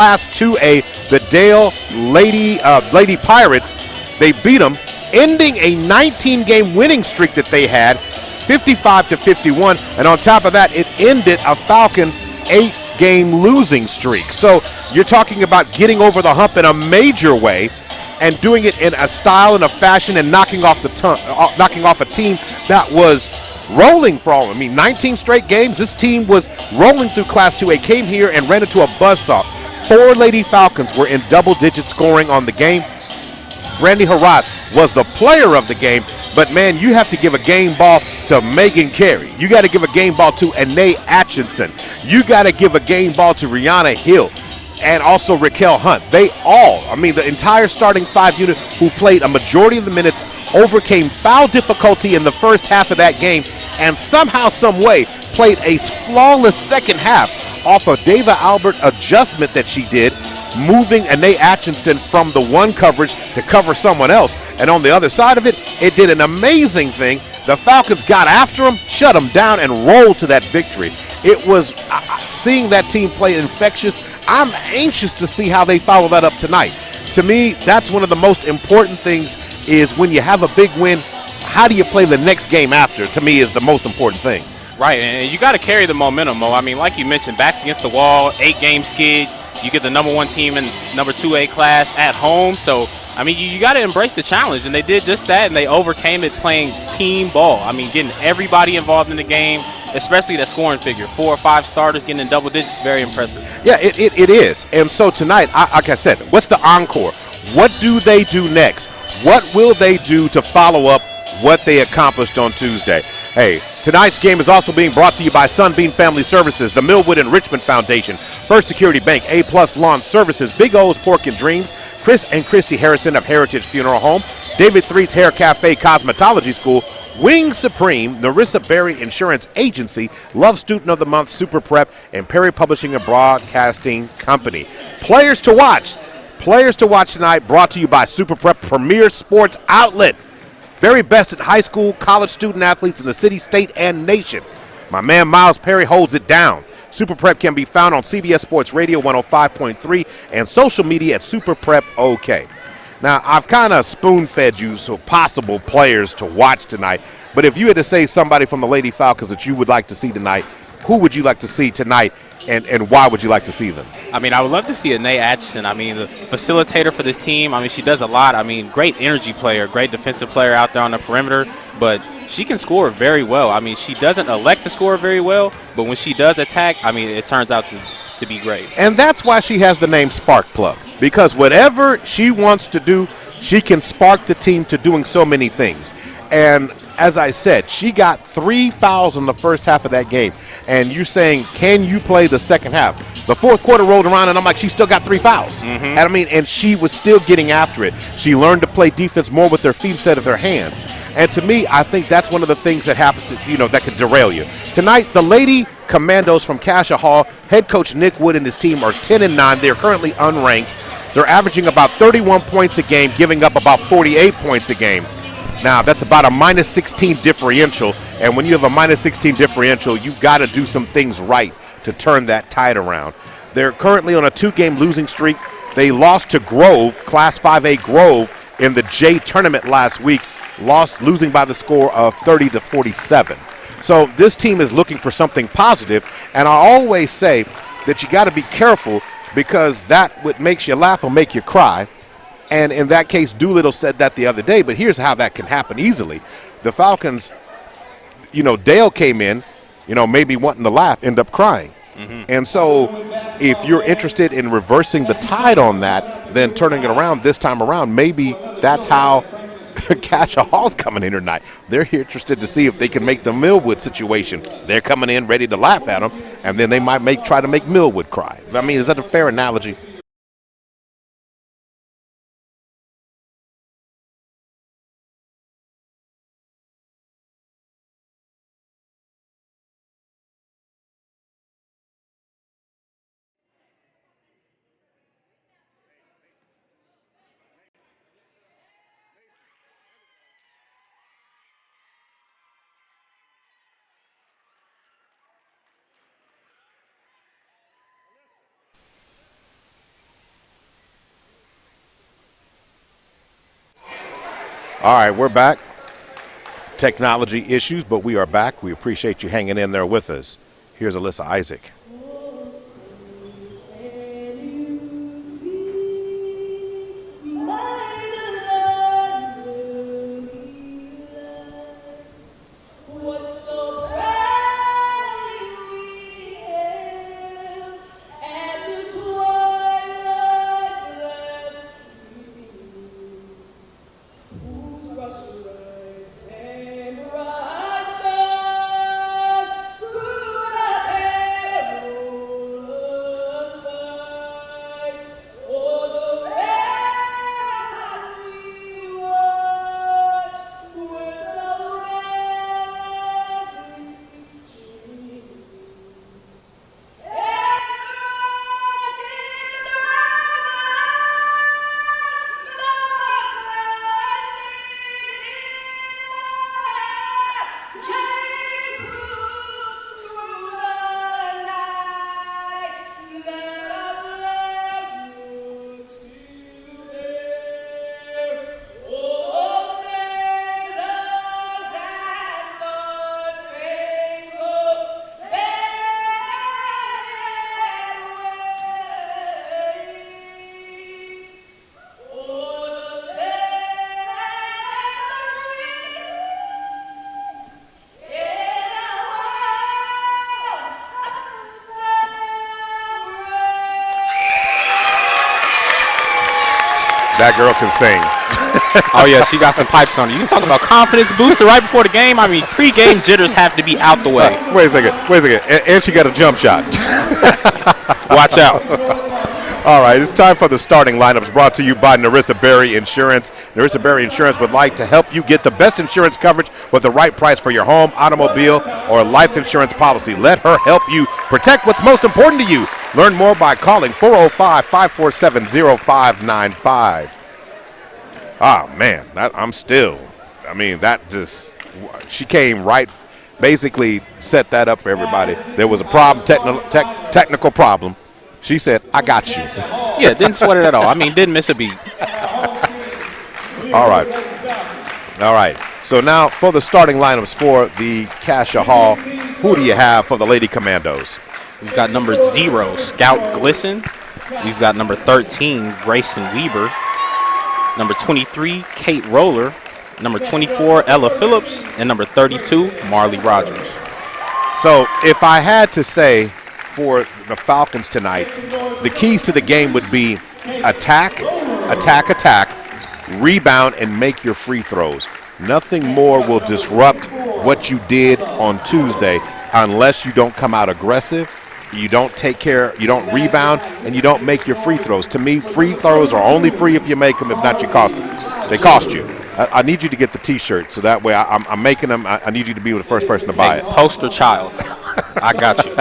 Class 2A, the Dale Lady Pirates. They beat them, ending a 19-game winning streak that they had, 55-51. And on top of that, it ended a Falcon 8-game losing streak. So you're talking about getting over the hump in a major way and doing it in a style and a fashion and knocking off a team that was rolling for all. 19 straight games. This team was rolling through Class 2A, came here and ran into a buzzsaw. 4 Lady Falcons were in double-digit scoring on the game. Brandy Harrod was the player of the game, but man, you have to give a game ball to Megan Carey. You got to give a game ball to Anae Atchison. You got to give a game ball to Rihanna Hill and also Raquel Hunt. They all, the entire starting 5 unit who played a majority of the minutes overcame foul difficulty in the first half of that game and somehow, some way, played a flawless second half off of Dava Albert adjustment that she did, moving Anae Atchison from the one coverage to cover someone else. And on the other side of it, it did an amazing thing. The Falcons got after them, shut them down, and rolled to that victory. It was seeing that team play infectious. I'm anxious to see how they follow that up tonight. To me, that's one of the most important things is when you have a big win, how do you play the next game after, to me, is the most important thing. Right, and you got to carry the momentum, Mo. Like you mentioned, backs against the wall, 8-game skid. You get the number 1 team in number 2A class at home. So, you got to embrace the challenge, and they did just that, and they overcame it playing team ball. Getting everybody involved in the game, especially that scoring figure. 4 or 5 starters getting in double digits, very impressive. Yeah, it is. And so tonight, like I said, what's the encore? What do they do next? What will they do to follow up what they accomplished on Tuesday? Hey, tonight's game is also being brought to you by Sunbeam Family Services, the Millwood and Richmond Foundation, First Security Bank, A-Plus Lawn Services, Big O's Pork and Dreams, Chris and Christy Harrison of Heritage Funeral Home, David Threet's Hair Cafe Cosmetology School, Wing Supreme, Narissa Berry Insurance Agency, Love Student of the Month, Super Prep, and Perry Publishing and Broadcasting Company. Players to watch tonight, brought to you by Super Prep, Premier Sports Outlet. Very best at high school, college student athletes in the city, state, and nation. My man Miles Perry holds it down. Super Prep can be found on CBS Sports Radio 105.3 and social media at Super Prep OK. Now, I've kind of spoon-fed you some possible players to watch tonight, but if you had to say somebody from the Lady Falcons that you would like to see tonight, who would you like to see tonight, and why would you like to see them? I would love to see Anae Atchison. The facilitator for this team. She does a lot. Great energy player, great defensive player out there on the perimeter, but she can score very well. She doesn't elect to score very well, but when she does attack, it turns out to be great. And that's why she has the name Spark Plug, because whatever she wants to do, she can spark the team to doing so many things. And as I said, she got 3 fouls in the first half of that game. And you're saying, can you play the second half? The fourth quarter rolled around, and I'm like, she still got 3 fouls. Mm-hmm. And she was still getting after it. She learned to play defense more with her feet instead of her hands. And to me, I think that's one of the things that happens to, that could derail you. Tonight, the Lady Commandos from Cascia Hall, head coach Nick Wood and his team are 10-9. They're currently unranked. They're averaging about 31 points a game, giving up about 48 points a game. Now, that's about a minus 16 differential, and when you have a minus 16 differential, you've got to do some things right to turn that tide around. They're currently on a 2-game losing streak. They lost to Grove, Class 5A Grove, in the J tournament last week, losing by the score of 30-47. So this team is looking for something positive, and I always say that you got to be careful because that what makes you laugh will make you cry. And in that case, Doolittle said that the other day, but here's how that can happen easily. The Falcons, Dale came in, maybe wanting to laugh, end up crying. Mm-hmm. And so if you're interested in reversing the tide on that, then turning it around this time around, maybe that's how Cascia Hall's coming in tonight. They're interested to see if they can make the Millwood situation. They're coming in ready to laugh at them, and then they might try to make Millwood cry. Is that a fair analogy? All right, we're back. Technology issues, but we are back. We appreciate you hanging in there with us. Here's Alyssa Isaac. That girl can sing. Oh, yeah, she got some pipes on her. You can talk about confidence booster right before the game. I mean, pre-game jitters have to be out the way. Wait a second. And she got a jump shot. Watch out. All right, it's time for the starting lineups brought to you by Narissa Berry Insurance. Narissa Berry Insurance would like to help you get the best insurance coverage with the right price for your home, automobile, or life insurance policy. Let her help you protect what's most important to you. Learn more by calling 405-547-0595. Ah, man, she came right, basically set that up for everybody. There was a problem, technical problem. She said, I got you. Yeah, didn't sweat it at all. I mean, didn't miss a beat. All right. So now for the starting lineups for the Cascia Hall, who do you have for the Lady Commandos? We've got number 0, Scout Glisson. We've got number 13, Grayson Weber. Number 23, Kate Roller. Number 24, Ella Phillips. And number 32, Marley Rogers. So if I had to say for the Falcons tonight, the keys to the game would be attack, rebound, and make your free throws. Nothing more will disrupt what you did on Tuesday unless you don't come out aggressive, you don't take care, you don't rebound, and you don't make your free throws. To me, free throws are only free if you make them. If not, you cost them. They cost you. I need you to get the T-shirt so that way I'm making them. I need you to be the first person to buy it. Poster child. I got you.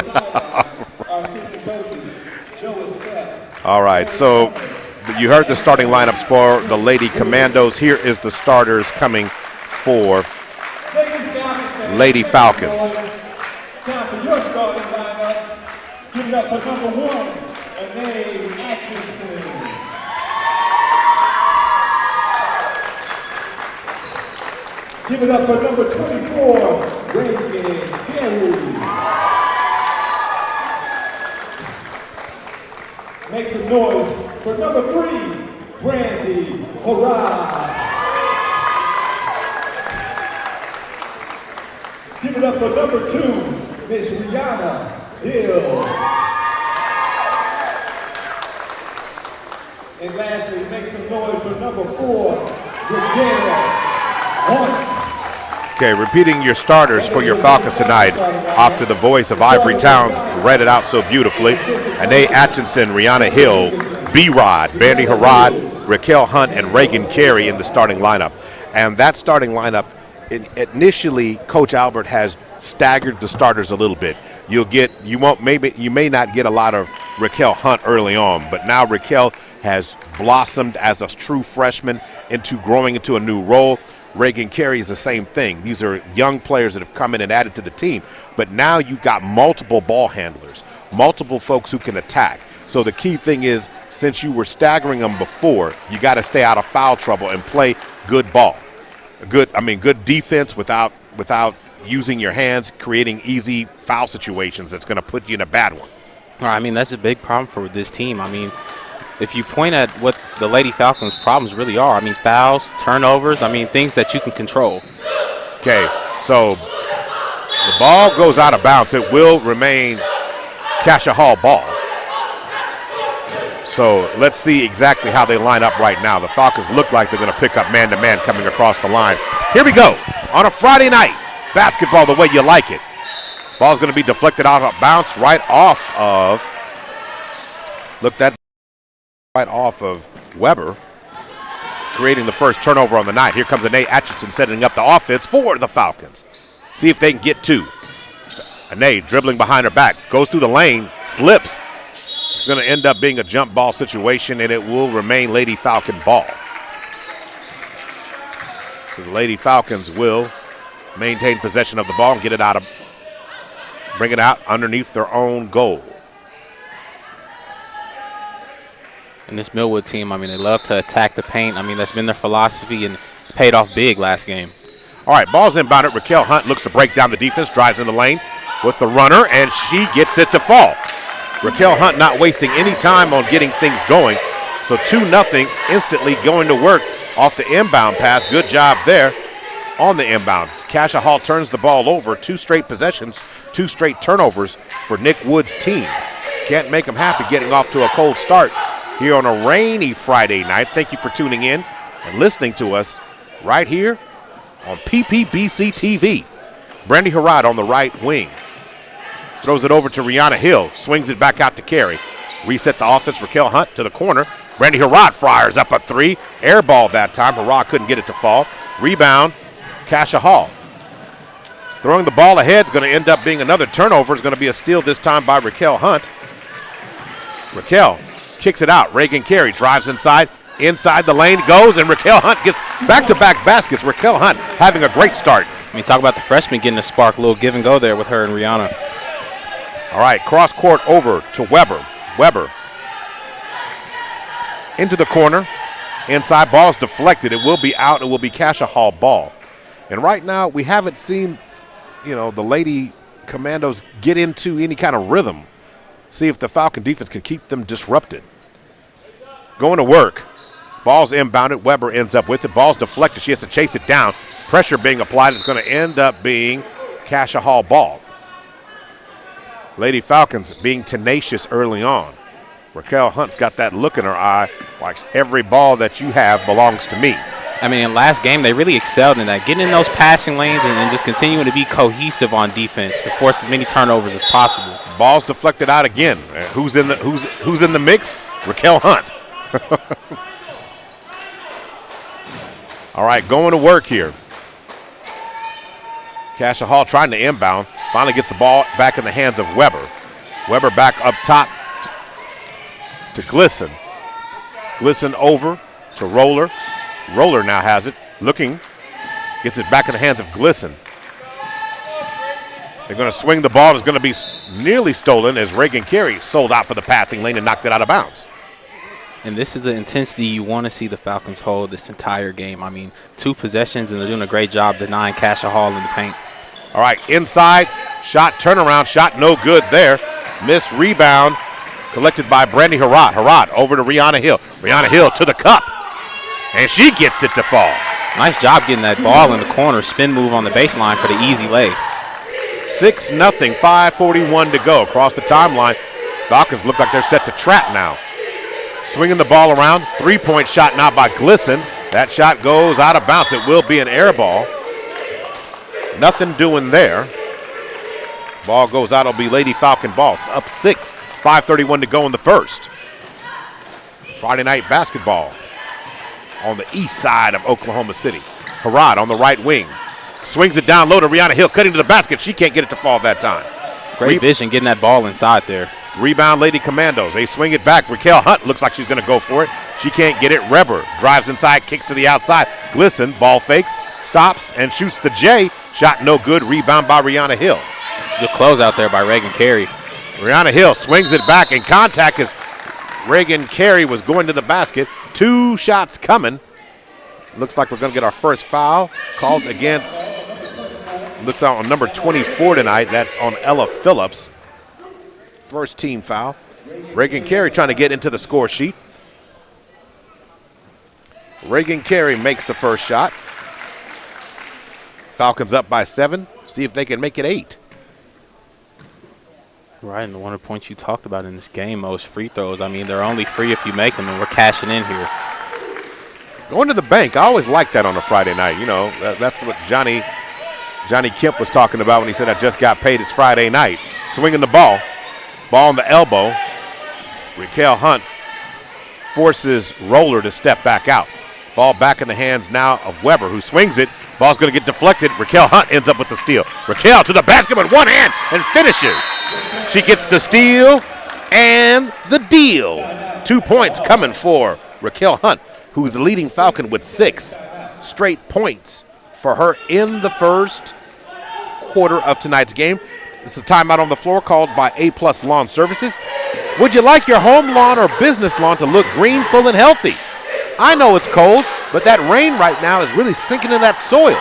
All right, so you heard the starting lineups for the Lady Commandos. Here is the starters coming for Lady Falcons. Time for your starting lineup. Give it up for number 1, Anae Atchison. Give it up for number 24, Reagan Carey. Make some noise for number 3, Brandy Harrod. Give it up for number 2, Miss Rihanna Hill. And lastly, make some noise for number 4, Raquel Hunt. Okay, repeating your starters for your Falcons tonight after the voice of Ivory Towns read it out so beautifully. Anae Atchison, Rihanna Hill, B-Rod, Brandy Harrod, Raquel Hunt, and Reagan Carey in the starting lineup. And that starting lineup, initially, Coach Albert has staggered the starters a little bit. You may not get a lot of Raquel Hunt early on, but now Raquel has blossomed as a true freshman growing into a new role. Reagan Carey is the same thing. These are young players that have come in and added to the team, but now you've got multiple ball handlers, multiple folks who can attack. So the key thing is, since you were staggering them before, you got to stay out of foul trouble and play good ball. good defense without using your hands, creating easy foul situations that's going to put you in a bad one. I mean, that's a big problem for this team. I mean, if you point at what the Lady Falcons' problems really are, I mean, fouls, turnovers, I mean, things that you can control. Okay, so the ball goes out of bounds. It will remain Cascia Hall ball. So let's see exactly how they line up right now. The Falcons look like they're going to pick up man-to-man coming across the line. Here we go on a Friday night. Basketball the way you like it. Ball's going to be deflected out of bounds right off of Weber, creating the first turnover on the night. Here comes Anae Atchison setting up the offense for the Falcons. See if they can get two. Anae dribbling behind her back, goes through the lane, slips. It's going to end up being a jump ball situation, and it will remain Lady Falcon ball. So the Lady Falcons will maintain possession of the ball and bring it out underneath their own goal. And this Millwood team, I mean, they love to attack the paint. I mean, that's been their philosophy, and it's paid off big last game. All right, ball's inbounded. Raquel Hunt looks to break down the defense, drives in the lane with the runner, and she gets it to fall. Raquel Hunt not wasting any time on getting things going. So 2-0 instantly going to work off the inbound pass. Good job there on the inbound. Cascia Hall turns the ball over. 2 straight possessions, 2 straight turnovers for Nick Wood's team. Can't make them happy getting off to a cold start here on a rainy Friday night. Thank you for tuning in and listening to us right here on PPBC TV. Brandy Harrod on the right wing. Throws it over to Rihanna Hill. Swings it back out to Carey. Reset the offense. Raquel Hunt to the corner. Brandy Harrod fires up a 3. Air ball that time. Harrod couldn't get it to fall. Rebound, Cascia Hall. Throwing the ball ahead is going to end up being another turnover. It's going to be a steal this time by Raquel Hunt. Raquel kicks it out. Reagan Carey drives inside the lane, goes, and Raquel Hunt gets back-to-back baskets. Raquel Hunt having a great start. I mean, talk about the freshman getting a spark, a little give and go there with her and Rihanna. All right, cross court over to Weber. Weber into the corner. Inside, ball's deflected. It will be out. It will be Cascia Hall ball. And right now, we haven't seen, the Lady Commandos get into any kind of rhythm. See if the Falcon defense can keep them disrupted. Going to work. Ball's inbounded. Weber ends up with it. Ball's deflected. She has to chase it down. Pressure being applied. It's going to end up being Cascia Hall ball. Lady Falcons being tenacious early on. Raquel Hunt's got that look in her eye like every ball that you have belongs to me. I mean, in last game, they really excelled in that, getting in those passing lanes and just continuing to be cohesive on defense to force as many turnovers as possible. Ball's deflected out again. Who's in the mix? Raquel Hunt. All right, going to work here. Cascia Hall trying to inbound. Finally gets the ball back in the hands of Weber. Weber back up top to Glisson. Glisson over to Roller. Roller now has it. Looking. Gets it back in the hands of Glisson. They're going to swing the ball. It's going to be nearly stolen as Reagan Carey sold out for the passing lane and knocked it out of bounds. And this is the intensity you want to see the Falcons hold this entire game. I mean, 2 possessions, and they're doing a great job denying Cascia Hall in the paint. All right, inside, shot, turnaround, shot no good there. Missed rebound, collected by Brandy Harrod. Harrod over to Rihanna Hill. Rihanna Hill to the cup, and she gets it to fall. Nice job getting that ball in the corner, spin move on the baseline for the easy lay. 6-0, 5:41 to go across the timeline. Falcons look like they're set to trap now. Swinging the ball around, 3-point shot now by Glisson. That shot goes out of bounds. It will be an air ball. Nothing doing there. Ball goes out. It'll be Lady Falcon ball. Up 6, 5:31 to go in the first. Friday night basketball on the east side of Oklahoma City. Harrod on the right wing. Swings it down low to Rihanna Hill, cutting to the basket. She can't get it to fall that time. Great vision getting that ball inside there. Rebound, Lady Commandos. They swing it back. Raquel Hunt looks like she's going to go for it. She can't get it. Weber drives inside, kicks to the outside. Glisson, ball fakes, stops, and shoots the J. Shot no good. Rebound by Rihanna Hill. Good close out there by Reagan Carey. Rihanna Hill swings it back, and contact as Reagan Carey was going to the basket. 2 shots coming Looks like we're going to get our first foul called against, looks out on number 24 tonight. That's on Ella Phillips. First team foul. Reagan Carey trying to get into the score sheet. Reagan Carey makes the first shot. Falcons up by 7. See if they can make it 8. Right, and one of the points you talked about in this game, most free throws, I mean, they're only free if you make them, and we're cashing in here. Going to the bank, I always like that on a Friday night. You know, that's what Johnny Kemp was talking about when he said, I just got paid, it's Friday night. Swinging the ball on the elbow. Raquel Hunt forces Roller to step back out. Ball back in the hands now of Weber, who swings it. Ball's going to get deflected. Raquel Hunt ends up with the steal. Raquel to the basket with one hand and finishes. She gets the steal and the deal. 2 points coming for Raquel Hunt, who's the leading Falcon with 6 straight points for her in the first quarter of tonight's game. It's a timeout on the floor called by A+ Lawn Services. Would you like your home lawn or business lawn to look green, full, and healthy? I know it's cold, but that rain right now is really sinking in that soil.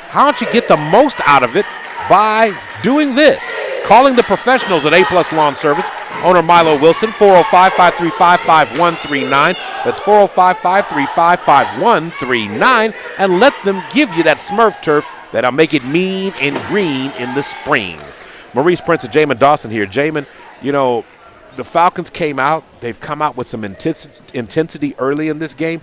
How don't you get the most out of it by doing this? Calling the professionals at A+ Lawn Service, owner Milo Wilson, 405-535-5139. That's 405-535-5139, and let them give you that Smurf turf that'll make it mean and green in the spring. Maurice Prince and Jamin Dawson here. Jamin, you know, the Falcons came out. They've come out with some intensity early in this game.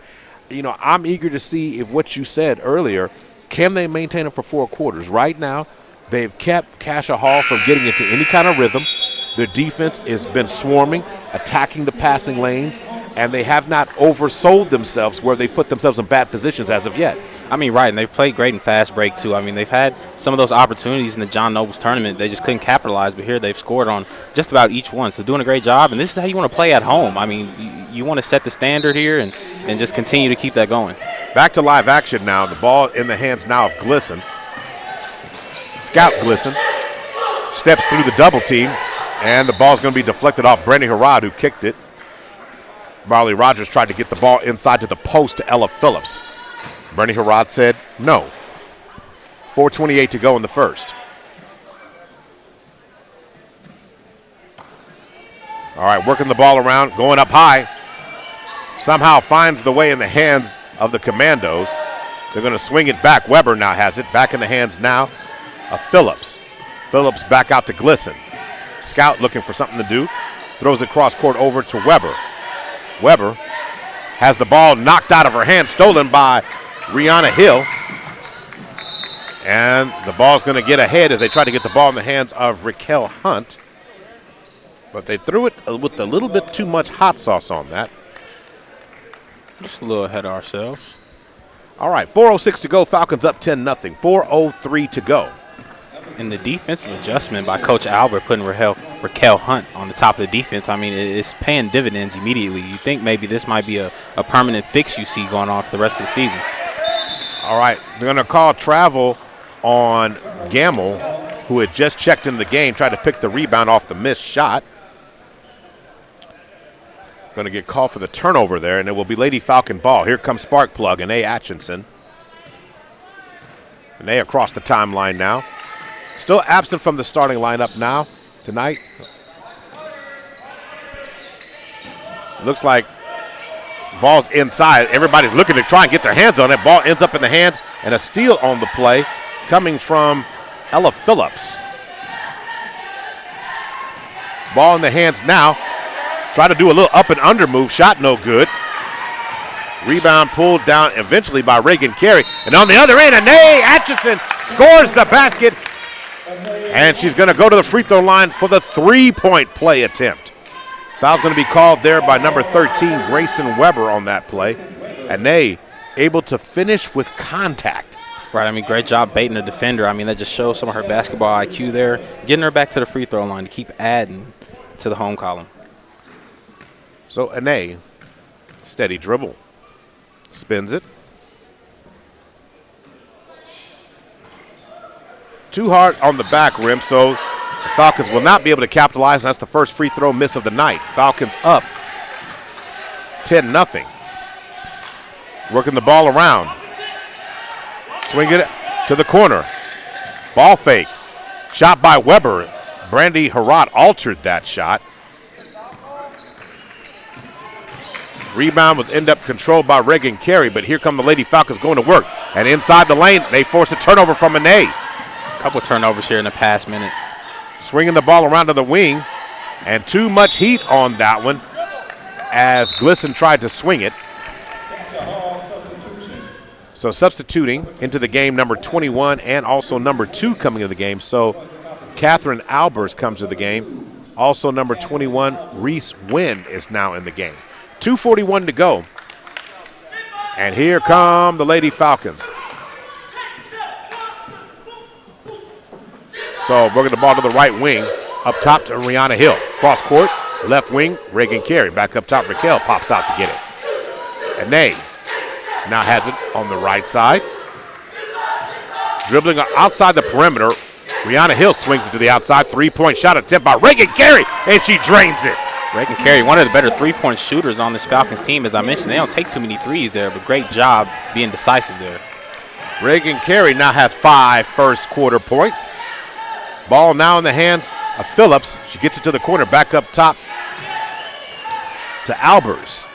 You know, I'm eager to see if what you said earlier, can they maintain it for 4 quarters? Right now, they've kept Cascia Hall from getting into any kind of rhythm. Their defense has been swarming, attacking the passing lanes, and they have not oversold themselves where they've put themselves in bad positions as of yet. I mean, right, and they've played great in fast break, too. I mean, they've had some of those opportunities in the John Nobles tournament. They just couldn't capitalize, but here they've scored on just about each one. So doing a great job, and this is how you want to play at home. I mean, you want to set the standard here and just continue to keep that going. Back to live action now. The ball in the hands now of Glisson. Scout Glisson steps through the double team, and the ball's going to be deflected off Brandy Harrod, who kicked it. Marley Rogers tried to get the ball inside to the post to Ella Phillips. Bernie Harrod said no. 4:28 to go in the first. All right, working the ball around, going up high. Somehow finds the way in the hands of the Commandos. They're going to swing it back. Weber now has it. Back in the hands now of Phillips. Phillips back out to Glisson. Scout looking for something to do. Throws it cross court over to Weber. Weber has the ball knocked out of her hand, stolen by Rihanna Hill. And the ball's going to get ahead as they try to get the ball in the hands of Raquel Hunt. But they threw it with a little bit too much hot sauce on that. Just a little ahead of ourselves. All right, 4:06 to go. Falcons up 10-0. 4:03 to go. And the defensive adjustment by Coach Albert putting Raquel Hunt on the top of the defense, I mean, it's paying dividends immediately. You think maybe this might be a permanent fix you see going on for the rest of the season. All right, they're going to call travel on Gamble, who had just checked in the game, tried to pick the rebound off the missed shot. Going to get called for the turnover there, and it will be Lady Falcon ball. Here comes Sparkplug and A. Atchison. And A across the timeline now. Still absent from the starting lineup now tonight. Looks like ball's inside. Everybody's looking to try and get their hands on it. Ball ends up in the hands, and a steal on the play coming from Ella Phillips. Ball in the hands now. Try to do a little up and under move. Shot no good. Rebound pulled down eventually by Reagan Carey. And on the other end, Anae Atchison scores the basket. And she's going to go to the free throw line for the three-point play attempt. Foul's going to be called there by number 13, Grayson Weber, on that play. Anae able to finish with contact. Right, I mean, great job baiting the defender. I mean, that just shows some of her basketball IQ there. Getting her back to the free throw line to keep adding to the home column. So Anae, steady dribble. Spins it. Too hard on the back rim, so the Falcons will not be able to capitalize. That's the first free throw miss of the night. Falcons up 10-0. Working the ball around. Swing it to the corner. Ball fake. Shot by Weber. Brandy Harrod altered that shot. Rebound was end up controlled by Reagan Carey, but here come the Lady Falcons going to work. And inside the lane, they force a turnover from Anae. A couple turnovers here in the past minute. Swinging the ball around to the wing, and too much heat on that one as Glisson tried to swing it. So substituting into the game, number 21 and also number 2 coming into the game. So Catherine Albers comes to the game. Also number 21, Reese Wynn, is now in the game. 2:41 to go. And here come the Lady Falcons. So bringing the ball to the right wing. Up top to Rihanna Hill. Cross court, left wing, Reagan Carey. Back up top, Raquel pops out to get it. Anae now has it on the right side. Dribbling outside the perimeter. Rihanna Hill swings it to the outside. 3-point shot attempt by Reagan Carey, and she drains it. Reagan Carey, one of the better three-point shooters on this Falcons team. As I mentioned, they don't take too many threes there, but great job being decisive there. Reagan Carey now has 5 first quarter points. Ball now in the hands of Phillips. She gets it to the corner, back up top to Albers.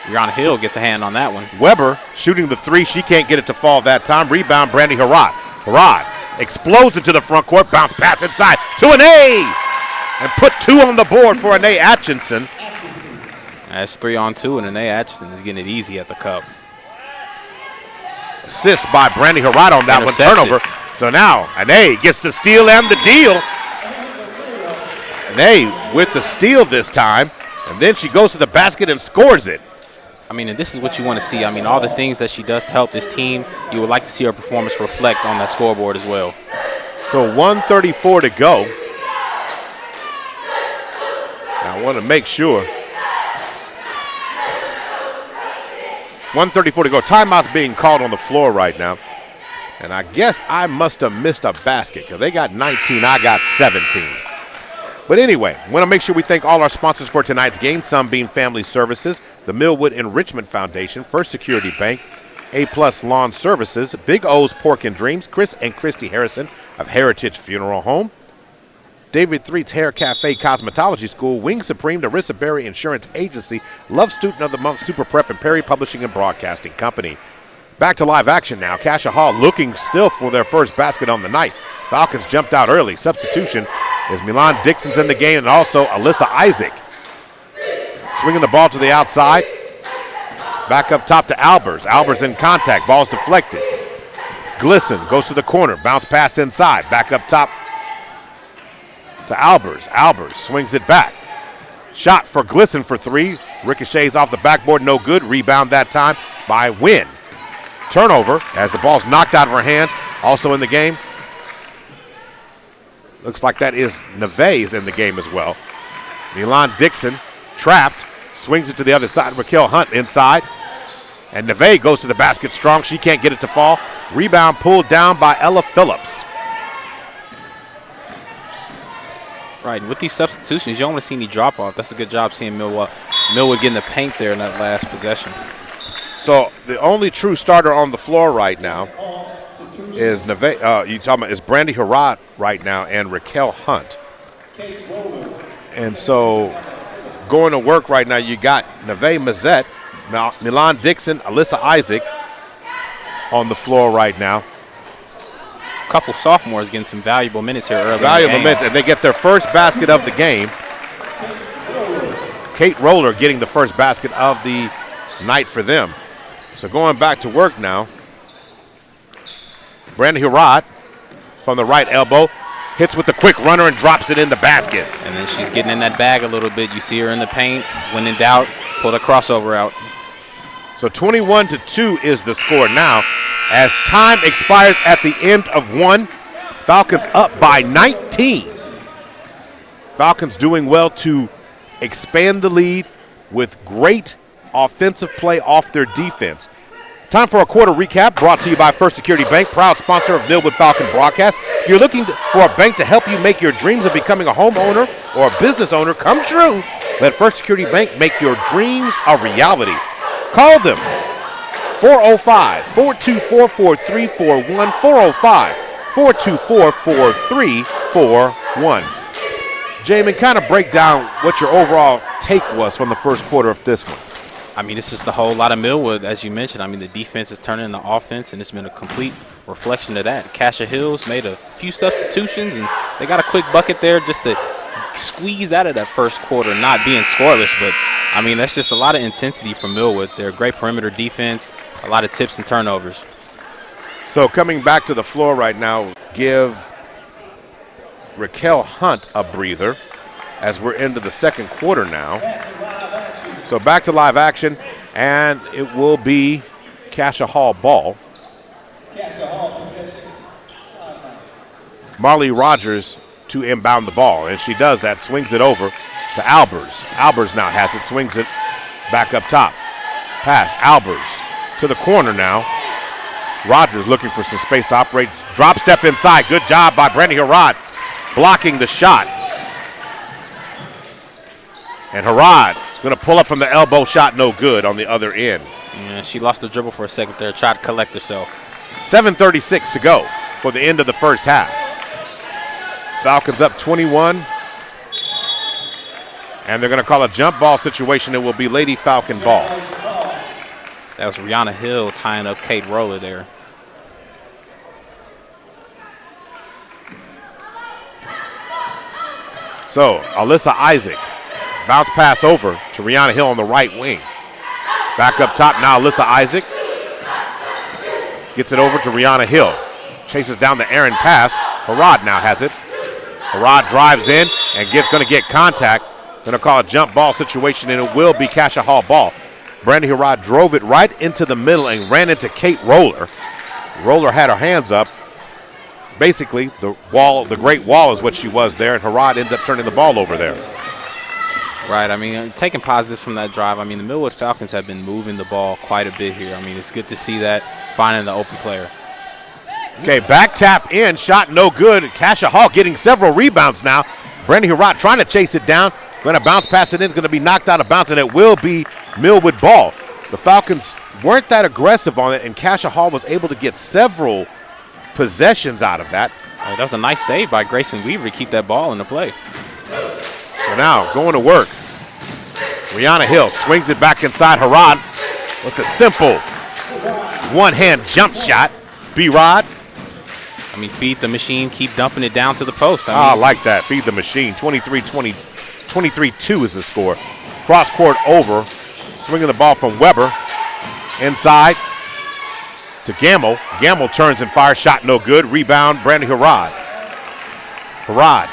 Rihanna Hill gets a hand on that one. Weber shooting the 3. She can't get it to fall that time. Rebound, Brandy Harrod. Harrod explodes into the front court. Bounce pass inside to Anae. And put 2 on the board for Anae Atchison. That's 3-on-2, and Anae Atchison is getting it easy at the cup. Assist by Brandy Harrod on that one. Turnover. So now Anae gets the steal and the deal. Anae with the steal this time. And then she goes to the basket and scores it. I mean, and this is what you want to see. I mean, all the things that she does to help this team, you would like to see her performance reflect on that scoreboard as well. So 1:34 to go. Now I want to make sure. 1:34 to go. Timeout's being called on the floor right now. And I guess I must have missed a basket because they got 19, I got 17. But anyway, I want to make sure we thank all our sponsors for tonight's game. Sunbeam Family Services, the Millwood Enrichment Foundation, First Security Bank, A-Plus Lawn Services, Big O's Pork and Dreams, Chris and Christy Harrison of Heritage Funeral Home, David Threet's Hair Cafe Cosmetology School, Wing Supreme, Narissa Berry Insurance Agency, Love Student of the Month, Super Prep, and Perry Publishing and Broadcasting Company. Back to live action now. Cascia Hall looking still for their first basket on the night. Falcons jumped out early. Substitution is Milan Dixon's in the game and also Alyssa Isaac. Swinging the ball to the outside. Back up top to Albers. Albers in contact. Ball's deflected. Glisson goes to the corner. Bounce pass inside. Back up top to Albers. Albers swings it back. Shot for Glisson for 3. Ricochets off the backboard. No good. Rebound that time by Wynn. Turnover as the ball's knocked out of her hands. Also in the game. Looks like that is Neves in the game as well. Milan Dixon trapped. Swings it to the other side. Raquel Hunt inside. And Neves goes to the basket strong. She can't get it to fall. Rebound pulled down by Ella Phillips. Right, with these substitutions, you don't want to see any drop-off. That's a good job seeing Millwood getting the paint there in that last possession. So the only true starter on the floor right now is is Brandy Harrod right now and Raquel Hunt. And so going to work right now, you got Neve Mazzette, Milan Dixon, Alyssa Isaac on the floor right now. A couple sophomores getting some valuable minutes here early. Valuable minutes, and they get their first basket of the game. Kate Roller getting the first basket of the night for them. So going back to work now. Brandy Harrod from the right elbow hits with the quick runner and drops it in the basket. And then she's getting in that bag a little bit. You see her in the paint. When in doubt, pull the crossover out. So 21-2 is the score now. As time expires at the end of 1, Falcons up by 19. Falcons doing well to expand the lead with great offensive play off their defense. Time for a quarter recap brought to you by First Security Bank, proud sponsor of Millwood Falcon Broadcast. If you're looking for a bank to help you make your dreams of becoming a homeowner or a business owner come true, let First Security Bank make your dreams a reality. Call them 405-424-4341, 405-424-4341. Jamin, kind of break down what your overall take was from the first quarter of this one. I mean, it's just a whole lot of Millwood, as you mentioned. I mean, the defense is turning into offense, and it's been a complete reflection of that. Cascia Hills made a few substitutions, and they got a quick bucket there just to squeeze out of that first quarter, not being scoreless. But, I mean, that's just a lot of intensity from Millwood. They're a great perimeter defense, a lot of tips and turnovers. So coming back to the floor right now, give Raquel Hunt a breather as we're into the second quarter now. So back to live action, and it will be Cascia Hall ball. Marley Rogers to inbound the ball, and she does that, swings it over to Albers. Albers now has it, swings it back up top. Pass, Albers to the corner now. Rogers looking for some space to operate. Drop step inside, good job by Brandy Harrod blocking the shot. And Harrod going to pull up from the elbow, shot no good on the other end. Yeah, she lost the dribble for a second there, tried to collect herself. 7:36 to go for the end of the first half. Falcons up 21. And they're going to call a jump ball situation. It will be Lady Falcon ball. That was Rihanna Hill tying up Kate Roller there. So, Alyssa Isaac. Bounce pass over to Rihanna Hill on the right wing. Back up top now, Alyssa Isaac. Gets it over to Rihanna Hill. Chases down the errant pass. Harrod now has it. Harrod drives in and going to get contact. Going to call a jump ball situation, and it will be Cascia Hall ball. Brandy Harrod drove it right into the middle and ran into Kate Roller. Roller had her hands up. Basically, the great wall is what she was there, and Harrod ends up turning the ball over there. Right, I mean, taking positives from that drive. I mean, the Millwood Falcons have been moving the ball quite a bit here. I mean, it's good to see that, finding the open player. Okay, back tap in, shot no good. Cascia Hall getting several rebounds now. Brandy Harrod trying to chase it down. Going to bounce pass it in, it's going to be knocked out of bounds, and it will be Millwood ball. The Falcons weren't that aggressive on it, and Cascia Hall was able to get several possessions out of that. That was a nice save by Grayson Weaver to keep that ball in the play. So now going to work. Rihanna Hill swings it back inside. Harrod with a simple one-hand jump shot. B-Rod. I mean, feed the machine, keep dumping it down to the post. I like that. Feed the machine. 23-2 is the score. Cross court over. Swinging the ball from Weber. Inside to Gamble. Gamble turns and fires. Shot no good. Rebound, Brandy Harrod. Harrod.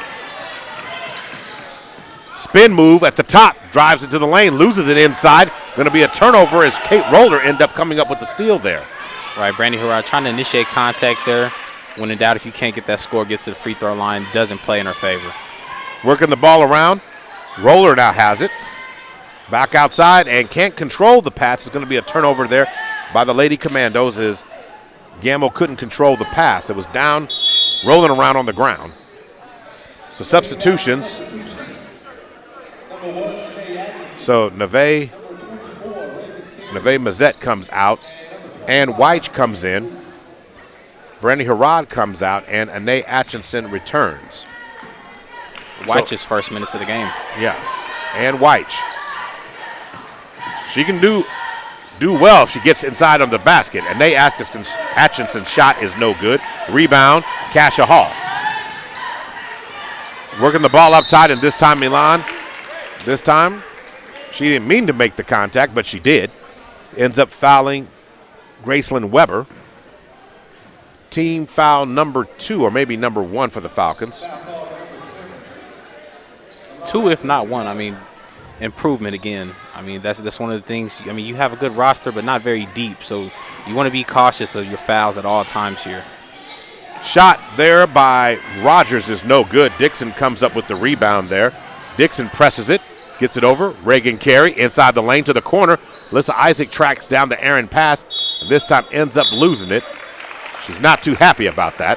Spin move at the top. Drives into the lane. Loses it inside. Going to be a turnover as Kate Roller end up coming up with the steal there. Right, Brandy Harrod trying to initiate contact there. When in doubt, if you can't get that score, gets to the free throw line, doesn't play in her favor. Working the ball around. Roller now has it. Back outside and can't control the pass. It's going to be a turnover there by the Lady Commandos as Gamble couldn't control the pass. It was down, rolling around on the ground. So substitutions. So Neve Mazette comes out. And Weich comes in. Brandy Harrod comes out, and Anae Atchison returns. Weich's first minutes of the game. Yes, and Weich. She can do well if she gets inside of the basket. Anae Atchison's shot is no good. Rebound, Cascia Hall. Working the ball up tight, and this time Milan. This time, she didn't mean to make the contact, but she did. Ends up fouling Graceland Weber. Team foul number 2, or maybe number 1 for the Falcons. 2, if not 1. I mean, improvement again. I mean, that's one of the things. I mean, you have a good roster, but not very deep. So you want to be cautious of your fouls at all times here. Shot there by Rogers is no good. Dixon comes up with the rebound there. Dixon presses it, gets it over. Reagan Carey inside the lane to the corner. Alyssa Isaac tracks down the errant pass, and this time ends up losing it. She's not too happy about that.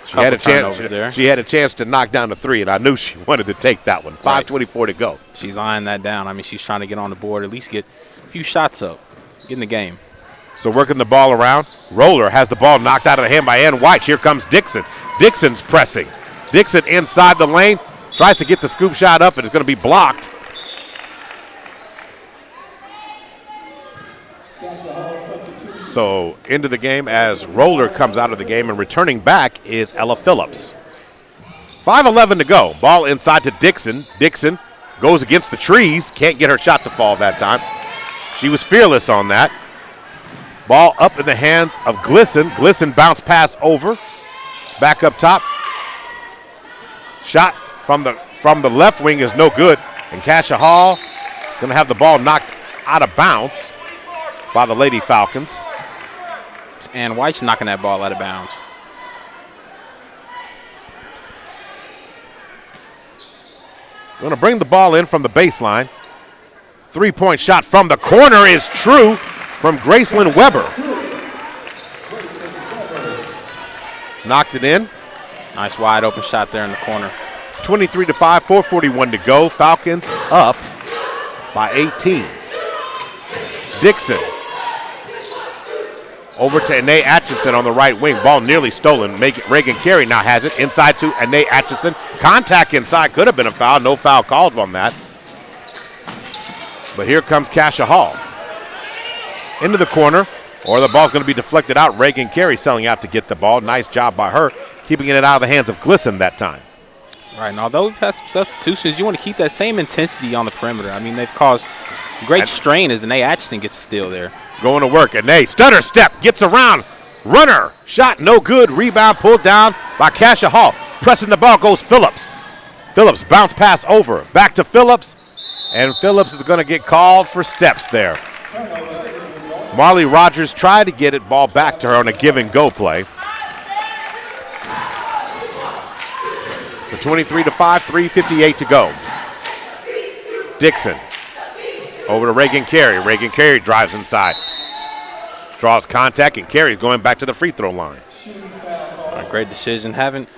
She had a chance to knock down the 3, and I knew she wanted to take that one. 5:24 to go. She's eyeing that down. I mean, she's trying to get on the board, at least get a few shots up. Get in the game. So working the ball around. Roller has the ball knocked out of the hand by Ann White. Here comes Dixon. Dixon's pressing. Dixon inside the lane. Tries to get the scoop shot up, and it's going to be blocked. So into the game as Roller comes out of the game, and returning back is Ella Phillips. 5:11 to go. Ball inside to Dixon. Dixon goes against the trees. Can't get her shot to fall that time. She was fearless on that. Ball up in the hands of Glisson. Glisson bounce pass over. Back up top. Shot from the left wing is no good. And Cascia Hall going to have the ball knocked out of bounds by the Lady Falcons. And White's knocking that ball out of bounds. Going to bring the ball in from the baseline. Three-point shot from the corner is true from Gracelyn Weber. Knocked it in. Nice wide open shot there in the corner. 23-5, 4:41 to go. Falcons up by 18. Dixon over to Anae Atchison on the right wing. Ball nearly stolen. Reagan Carey now has it. Inside to Anae Atchison. Contact inside. Could have been a foul. No foul called on that. But here comes Cascia Hall. Into the corner, or the ball's going to be deflected out. Reagan Carey selling out to get the ball. Nice job by her, keeping it out of the hands of Glisson that time. Right, and although we've had some substitutions, you want to keep that same intensity on the perimeter. I mean, they've caused great strain as Anae Atchison gets a steal there. Going to work. Anae, stutter step, gets around. Runner, shot no good. Rebound pulled down by Cascia Hall. Pressing the ball goes Phillips. Phillips bounce pass over. Back to Phillips. And Phillips is going to get called for steps there. Marley Rogers tried to get it ball back to her on a give-and-go play. So 23-5, 3:58 to go. Dixon over to Reagan Carey. Reagan Carey drives inside. Draws contact, and Carey's going back to the free throw line. Great decision. Haven't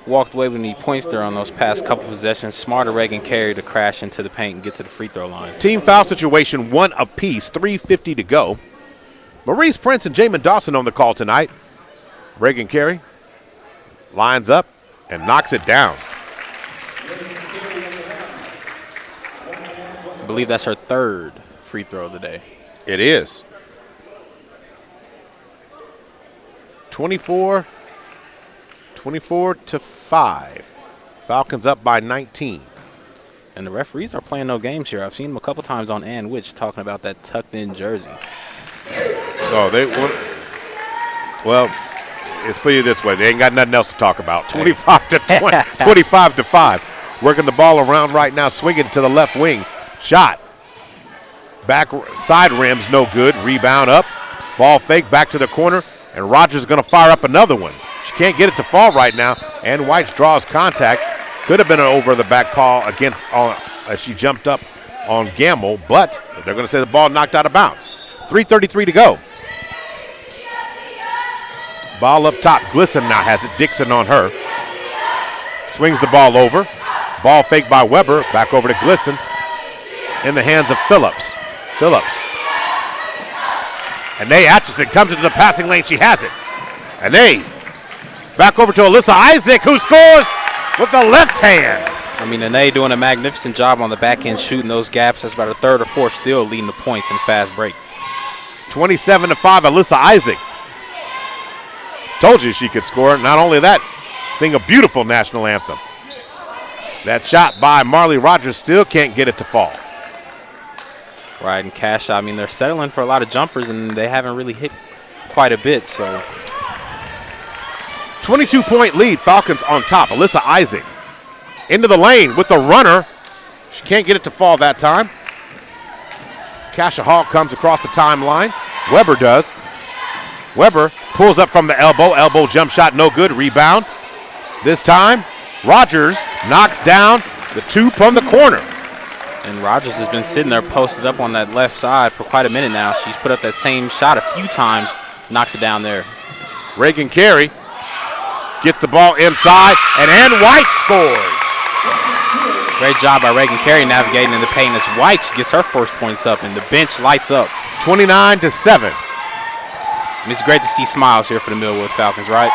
walked away with any points there on those past couple possessions. Smarter Reagan Carey to crash into the paint and get to the free throw line. Team foul situation, 1 apiece, 3:50 to go. Maurice Prince and Jamin Dawson on the call tonight. Reagan Carey lines up and knocks it down. I believe that's her third free throw of the day. It is. 24-5. Falcons up by 19. And the referees are playing no games here. I've seen them a couple times on Ann Witch talking about that tucked-in jersey. Oh, well, let's put it this way. They ain't got nothing else to talk about. 25-5. Working the ball around right now, swinging to the left wing. Shot. Back side rims, no good. Rebound up. Ball fake back to the corner. And Rogers is going to fire up another one. She can't get it to fall right now. And White draws contact. Could have been an over-the-back call against as she jumped up on Gamble, but they're going to say the ball knocked out of bounds. 3:33 to go. Ball up top. Glisson now has it. Dixon on her. Swings the ball over. Ball fake by Weber. Back over to Glisson. In the hands of Phillips. Phillips. Anae Atchison comes into the passing lane. She has it. Anae. Back over to Alyssa Isaac, who scores with the left hand. I mean, Anae doing a magnificent job on the back end, shooting those gaps. That's about a third or fourth steal, leading the points in fast break. 27-5, Alyssa Isaac. Told you she could score. Not only that, sing a beautiful national anthem. That shot by Marley Rogers still can't get it to fall. Right, and Cascia, I mean, they're settling for a lot of jumpers, and they haven't really hit quite a bit, so. 22-point lead, Falcons on top. Alyssa Isaac into the lane with the runner. She can't get it to fall that time. Cascia Hall comes across the timeline. Weber does. Weber pulls up from the elbow. Elbow jump shot, no good. Rebound. This time, Rogers knocks down the two from the corner. And Rogers has been sitting there posted up on that left side for quite a minute now. She's put up that same shot a few times, knocks it down there. Reagan Carey gets the ball inside, and Ann White scores. Great job by Reagan Carey navigating in the paint as White gets her first points up, and the bench lights up. 29-7. It's great to see smiles here for the Millwood Falcons, right?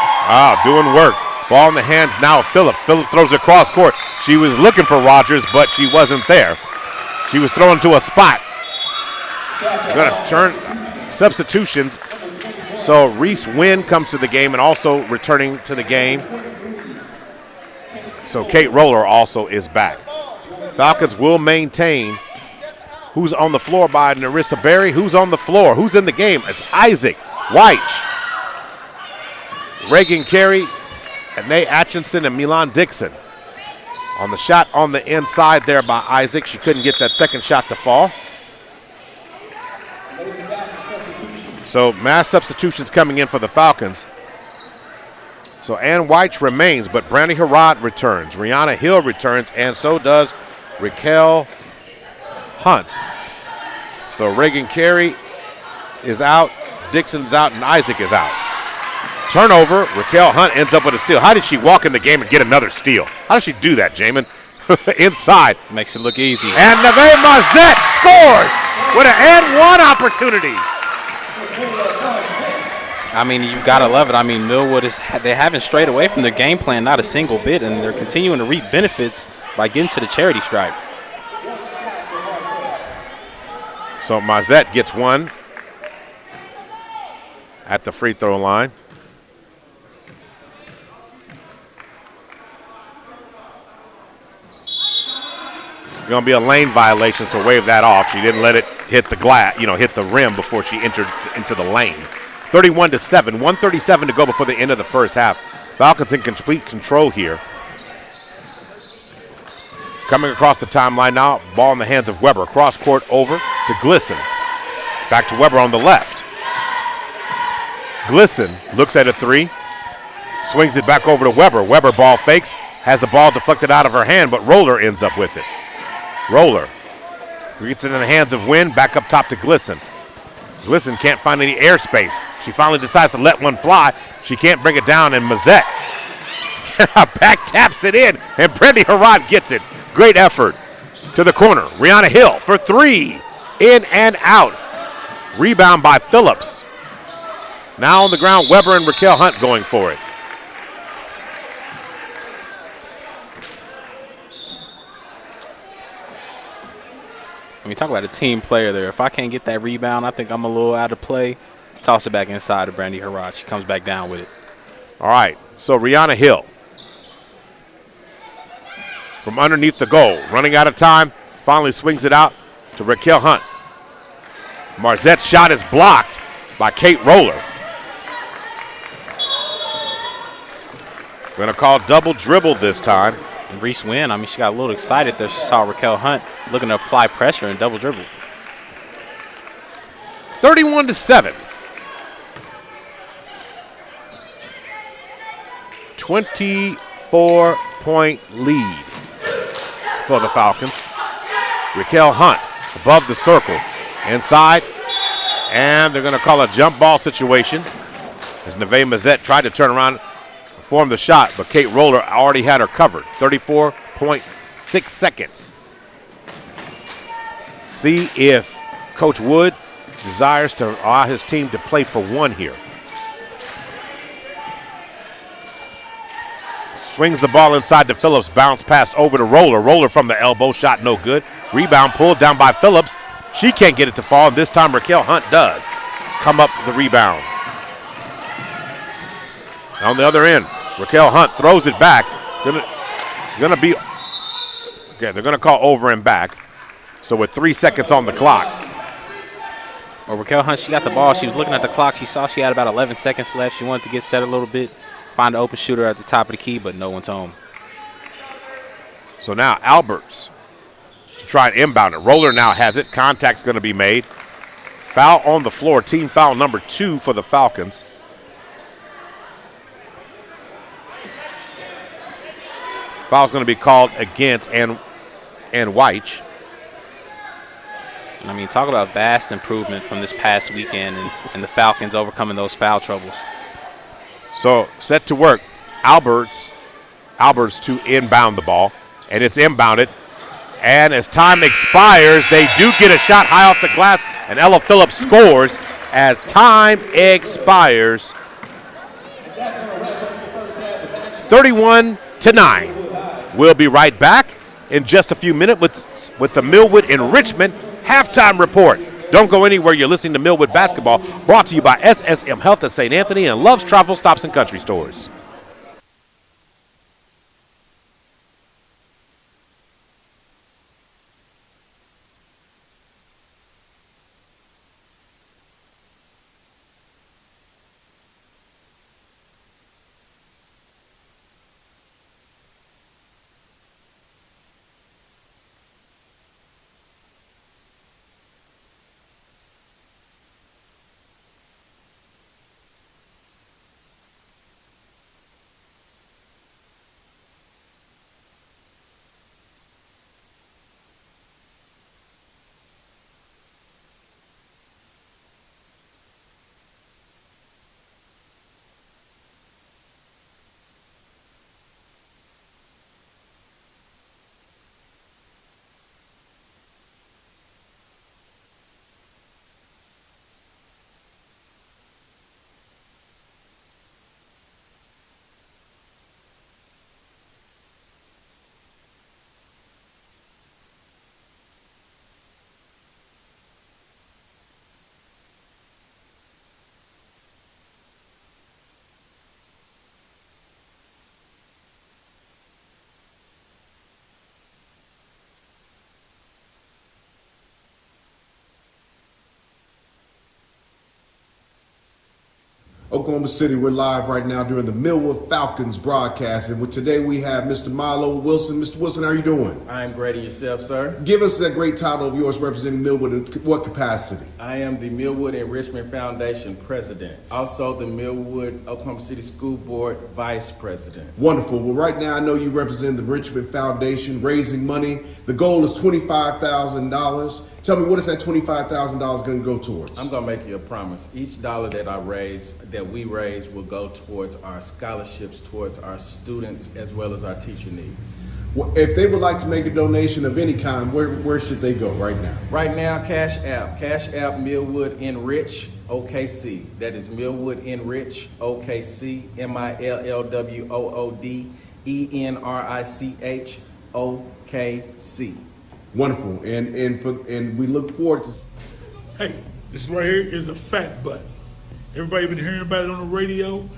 Doing work. Ball in the hands now of Phillips. Phillips throws it across court. She was looking for Rogers, but she wasn't there. She was thrown to a spot. Going to turn substitutions. So Reese Wynn comes to the game and also returning to the game. So Kate Roller also is back. Falcons will maintain. Who's on the floor by Narissa Berry? Who's on the floor? Who's in the game? It's Isaac, White, Reagan Carey, Anae Atchison, and Milan Dixon. On the shot on the inside there by Isaac. She couldn't get that second shot to fall. So mass substitutions coming in for the Falcons. So Ann White remains, but Brandy Harrod returns. Rihanna Hill returns, and so does Raquel Hunt. So Reagan Carey is out, Dixon's out, and Isaac is out. Turnover, Raquel Hunt ends up with a steal. How did she walk in the game and get another steal? How does she do that, Jamin? Inside. Makes it look easy. And Neve Marzette scores with an and one opportunity. I mean, you've got to love it. I mean, Millwood they haven't strayed away from their game plan, not a single bit, and they're continuing to reap benefits by getting to the charity stripe. So Marzette gets one at the free throw line. Going to be a lane violation, so wave that off. She didn't let it hit the glass, hit the rim before she entered into the lane. 31-7, 1:37 to go before the end of the first half. Falcons in complete control here. Coming across the timeline now, ball in the hands of Weber. Cross court over to Glisson. Back to Weber on the left. Glisson looks at a three, swings it back over to Weber. Weber ball fakes, has the ball deflected out of her hand, but Roller ends up with it. Roller gets it in the hands of Wynn, back up top to Glisson. Glisson can't find any airspace. She finally decides to let one fly. She can't bring it down, and Mazzette back taps it in, and Brandy Harrod gets it. Great effort to the corner. Rihanna Hill for three, in and out. Rebound by Phillips. Now on the ground, Weber and Raquel Hunt going for it. When you talk about a team player there, if I can't get that rebound, I think I'm a little out of play. Toss it back inside to Brandy Harrod. She comes back down with it. All right, so Rihanna Hill from underneath the goal. Running out of time, finally swings it out to Raquel Hunt. Marzette's shot is blocked by Kate Roller. Going to call double dribble this time. And Reese Wynn, I mean, she got a little excited there. She saw Raquel Hunt looking to apply pressure and double dribble. 31-7. 24-point lead for the Falcons. Raquel Hunt above the circle. Inside. And they're going to call a jump ball situation as Neve Mazzette tried to turn around, perform the shot, but Kate Roller already had her covered. 34.6 seconds. See if Coach Wood desires to allow his team to play for one here. Swings the ball inside to Phillips. Bounce pass over to Roller. Roller from the elbow. Shot no good. Rebound pulled down by Phillips. She can't get it to fall, and this time Raquel Hunt does come up with the rebound. On the other end, Raquel Hunt throws it back. It's gonna be, okay, they're gonna call over and back. So with 3 seconds on the clock. Well, Raquel Hunt, she got the ball. She was looking at the clock. She saw she had about 11 seconds left. She wanted to get set a little bit, find an open shooter at the top of the key, but no one's home. So now Alberts to try and inbound it. Roller now has it. Contact's gonna be made. Foul on the floor. Team foul number 2 for the Falcons. Foul's going to be called against Ann White. I mean, talk about vast improvement from this past weekend and the Falcons overcoming those foul troubles. So set to work. Alberts to inbound the ball, and it's inbounded. And as time expires, they do get a shot high off the glass, And Ella Phillips scores as time expires. 31-9. We'll be right back in just a few minutes with the Millwood Enrichment halftime report. Don't go anywhere. You're listening to Millwood Basketball, brought to you by SSM Health at St. Anthony and Love's Travel Stops and Country Stores. Oklahoma City, we're live right now during the Millwood Falcons broadcast. And today we have Mr. Milo Wilson. Mr. Wilson, how are you doing? I'm great. And yourself, sir? Give us that great title of yours representing Millwood in what capacity? I am the Millwood Enrichment Foundation president. Also the Millwood Oklahoma City School Board vice president. Wonderful. Well, right now I know you represent the Enrichment Foundation, raising money. The goal is $25,000. Tell me, what is that $25,000 going to go towards? I'm going to make you a promise. Each dollar that we raise will go towards our scholarships, towards our students, as well as our teacher needs. Well, if they would like to make a donation of any kind, where should they go right now? Right now, Cash App Millwood Enrich OKC. That is Millwood Enrich OKC, MILLWOOD ENRICH OKC. Wonderful, and we look forward to. Hey, this right here is a fat butt. Everybody been hearing about it on the radio.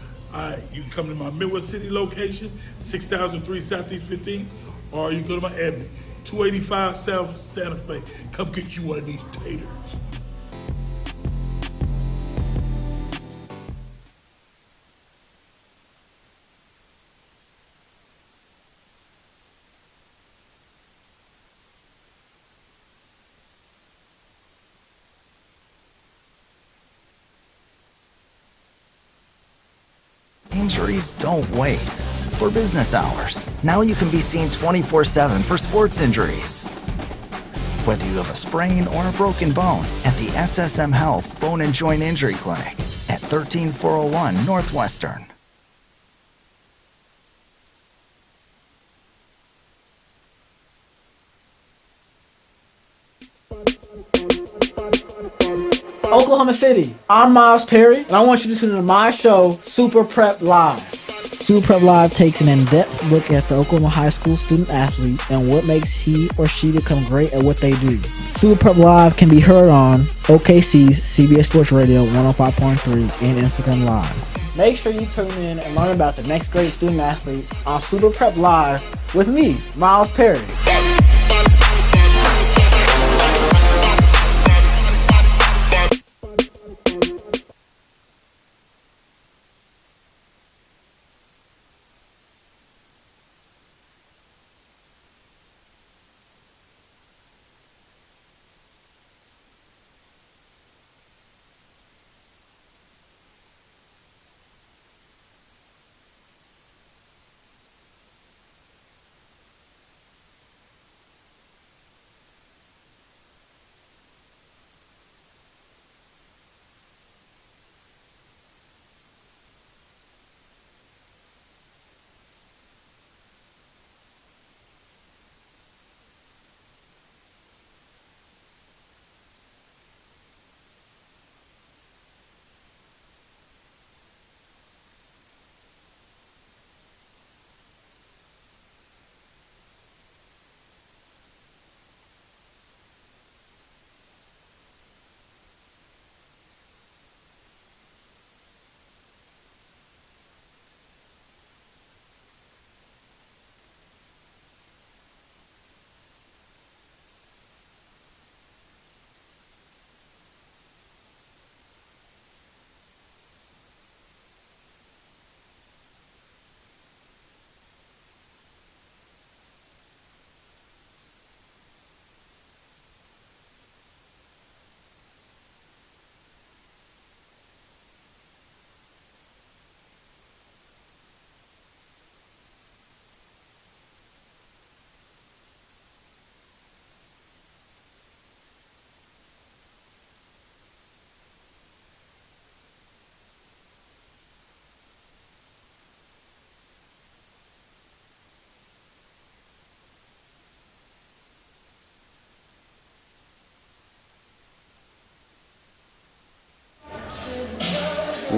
You can come to my Millwood City location, 6003 Southeast 15, or you can go to my admin, 285 South Santa Fe. Come get you one of these taters. Injuries don't wait for business hours. Now you can be seen 24/7 for sports injuries. Whether you have a sprain or a broken bone, at the SSM Health Bone and Joint Injury Clinic at 13401 Northwestern. Oklahoma City, I'm Miles Perry, and I want you to tune into my show, Super Prep Live. Super Prep Live takes an in-depth look at the Oklahoma high school student athlete and what makes he or she become great at what they do. Super Prep Live can be heard on OKC's CBS Sports Radio 105.3 and Instagram Live. Make sure you tune in and learn about the next great student athlete on Super Prep Live with me, Miles Perry.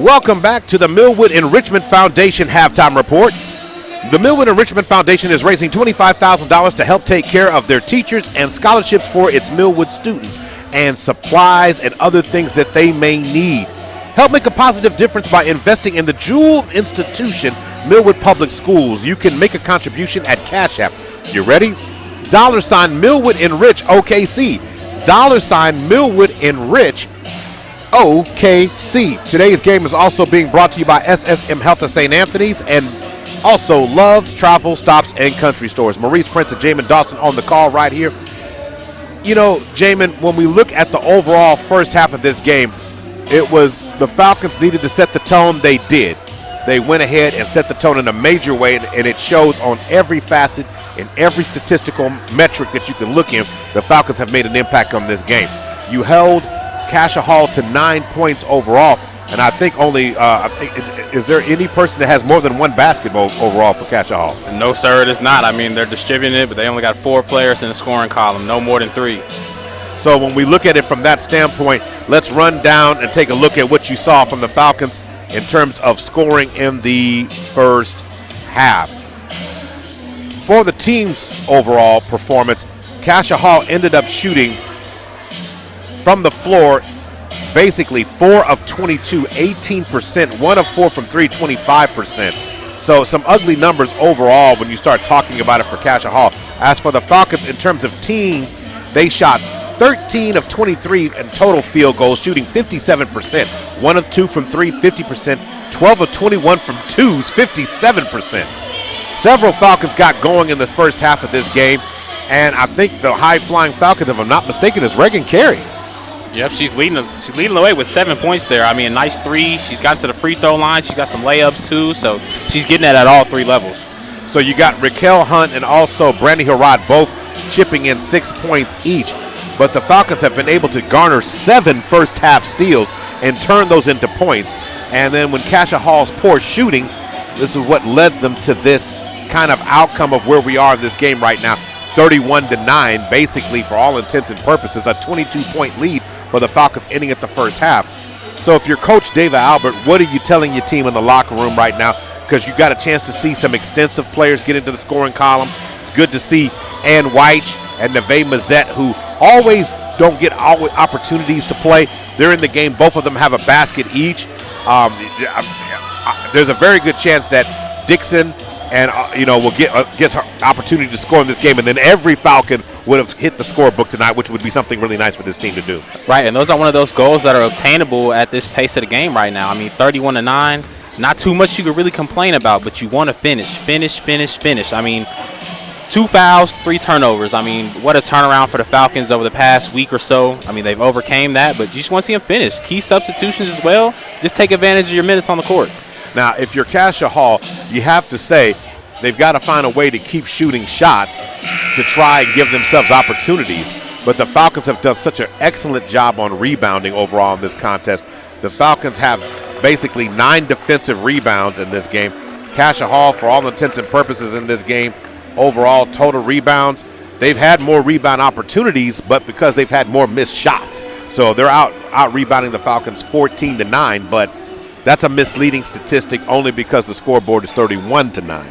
Welcome back to the Millwood Enrichment Foundation Halftime Report. The Millwood Enrichment Foundation is raising $25,000 to help take care of their teachers and scholarships for its Millwood students and supplies and other things that they may need. Help make a positive difference by investing in the jewel institution, Millwood Public Schools. You can make a contribution at Cascia. You ready? $ Millwood Enrich OKC. $ Millwood Enrich OKC. Today's game is also being brought to you by SSM Health of St. Anthony's and also Love's Travel Stops and Country Stores. Maurice Prince and Jamin Dawson on the call right here. You know, Jamin, when we look at the overall first half of this game, it was the Falcons needed to set the tone. They did. They went ahead and set the tone in a major way, and it shows on every facet and every statistical metric that you can look in. The Falcons have made an impact on this game. You held Cascia Hall to 9 points overall, and I think only is there any person that has more than one basketball overall for Cascia Hall? No, sir, it is not. I mean, they're distributing it, but they only got 4 players in the scoring column, no more than 3. So when we look at it from that standpoint, let's run down and take a look at what you saw from the Falcons in terms of scoring in the first half. For the team's overall performance, Cascia Hall ended up shooting from the floor basically 4 of 22, 18%, 1 of 4 from 3, 25%. So some ugly numbers overall when you start talking about it for Cascia Hall. As for the Falcons, in terms of team, they shot 13 of 23 in total field goals, shooting 57%. 1 of 2 from 3, 50%. 12 of 21 from 2s, 57%. Several Falcons got going in the first half of this game, and I think the high-flying Falcon, if I'm not mistaken, is Reagan Carey. Yep, she's leading the way with 7 points there. I mean, a nice 3. She's gotten to the free throw line. She's got some layups, too, so she's getting that at all 3 levels. So you got Raquel Hunt and also Brandy Harrod both chipping in 6 points each. But the Falcons have been able to garner 7 first-half steals and turn those into points. And then when Cascia Hall's poor shooting, this is what led them to this kind of outcome of where we are in this game right now. 31-9, basically, for all intents and purposes, a 22-point lead for the Falcons ending at the first half. So if you're Coach David Albert, what are you telling your team in the locker room right now? Because you got a chance to see some extensive players get into the scoring column. It's good to see Ann White and Neve Mazzette, who always don't get opportunities to play. They're in the game. Both of them have a basket each. There's a very good chance that Dixon and will get her opportunity to score in this game, and then every Falcon would have hit the scorebook tonight, which would be something really nice for this team to do. Right, and those are one of those goals that are obtainable at this pace of the game right now. I mean, 31-9, not too much you could really complain about, but you want to finish. I mean, 2 fouls, 3 turnovers. I mean, what a turnaround for the Falcons over the past week or so. I mean, they've overcame that, but you just want to see them finish. Key substitutions as well. Just take advantage of your minutes on the court. Now, if you're Cascia Hall, you have to say they've got to find a way to keep shooting shots to try and give themselves opportunities. But the Falcons have done such an excellent job on rebounding overall in this contest. The Falcons have basically 9 defensive rebounds in this game. Cascia Hall, for all intents and purposes in this game, overall total rebounds, they've had more rebound opportunities, but because they've had more missed shots. So they're out rebounding the Falcons 14-9, but that's a misleading statistic only because the scoreboard is 31-9.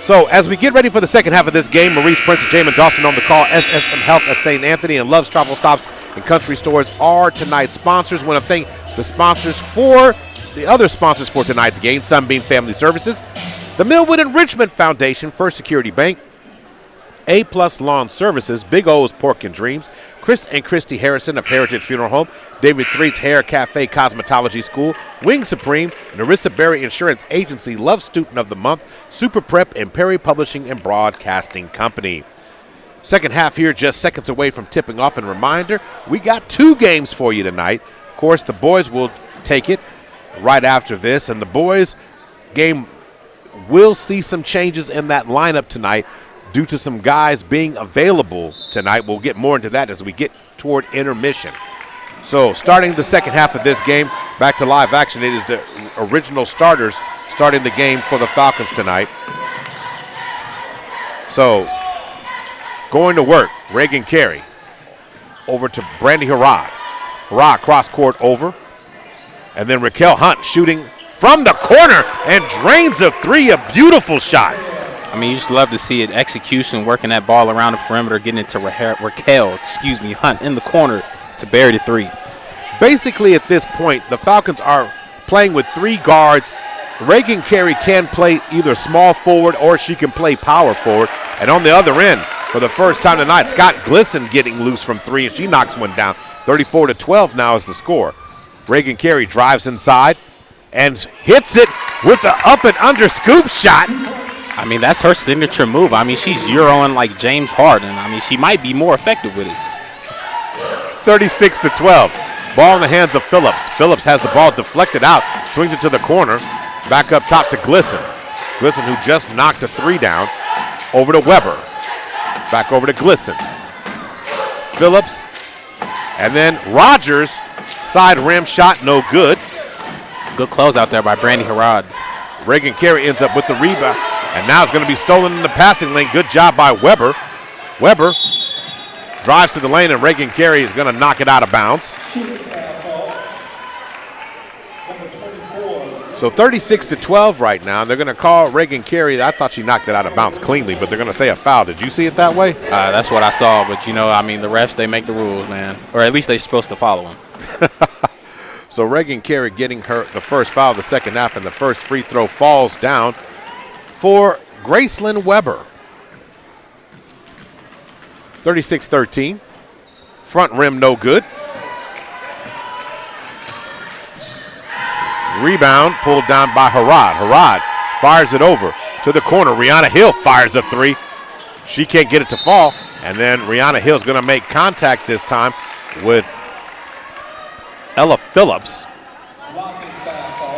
So as we get ready for the second half of this game, Maurice Prince and Jamin Dawson on the call. SSM Health at St. Anthony and Love's Travel Stops and Country Stores are tonight's sponsors. Want to thank the other sponsors for tonight's game, Sunbeam Family Services, the Millwood Enrichment Foundation, First Security Bank, A-Plus Lawn Services, Big O's Pork and Dreams, Chris and Christy Harrison of Heritage Funeral Home, David Threet's Hair Cafe Cosmetology School, Wing Supreme, Narissa Berry Insurance Agency, Love Student of the Month, Super Prep, and Perry Publishing and Broadcasting Company. Second half here, just seconds away from tipping off. And reminder, we got 2 games for you tonight. Of course, the boys will take it right after this, and the boys game will see some changes in that lineup tonight due to some guys being available tonight. We'll get more into that as we get toward intermission. So starting the second half of this game, back to live action, it is the original starters starting the game for the Falcons tonight. So going to work, Reagan Carey over to Brandy Harrod. Harrod cross court over And then Raquel Hunt shooting from the corner and drains a three, a beautiful shot. I mean, you just love to see it. Execution, working that ball around the perimeter, getting it to Raquel Hunt in the corner to bury the three. Basically, at this point, the Falcons are playing with 3 guards. Reagan Carey can play either small forward or she can play power forward. And on the other end, for the first time tonight, Scott Glisson getting loose from 3, and she knocks one down. 34-12 now is the score. Reagan Carey drives inside and hits it with the up and under scoop shot. I mean, that's her signature move. I mean, she's Euroing like James Harden. I mean, she might be more effective with it. 36-12. Ball in the hands of Phillips. Phillips has the ball deflected out, swings it to the corner. Back up top to Glisson. Glisson, who just knocked a 3 down. Over to Weber. Back over to Glisson. Phillips. And then Rogers. Side rim shot, no good. Good close out there by Brandy Harrod. Reagan Carey ends up with the rebound. And now it's going to be stolen in the passing lane. Good job by Weber. Weber drives to the lane, and Reagan Carey is going to knock it out of bounds. So 36-12 right now. They're going to call Reagan Carey. I thought she knocked it out of bounds cleanly, but they're going to say a foul. Did you see it that way? That's what I saw, but, you know, I mean, the refs, they make the rules, man. Or at least they're supposed to follow them. So Reagan Carey getting her the first foul of the second half, and the first free throw falls down for Gracelyn Weber. 36-13. Front rim no good. Rebound pulled down by Harrod. Harrod fires it over to the corner. Rihanna Hill fires a 3. She can't get it to fall. And then Rihanna Hill's going to make contact this time with Ella Phillips.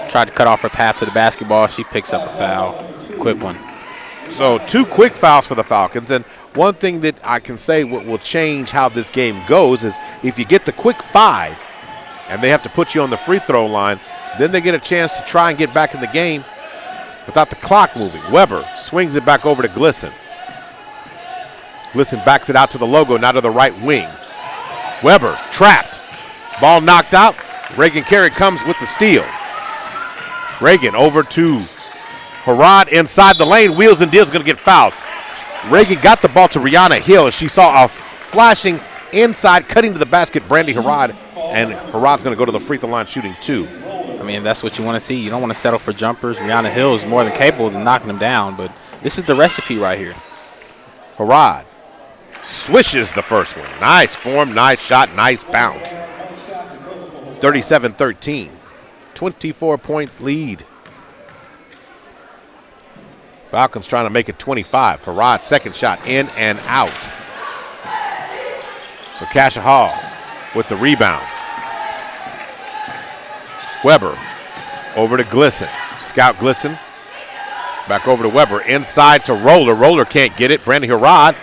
Tried to cut off her path to the basketball. She picks up a foul. Quick one. So 2 quick fouls for the Falcons. And one thing that I can say will change how this game goes is if you get the quick 5 and they have to put you on the free throw line, then they get a chance to try and get back in the game without the clock moving. Weber swings it back over to Glisson. Glisson backs it out to the logo, now to the right wing. Weber trapped. Ball knocked out. Reagan Carey comes with the steal. Reagan over to Harrod inside the lane. Wheels and deals going to get fouled. Reagan got the ball to Rihanna Hill, and she saw a flashing inside, cutting to the basket, Brandy Harrod, and Harrod's going to go to the free throw line shooting 2. I mean, that's what you want to see. You don't want to settle for jumpers. Rihanna Hill is more than capable of knocking them down, but this is the recipe right here. Harrod swishes the first one. Nice form, nice shot, nice bounce. 37-13, 24-point lead. Falcons trying to make it 25. Harrod's second shot in and out. So Cascia Hall with the rebound. Weber over to Glisson. Scout Glisson. Back over to Weber. Inside to Roller. Roller can't get it. Brandy Harrod.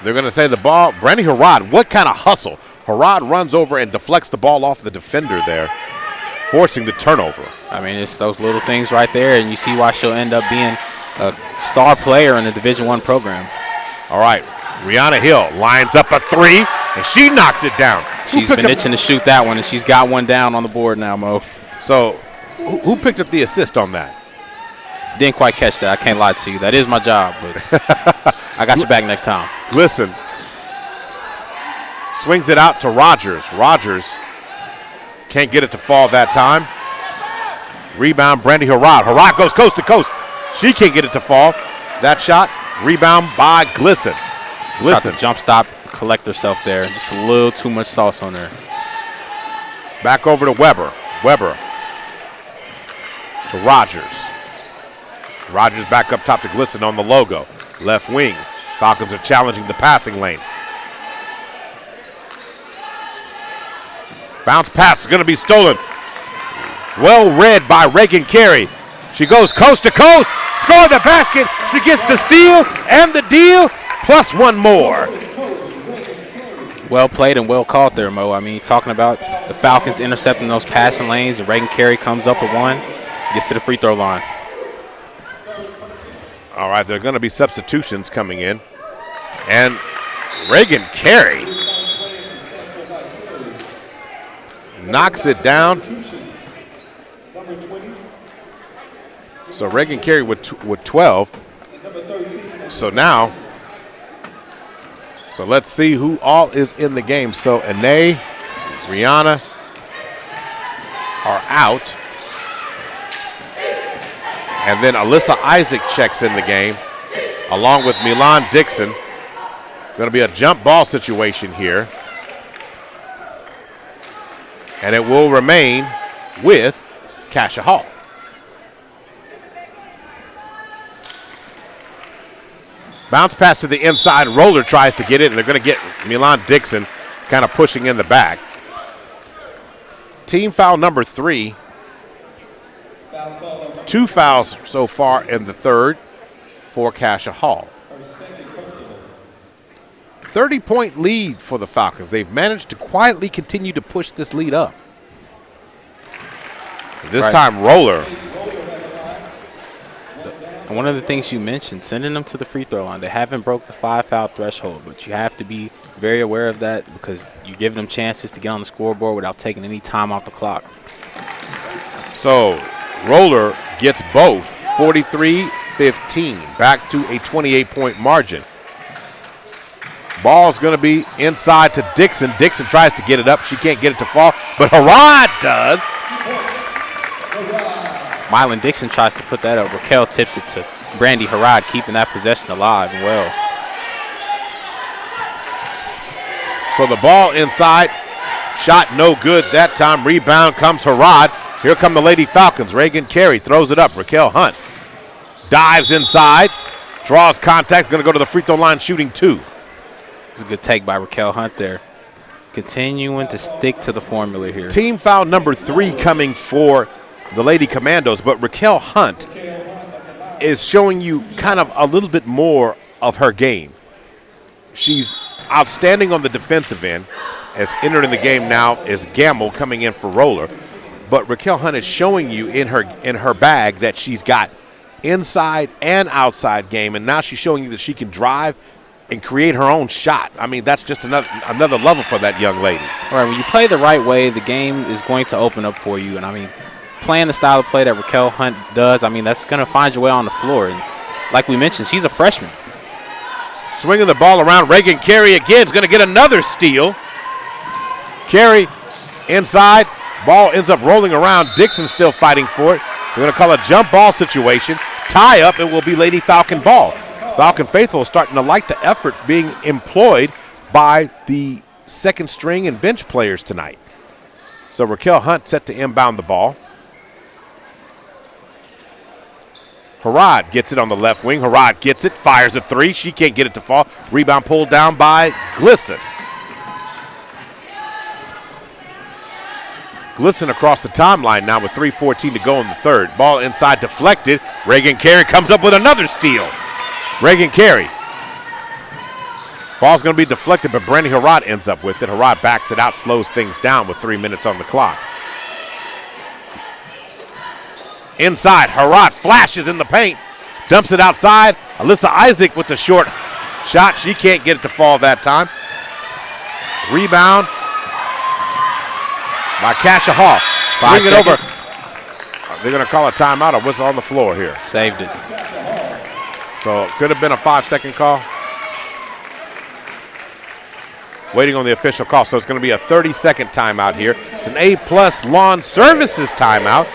They're going to say the ball. Brandy Harrod, what kind of hustle? Harrod runs over and deflects the ball off the defender there, forcing the turnover. I mean, it's those little things right there, and you see why she'll end up being a star player in the Division I program. All right, Rihanna Hill lines up a 3, and she knocks it down. She's been itching to shoot that one, and she's got one down on the board now, Mo. So who picked up the assist on that? Didn't quite catch that. I can't lie to you. That is my job, but I got you back next time. Listen, swings it out to Rogers. Rogers can't get it to fall that time. Rebound, Brandy Harrod. Harrod goes coast to coast. She can't get it to fall. That shot, rebound by Glisson. Tried to jump stop, collect herself there. Just a little too much sauce on her. Back over to Weber. Weber to Rogers. Rogers back up top to Glisson on the logo. Left wing. Falcons are challenging the passing lanes. Bounce pass is going to be stolen. Well read by Reagan Carey. She goes coast to coast. Score the basket. She gets the steal and the deal, plus one more. Well played and well called there, Mo. I mean, talking about the Falcons intercepting those passing lanes, and Reagan Carey comes up with one, gets to the free throw line. All right, there are going to be substitutions coming in. And Reagan Carey knocks it down. So Reagan Carey with 12. So now, let's see who all is in the game. So Anae, Rihanna are out. And then Alyssa Isaac checks in the game, along with Milan Dixon. Going to be a jump ball situation here. And it will remain with Cascia Hall. Bounce pass to the inside. Roller tries to get it, and they're going to get Milan Dixon kind of pushing in the back. Team foul number 3. 2 fouls so far in the third for Cascia Hall. 30-point lead for the Falcons. They've managed to quietly continue to push this lead up. This time, Roller. And one of the things you mentioned, sending them to the free throw line. They haven't broke the 5-foul threshold, but you have to be very aware of that because you're giving them chances to get on the scoreboard without taking any time off the clock. So Roller gets both, 43-15, back to a 28-point margin. Ball's going to be inside to Dixon. Dixon tries to get it up. She can't get it to fall, but Harrod does. Mylan Dixon tries to put that up. Raquel tips it to Brandy Harrod, keeping that possession alive and well. So the ball inside. Shot no good that time. Rebound comes Harrod. Here come the Lady Falcons. Reagan Carey throws it up. Raquel Hunt dives inside. Draws contact. Going to go to the free throw line shooting 2. It's a good take by Raquel Hunt there. Continuing to stick to the formula here. Team foul number 3 coming for the Lady Commandos, but Raquel Hunt is showing you kind of a little bit more of her game. She's outstanding on the defensive end. As entering the game now is Gamble coming in for Roller. But Raquel Hunt is showing you in her bag that she's got inside and outside game, and now she's showing you that she can drive and create her own shot. I mean, that's just another level for that young lady. All right, when you play the right way, the game is going to open up for you. And, I mean, playing the style of play that Raquel Hunt does, I mean, that's going to find your way on the floor. And like we mentioned, she's a freshman. Swinging the ball around, Reagan Carey again is going to get another steal. Carey inside, ball ends up rolling around. Dixon still fighting for it. We're going to call a jump ball situation. Tie up, it will be Lady Falcon ball. Falcon Faithful is starting to like the effort being employed by the second string and bench players tonight. So Raquel Hunt set to inbound the ball. Harrod gets it on the left wing. Harrod gets it, fires a 3. She can't get it to fall. Rebound pulled down by Glisson. Glisson across the timeline now with 3:14 to go in the third. Ball inside deflected. Reagan Carey comes up with another steal. Reagan Carey. Ball's going to be deflected, but Brandy Harrod ends up with it. Harrod backs it out, slows things down with 3 minutes on the clock. Inside, Harrod flashes in the paint, dumps it outside. Alyssa Isaac with the short shot. She can't get it to fall that time. Rebound by Cascia Hall. Swing it over. They're going to call a timeout or whistle on the floor here. Saved it. So it could have been a 5-second call. Waiting on the official call. So it's going to be a 30-second timeout here. It's an A+ lawn services timeout.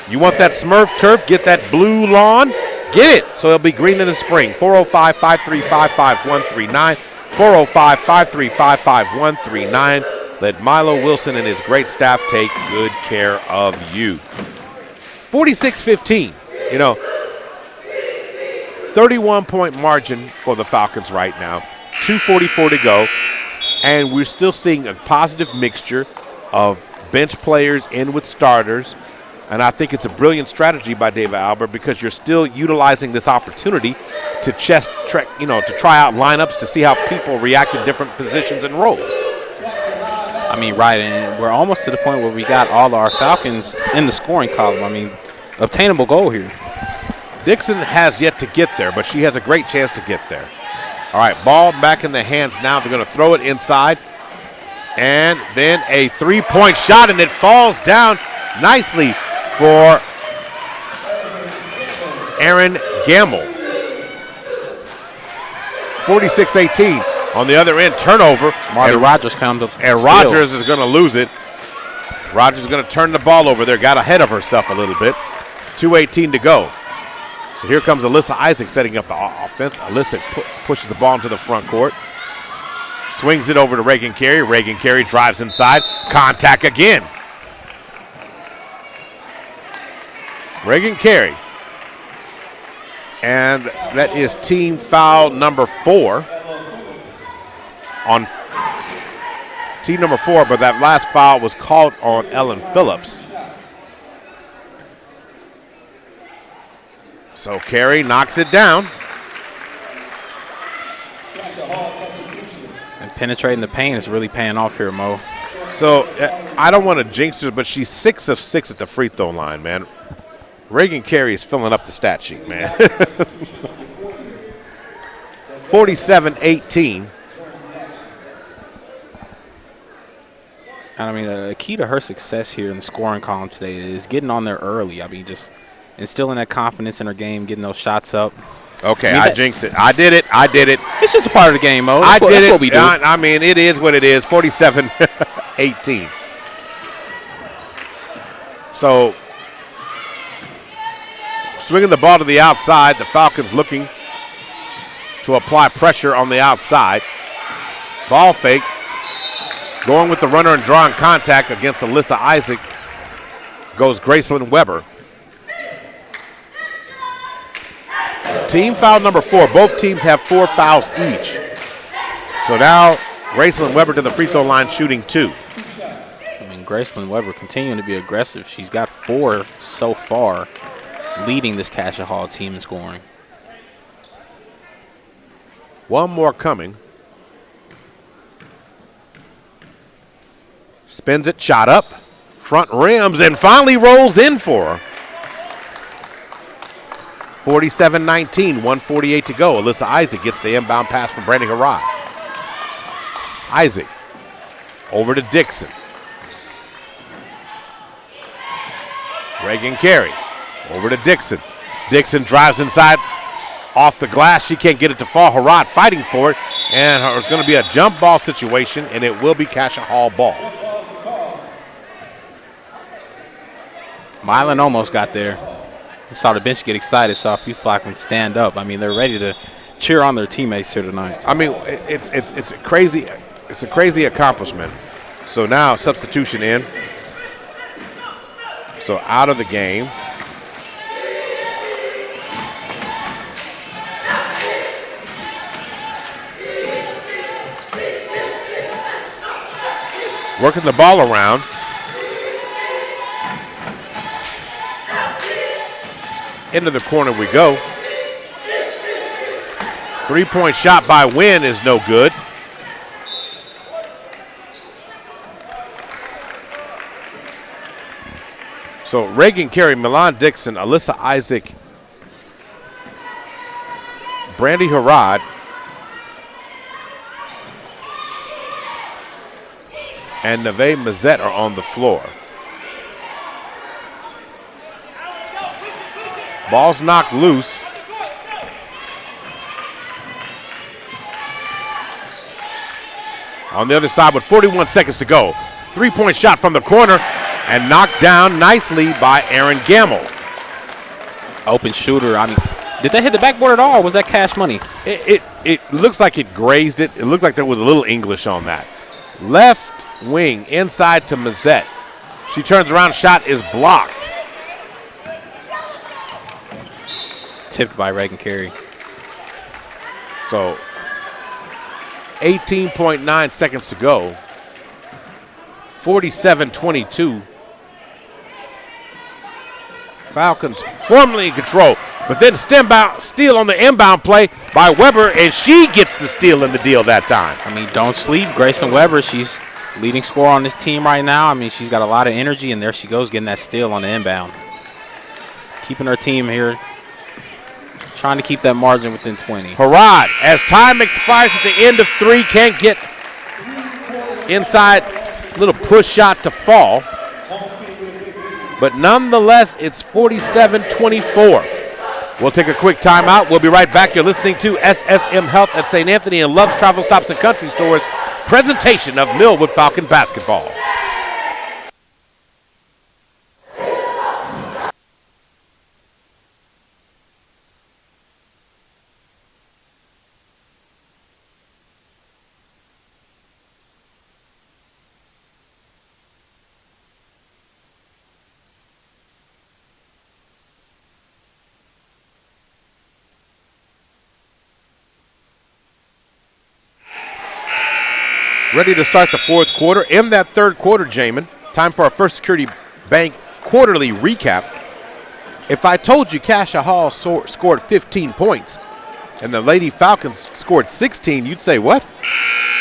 You want that Smurf turf, get that blue lawn, get it. So it'll be green in the spring. 405-535-5139. 405-535-5139. Let Milo Wilson and his great staff take good care of you. 46-15. You know, 31-point margin for the Falcons right now. 2:44 to go. And we're still seeing a positive mixture of bench players in with starters. And I think it's a brilliant strategy by David Albert because you're still utilizing this opportunity to try out lineups to see how people react in different positions and roles. I mean, right, and we're almost to the point where we got all our Falcons in the scoring column. I mean, obtainable goal here. Dixon has yet to get there, but she has a great chance to get there. All right, ball back in the hands now. They're going to throw it inside. And then a three-point shot, and it falls down nicely for Aaron Gamble. 46-18. On the other end, turnover. Marty Rogers comes up. And Rogers is going to lose it. Rogers is going to turn the ball over there. Got ahead of herself a little bit. 2:18 to go. So here comes Alyssa Isaac setting up the offense. Alyssa pushes the ball into the front court. Swings it over to Reagan Carey. Reagan Carey drives inside. Contact again. Reagan Carey. And that is team foul number 4 on team number 4, but that last foul was called on Ellen Phillips. So Carey knocks it down. And penetrating the paint is really paying off here, Mo. So I don't want to jinx her, but she's 6 of 6 at the free throw line, man. Reagan Carey is filling up the stat sheet, man. 47-18. And I mean, the key to her success here in the scoring column today is getting on there early. I mean, just instilling that confidence in her game, getting those shots up. Okay, I jinxed it. I did it. It's just a part of the game, Mo. That's what we do. I mean, it is what it is. 47-18. So, swinging the ball to the outside, the Falcons looking to apply pressure on the outside. Ball fake. Going with the runner and drawing contact against Alyssa Isaac goes Graceland Weber. Team foul number 4. Both teams have 4 fouls each. So now Graceland Weber to the free throw line shooting 2. I mean, Graceland Weber continuing to be aggressive. She's got 4 so far, leading this Cascia Hall team in scoring. One more coming. Spins it, shot up, front rims, and finally rolls in for her. 47-19, 1:48 to go. Alyssa Isaac gets the inbound pass from Brandy Harrod. Isaac over to Dixon. Reagan Carey over to Dixon. Dixon drives inside off the glass. She can't get it to fall. Harrod fighting for it, and there's going to be a jump ball situation, and it will be Cascia Hall ball. Milan almost got there. We saw the bench get excited, saw a few Flockmen stand up. I mean, they're ready to cheer on their teammates here tonight. I mean, it's a crazy accomplishment. So now substitution in. So out of the game. Working the ball around. Into the corner we go. 3-point shot by Wynn is no good. So Reagan Carey, Milan Dixon, Alyssa Isaac, Brandy Harrod, and Neve Mazette are on the floor. Ball's knocked loose. On the other side with 41 seconds to go. 3-point shot from the corner and knocked down nicely by Aaron Gamble. Open shooter. I mean, did that hit the backboard at all, or was that cash money? It looks like it grazed it. It looked like there was a little English on that. Left wing inside to Mazette. She turns around, shot is blocked. Tipped by Reagan Carey. So 18.9 seconds to go. 47-22. Falcons formally in control, but then steal on the inbound play by Weber, and she gets the steal in the deal that time. I mean, don't sleep. Graceland Weber, she's leading scorer on this team right now. I mean, she's got a lot of energy, and there she goes getting that steal on the inbound. Keeping her team here, trying to keep that margin within 20. Harrod, as time expires at the end of 3, can't get Inside, little push shot to fall. But nonetheless, it's 47-24. We'll take a quick timeout. We'll be right back. You're listening to SSM Health at St. Anthony and Love's Travel Stops and Country Stores presentation of Millwood Falcon basketball. Ready to start the fourth quarter. In that third quarter, Jamin, time for our First Security Bank quarterly recap. If I told you Cascia Hall scored 15 points and the Lady Falcons scored 16, you'd say what?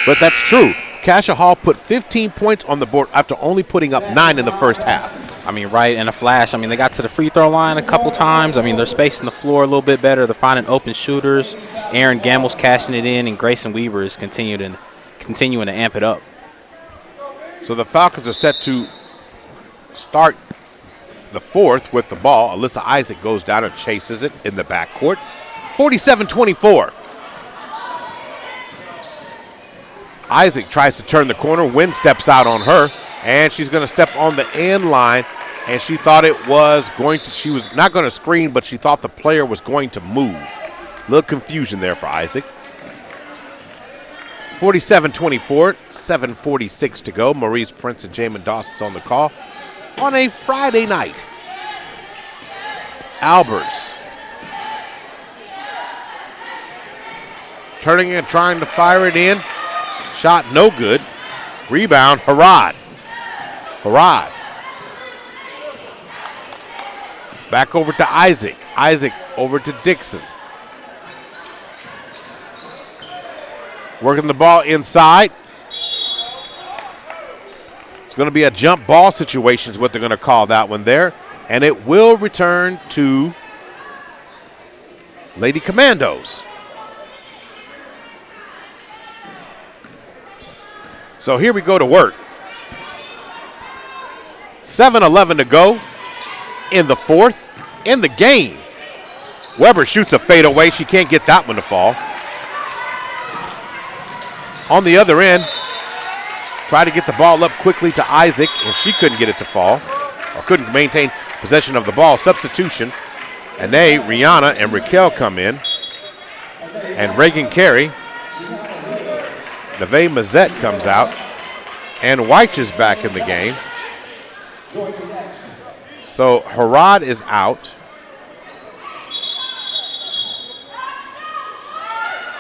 But that's true. Cascia Hall put 15 points on the board after only putting up 9 in the first half. I mean, right in a flash. I mean, they got to the free throw line a couple times. I mean, they're spacing the floor a little bit better. They're finding open shooters. Aaron Gamble's cashing it in, and Grayson Weaver is continuing to amp it up. So the Falcons are set to start the fourth with the ball. Alyssa Isaac goes down and chases it in the backcourt. 47-24. Isaac tries to turn the corner. Wynn steps out on her, and she's going to step on the end line, and she thought it was going to, she was not going to screen, but she thought the player was going to move. A little confusion there for Isaac. 47-24, 7:46 to go. Maurice Prince and Jamin Dawson's on the call on a Friday night. Albers turning and trying to fire it in. Shot no good. Rebound, Harrod. Back over to Isaac. Isaac over to Dixon. Working the ball inside. It's going to be a jump ball situation is what they're going to call that one there. And it will return to Lady Commandos. So here we go to work. 7:11 to go in the fourth. In the game, Weber shoots a fadeaway. She can't get that one to fall. On the other end, try to get the ball up quickly to Isaac, and she couldn't get it to fall, or couldn't maintain possession of the ball. Substitution, and Rihanna and Raquel come in, and Reagan Carey. Neve Mazette comes out, and Weich is back in the game. So Harrod is out,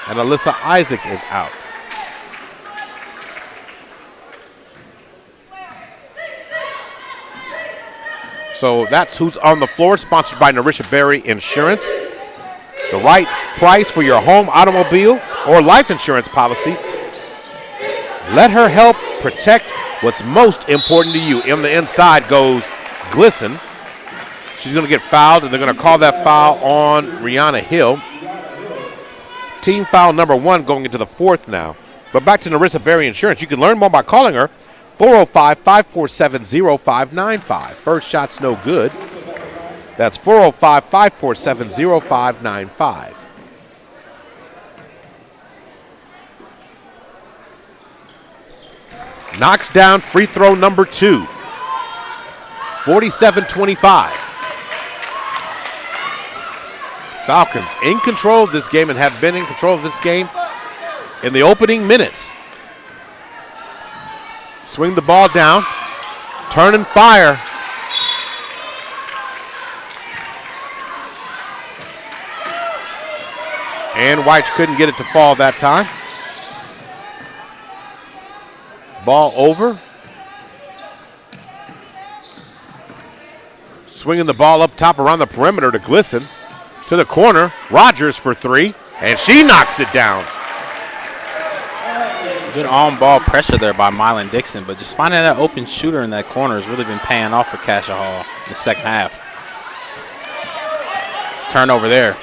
and Alyssa Isaac is out. So that's who's on the floor, sponsored by Narisha Berry Insurance. The right price for your home, automobile, or life insurance policy. Let her help protect what's most important to you. In the inside goes Glisson. She's going to get fouled, and they're going to call that foul on Rihanna Hill. Team foul number 1 going into the fourth now. But back to Narissa Berry Insurance. You can learn more by calling her 405-547-0595. First shot's no good. That's 405-547-0595. Knocks down free throw number 2. 47-25. Falcons in control of this game and have been in control of this game in the opening minutes. Swing the ball down. Turn and fire. And Weich couldn't get it to fall that time. Ball over. Swinging the ball up top around the perimeter to Glisson. To the corner. Rogers for 3. And she knocks it down. Good on-ball pressure there by Mylan Dixon, but just finding that open shooter in that corner has really been paying off for Cascia Hall in the second half. Turnover there.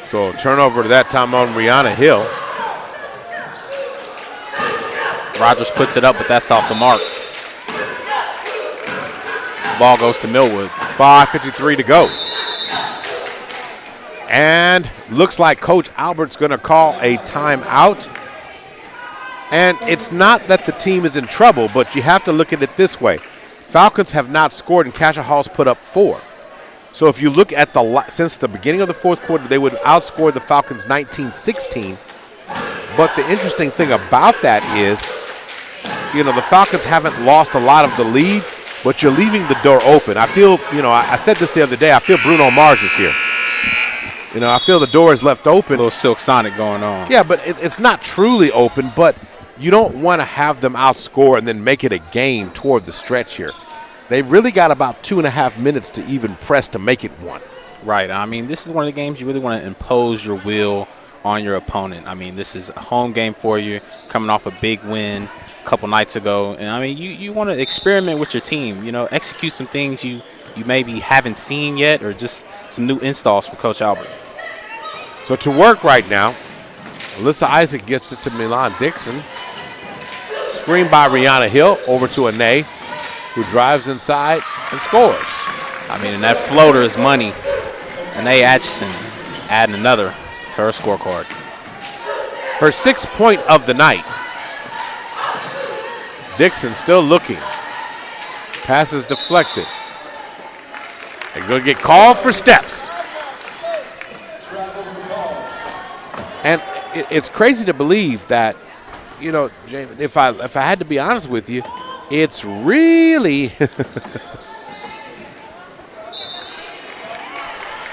So turnover that time on Rihanna Hill. Rogers puts it up, but that's off the mark. Ball goes to Millwood. 5:53 to go. And looks like Coach Albert's going to call a timeout. And it's not that the team is in trouble, but you have to look at it this way. Falcons have not scored, and Cascia Hall's put up 4. So if you look at since the beginning of the fourth quarter, they would outscore the Falcons 19-16. But the interesting thing about that is, the Falcons haven't lost a lot of the lead, but you're leaving the door open. I feel, I said this the other day, I feel Bruno Mars is here. I feel the door is left open. A little Silk Sonic going on. Yeah, but it's not truly open, but you don't want to have them outscore and then make it a game toward the stretch here. They've really got about 2.5 minutes to even press to make it one. Right. I mean, this is one of the games you really want to impose your will on your opponent. I mean, this is a home game for you, coming off a big win a couple nights ago. And, I mean, you want to experiment with your team, execute some things you maybe haven't seen yet, or just some new installs from Coach Albert. So to work right now, Alyssa Isaac gets it to Milan Dixon. Screen by Rihanna Hill over to Ane, who drives inside and scores. I mean, and that floater is money. Ane Atchison adding another to her scorecard. Her 6th point of the night. Dixon still looking. Passes deflected. They're going to get called for steps. And it's crazy to believe that, James, if I had to be honest with you, it's really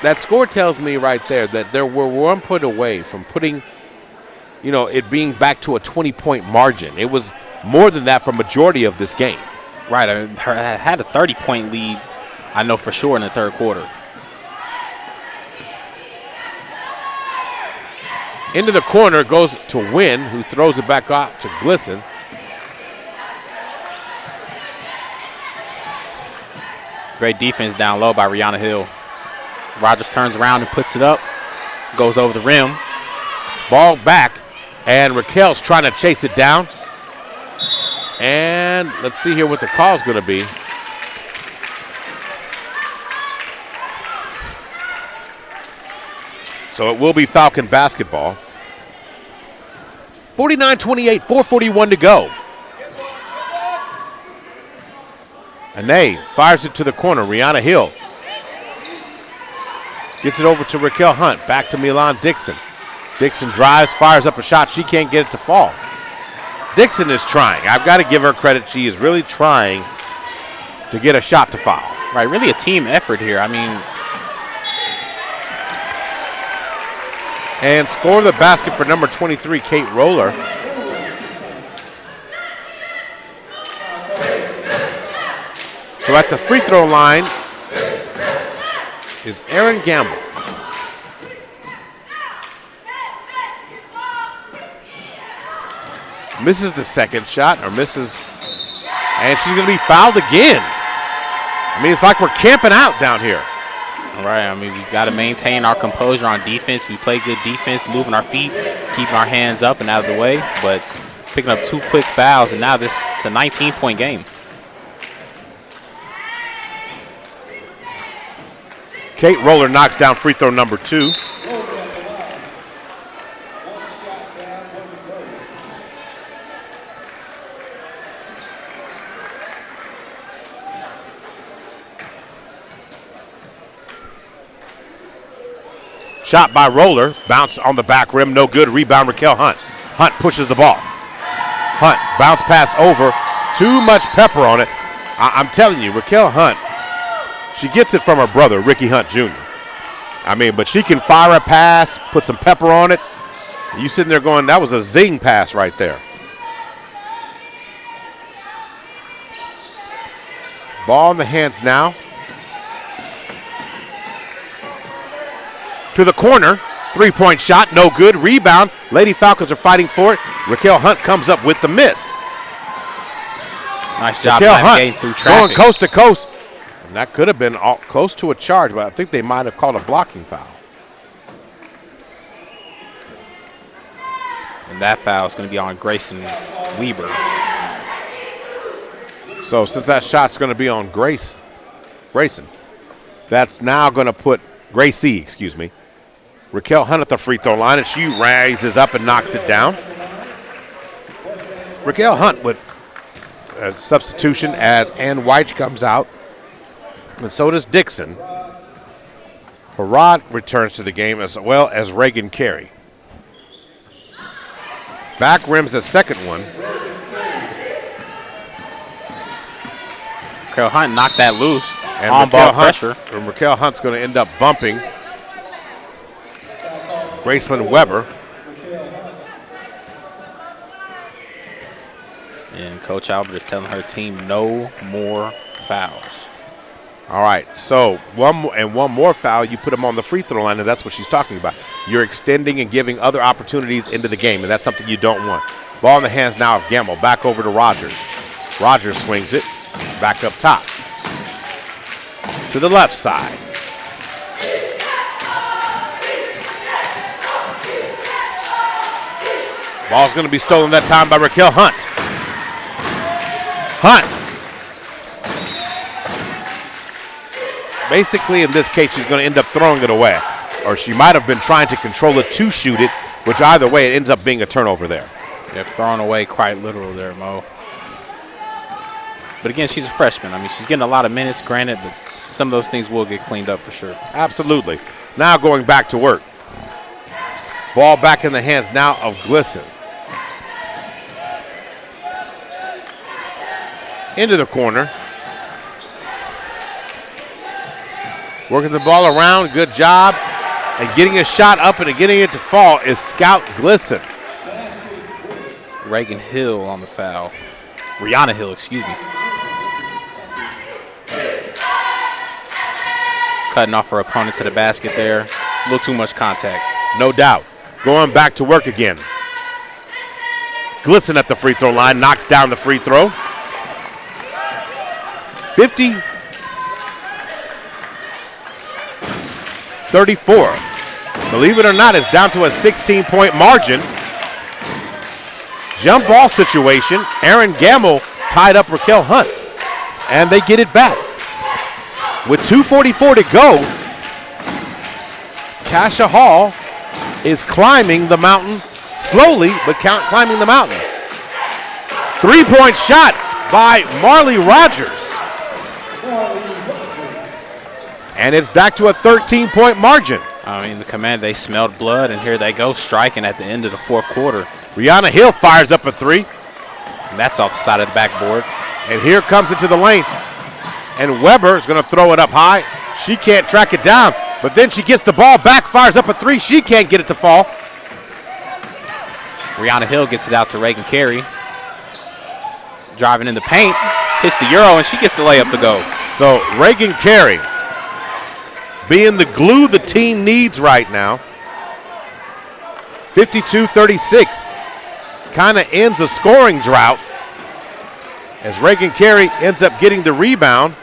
that score tells me right there that there were 1 point away from putting, it being back to a 20-point margin. It was more than that for majority of this game. Right. I had a 30-point lead, I know for sure, in the third quarter. Into the corner goes to Wynn, who throws it back out to Glisson. Great defense down low by Rihanna Hill. Rogers turns around and puts it up. Goes over the rim. Ball back, and Raquel's trying to chase it down. And let's see here what the call's going to be. So it will be Falcon basketball. 49-28, 4:41 to go. Ane fires it to the corner. Rihanna Hill gets it over to Raquel Hunt. Back to Milan Dixon. Dixon drives, fires up a shot. She can't get it to fall. Dixon is trying. I've got to give her credit. She is really trying to get a shot to foul. Right, really a team effort here. I mean, and score the basket for number 23, Kate Roller. So at the free throw line is Erin Gamble. Misses the second shot, or misses, and she's going to be fouled again. I mean, it's like we're camping out down here. All right, I mean, we've got to maintain our composure on defense. We play good defense, moving our feet, keeping our hands up and out of the way, but picking up 2 quick fouls, and now this is a 19-point game. Kate Roller knocks down free throw number 2. Shot by Roller, bounce on the back rim, no good. Rebound, Raquel Hunt. Hunt pushes the ball. Hunt, bounce pass over. Too much pepper on it. I'm telling you, Raquel Hunt, she gets it from her brother, Ricky Hunt Jr. I mean, but she can fire a pass, put some pepper on it. You sitting there going, that was a zing pass right there. Ball in the hands now. To the corner, 3-point shot, no good. Rebound, Lady Falcons are fighting for it. Raquel Hunt comes up with the miss. Nice job Raquel navigating through traffic. Going coast to coast. And that could have been close to a charge, but I think they might have called a blocking foul. And that foul is going to be on Grayson Weber. So since that shot's going to be on Grayson, that's now going to put Gracie, excuse me, Raquel Hunt at the free throw line, and she rises up and knocks it down. Raquel Hunt with a substitution as Ann White comes out, and so does Dixon. Harrod returns to the game as well as Reagan Carey. Back rims the second one. Raquel Hunt knocked that loose. And on ball pressure. And Raquel Hunt's going to end up bumping Gracelyn Weber. And Coach Albert is telling her team no more fouls. All right, so one more foul, you put them on the free throw line, and that's what she's talking about. You're extending and giving other opportunities into the game, and that's something you don't want. Ball in the hands now of Gamble. Back over to Rogers. Rogers swings it back up top to the left side. Ball's going to be stolen that time by Raquel Hunt. Hunt. Basically, in this case, she's going to end up throwing it away. Or she might have been trying to control it to shoot it, which either way, it ends up being a turnover there. Yep, thrown away quite literal there, Mo. But again, she's a freshman. I mean, she's getting a lot of minutes, granted, but some of those things will get cleaned up for sure. Absolutely. Now going back to work. Ball back in the hands now of Glisson. Into the corner. Working the ball around, good job. And getting a shot up and getting it to fall is Scout Glisson. Reagan Hill on the foul. Rihanna Hill, excuse me. Cutting off her opponent to the basket there. A little too much contact. No doubt. Going back to work again. Glisson at the free throw line, knocks down the free throw. 50-34. Believe it or not, it's down to a 16-point margin. Jump ball situation. Aaron Gamble tied up Raquel Hunt, and they get it back. With 2:44 to go, Cascia Hall is climbing the mountain slowly, but climbing the mountain. Three-point shot by Marley Rogers. And it's back to a 13-point margin. I mean, the command, they smelled blood, and here they go striking at the end of the fourth quarter. Rihanna Hill fires up a three. And that's off the side of the backboard. And here comes it to the lane. And Weber is going to throw it up high. She can't track it down, but then she gets the ball back, fires up a three. She can't get it to fall. Rihanna Hill gets it out to Reagan Carey. Driving in the paint, hits the Euro, and she gets the layup to go. So Reagan Carey being the glue the team needs right now. 52-36 kind of ends a scoring drought as Reagan Carey ends up getting the rebound.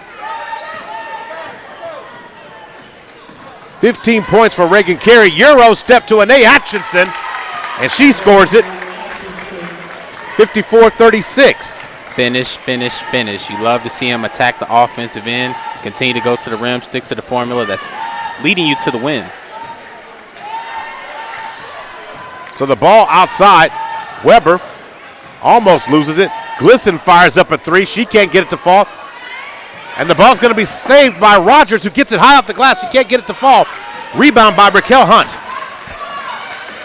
15 points for Reagan Carey. Euro step to Anae Atchison, and she scores it. 54-36. Finish, finish, finish. You love to see him attack the offensive end, continue to go to the rim, stick to the formula that's leading you to the win. So the ball outside. Weber almost loses it. Glisson fires up a three. She can't get it to fall. And the ball's going to be saved by Rogers, who gets it high off the glass. She can't get it to fall. Rebound by Raquel Hunt.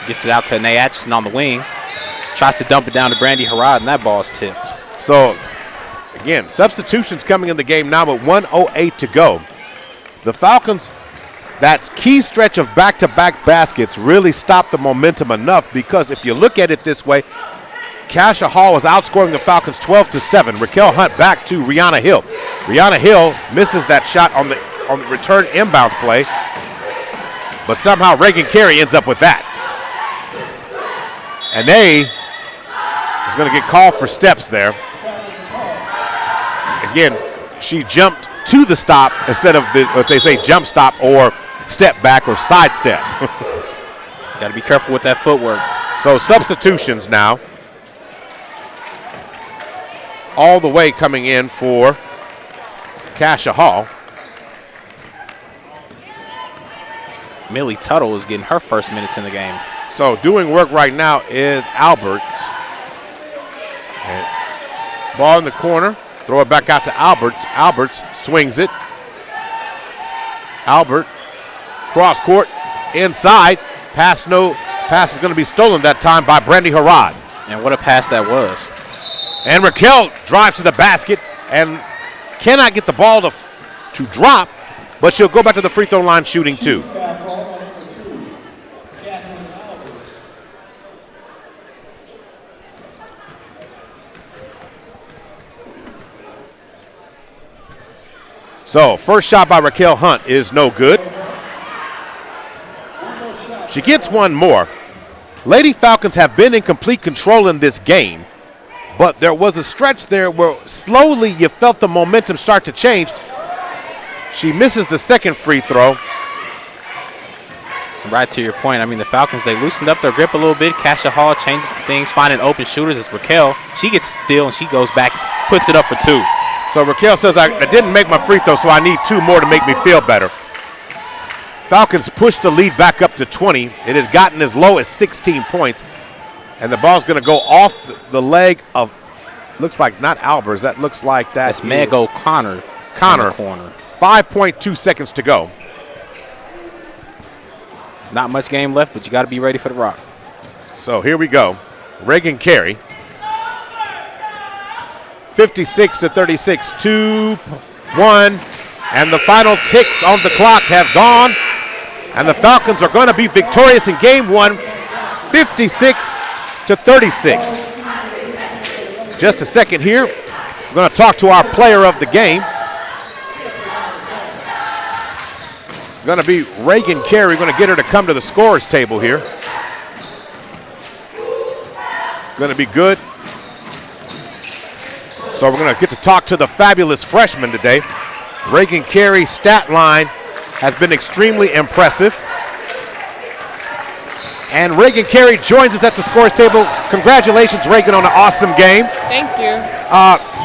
Gets it out to Anae Atchison on the wing. Tries to dump it down to Brandy Harrod, and that ball's tipped. So, again, substitutions coming in the game now with 1:08 to go. The Falcons, that key stretch of back-to-back baskets really stopped the momentum enough, because if you look at it this way, Cascia Hall was outscoring the Falcons 12-7. Raquel Hunt back to Rihanna Hill. Rihanna Hill misses that shot on the return inbounds play, but somehow Reagan Carey ends up with that. Anae is going to get called for steps there. Again, she jumped to the stop instead of what they say jump stop or step back or side step. Got to be careful with that footwork. So substitutions now. All the way coming in for Cascia Hall. Millie Tuttle is getting her first minutes in the game. So doing work right now is Albert. And ball in the corner. Throw it back out to Alberts. Alberts swings it. Albert, cross court, inside. Pass is going to be stolen that time by Brandy Harrod. And what a pass that was. And Raquel drives to the basket and cannot get the ball to drop, but she'll go back to the free throw line shooting 2. So first shot by Raquel Hunt is no good. She gets one more. Lady Falcons have been in complete control in this game, but there was a stretch there where slowly you felt the momentum start to change. She misses the second free throw. Right to your point, I mean, the Falcons, they loosened up their grip a little bit. Cascia Hall changes things, finding open shooters. It's Raquel. She gets a steal, and she goes back, puts it up for 2. So Raquel says, I didn't make my free throw, so I need 2 more to make me feel better. Falcons push the lead back up to 20. It has gotten as low as 16 points. And the ball's going to go off the leg of, looks like not Albers. That looks like that's Meg O'Connor. Connor. Corner. 5.2 seconds to go. Not much game left, but you got to be ready for the rock. So here we go. Reagan Carey. 56-36, 2-1, and the final ticks on the clock have gone, and the Falcons are going to be victorious in game 1, 56-36. Just a second here. We're going to talk to our player of the game. Going to be Reagan Carey. We're going to get her to come to the scorer's table here. Going to be good. So we're going to get to talk to the fabulous freshman today. Reagan Carey's stat line has been extremely impressive. And Reagan Carey joins us at the scorer's table. Congratulations, Reagan, on an awesome game. Thank you.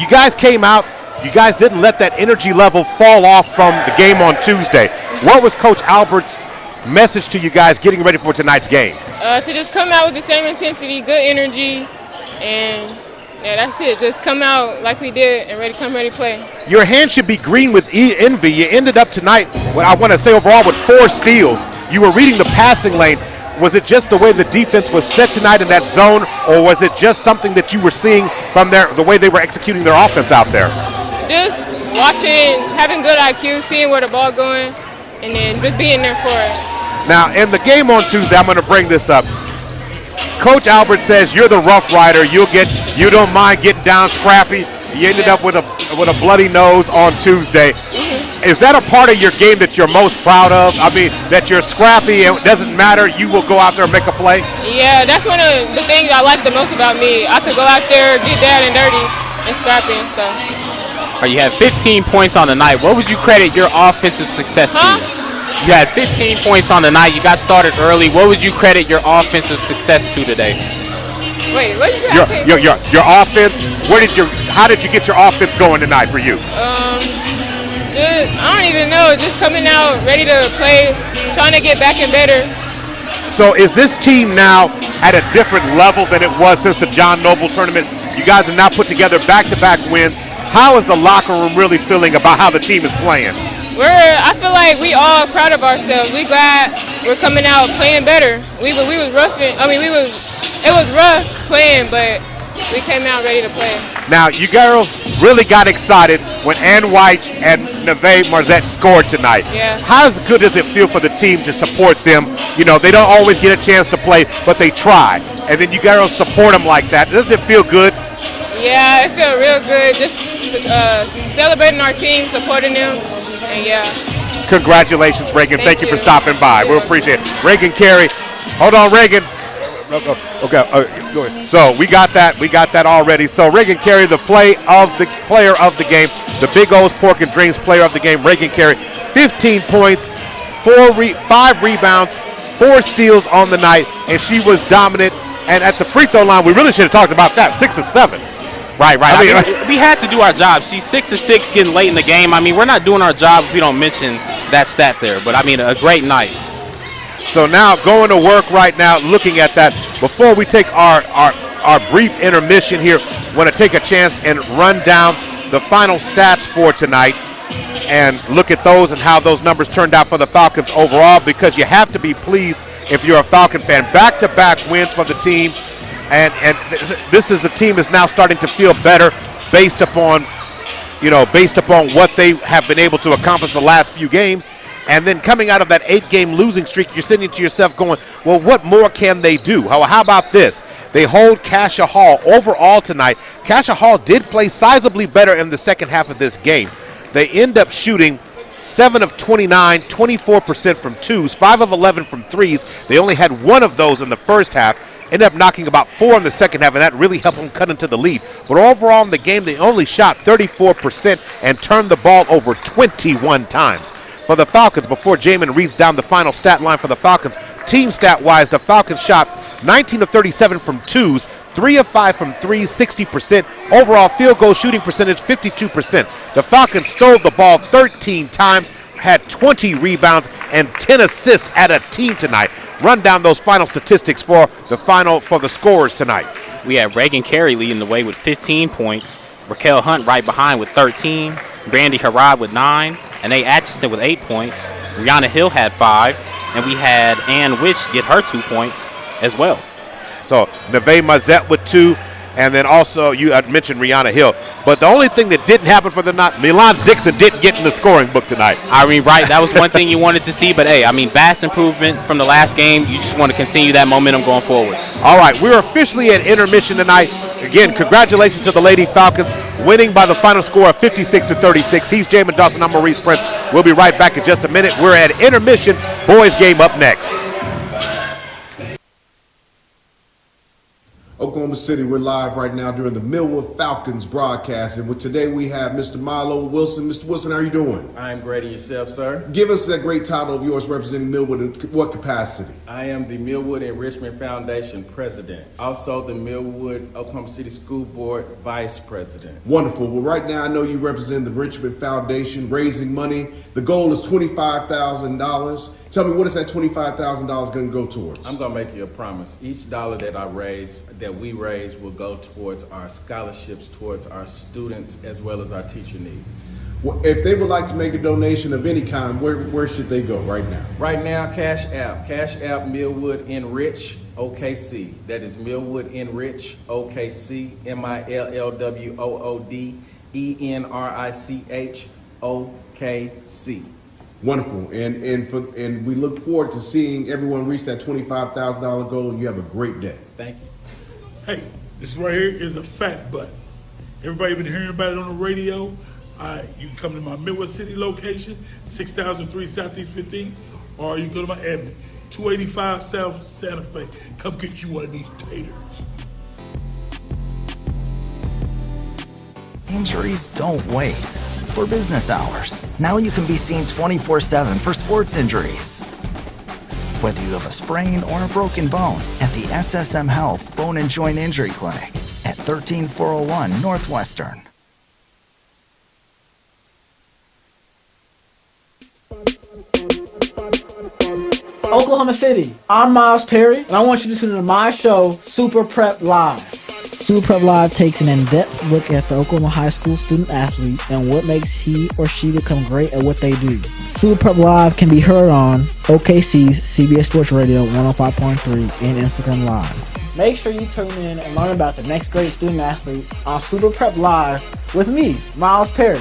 You guys came out. You guys didn't let that energy level fall off from the game on Tuesday. What was Coach Albert's message to you guys getting ready for tonight's game? To just come out with the same intensity, good energy, and yeah, that's it. Just come out like we did and come ready to play. Your hand should be green with envy. You ended up tonight, what I want to say overall, with 4 steals. You were reading the passing lane. Was it just the way the defense was set tonight in that zone, or was it just something that you were seeing from the way they were executing their offense out there? Just watching, having good IQ, seeing where the ball going, and then just being there for it. Now, in the game on Tuesday, I'm going to bring this up. Coach Albert says you're the rough rider. You don't mind getting down scrappy. You ended up with a bloody nose on Tuesday. Is that a part of your game that you're most proud of? I mean, that you're scrappy and it doesn't matter, you will go out there and make a play? Yeah, that's one of the things I like the most about me. I could go out there, get down and dirty, and scrappy and stuff. You had 15 points on the night. What would you credit your offensive success to? You had 15 points on the night. You got started early. What would you credit your offensive success to today? Wait, what did you say? Your offense. How did you get your offense going tonight for you? I don't even know. Just coming out ready to play, trying to get back and better. So is this team now at a different level than it was since the John Noble tournament? You guys have now put together back-to-back wins. How is the locker room really feeling about how the team is playing? I feel like we all proud of ourselves. We glad we're coming out playing better. We was roughing. I mean, it was rough playing, but we came out ready to play. Now, you girls really got excited when Ann White and Neve Marzette scored tonight. Yeah. How good does it feel for the team to support them? You know, they don't always get a chance to play, but they try. And then you girls support them like that. Doesn't it feel good? Yeah, it felt real good. Just celebrating our team, supporting them, and yeah. Congratulations, Reagan. Thank you for stopping by. We appreciate it. Reagan Carey. Hold on, Reagan. Okay. Go ahead. So we got that already. So Reagan Carey, the player of the game, the Big O's Pork and Dreams player of the game, Reagan Carey, 15 points, 5 rebounds, 4 steals on the night, and she was dominant And at the free throw line, we really should have talked about that, 6 of 7. Right. I mean, We had to do our job. She's 6 of 6 getting late in the game. I mean, we're not doing our job if we don't mention that stat there. But, I mean, a great night. So now going to work right now, looking at that. Before we take our brief intermission here, want to take a chance and run down the final stats for tonight and look at those and how those numbers turned out for the Falcons overall, because you have to be pleased if you're a Falcon fan. Back-to-back wins for the team, and this is the team is now starting to feel better based upon what they have been able to accomplish the last few games. And then coming out of that 8-game losing streak, you're sitting to yourself going, well, what more can they do? How about this? They hold Cascia Hall overall tonight. Cascia Hall did play sizably better in the second half of this game. They end up shooting 7 of 29, 24% from twos, 5 of 11 from threes. They only had 1 of those in the first half. Ended up knocking about 4 in the second half, and that really helped them cut into the lead. But overall in the game, they only shot 34% and turned the ball over 21 times. For the Falcons, before Jamin reads down the final stat line for the Falcons, team stat-wise, the Falcons shot 19 of 37 from twos, 3 of 5 from threes, 60%. Overall field goal shooting percentage, 52%. The Falcons stole the ball 13 times, had 20 rebounds, and 10 assists at a team tonight. Run down those final statistics for the scorers tonight. We had Reagan Carey leading the way with 15 points, Raquel Hunt right behind with 13, Brandy Harrod with 9, and A. Atchison with 8 points. Rihanna Hill had 5, and we had Ann Witch get her 2 points as well. So Neve Mazette with 2, and then also you had mentioned Rihanna Hill. But the only thing that didn't happen for the night, Milan Dixon didn't get in the scoring book tonight. I mean, right, that was one thing you wanted to see, but hey, I mean, vast improvement from the last game. You just want to continue that momentum going forward. All right, we're officially at intermission tonight. Again, congratulations to the Lady Falcons, winning by the final score of 56-36. He's Jamin Dawson, I'm Maurice Prince. We'll be right back in just a minute. We're at intermission. Boys game up next. Oklahoma City, we're live right now during the Millwood Falcons broadcast. And today we have Mr. Milo Wilson. Mr. Wilson, how are you doing? I'm great, and yourself, sir? Give us that great title of yours representing Millwood in what capacity? I am the Millwood Enrichment Foundation president, also the Millwood Oklahoma City School Board vice president. Wonderful. Well, right now I know you represent the Enrichment Foundation, raising money. The goal is $25,000. Tell me, what is that $25,000 going to go towards? I'm going to make you a promise. Each dollar that we raise will go towards our scholarships, towards our students, as well as our teacher needs. Well, if they would like to make a donation of any kind, where should they go right now? Right now, Cash App Millwood Enrich OKC. That is Millwood Enrich OKC, MILLWOOD ENRICH OKC. Wonderful, and we look forward to seeing everyone reach that $25,000 goal. And you have a great day. Thank you. Hey, this right here is a fact, but everybody been hearing about it on the radio. You can come to my Millwood City location, 6003 Southeast 15, or you can go to my admin, 285 South Santa Fe. Come get you one of these taters. Injuries don't wait. For business hours, now you can be seen 24/7 for sports injuries. Whether you have a sprain or a broken bone, at the SSM Health Bone and Joint Injury Clinic at 13401 Northwestern. Oklahoma City, I'm Miles Perry, and I want you to tune into my show, Super Prep Live. Super Prep Live takes an in-depth look at the Oklahoma high school student athlete and what makes he or she become great at what they do. Super Prep Live can be heard on OKC's CBS Sports Radio 105.3 and Instagram Live. Make sure you tune in and learn about the next great student athlete on Super Prep Live with me, Miles Perry.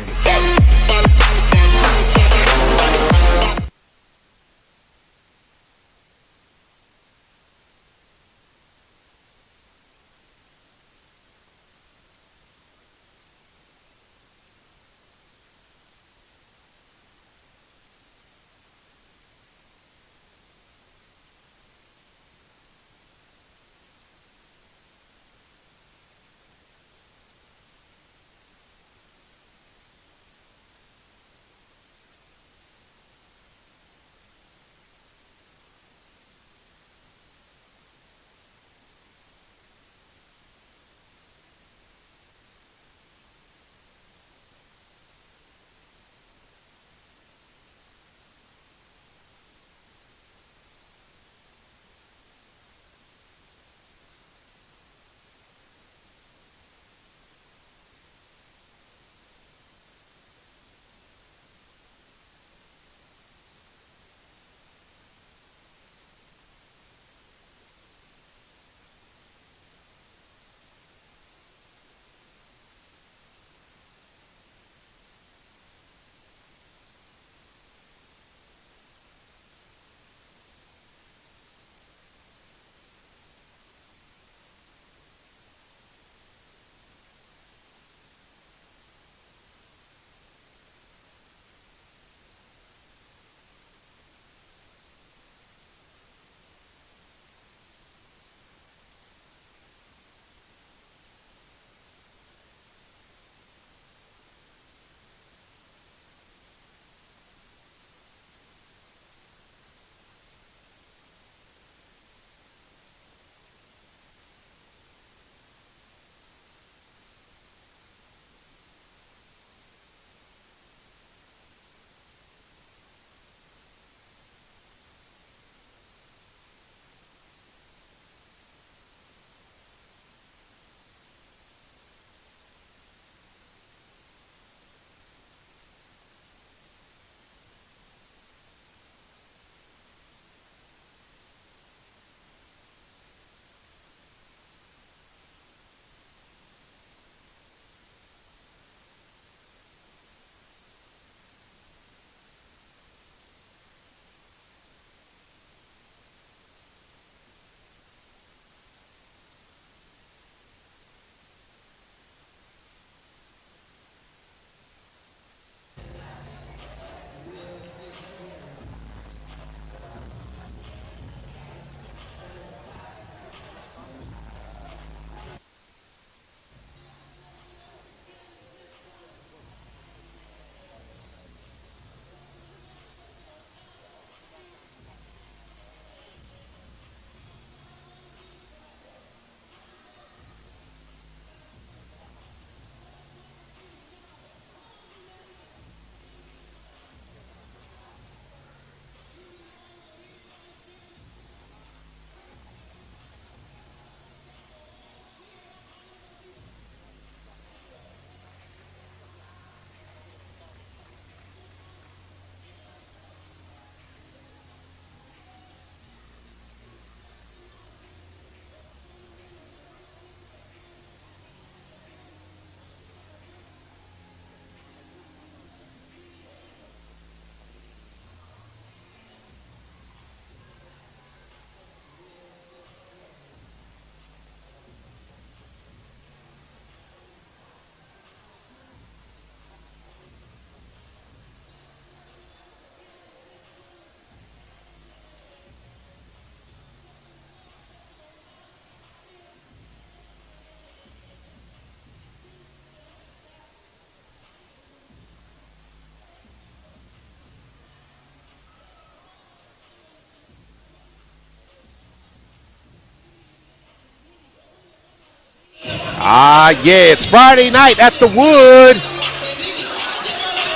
Yeah, it's Friday night at the Wood.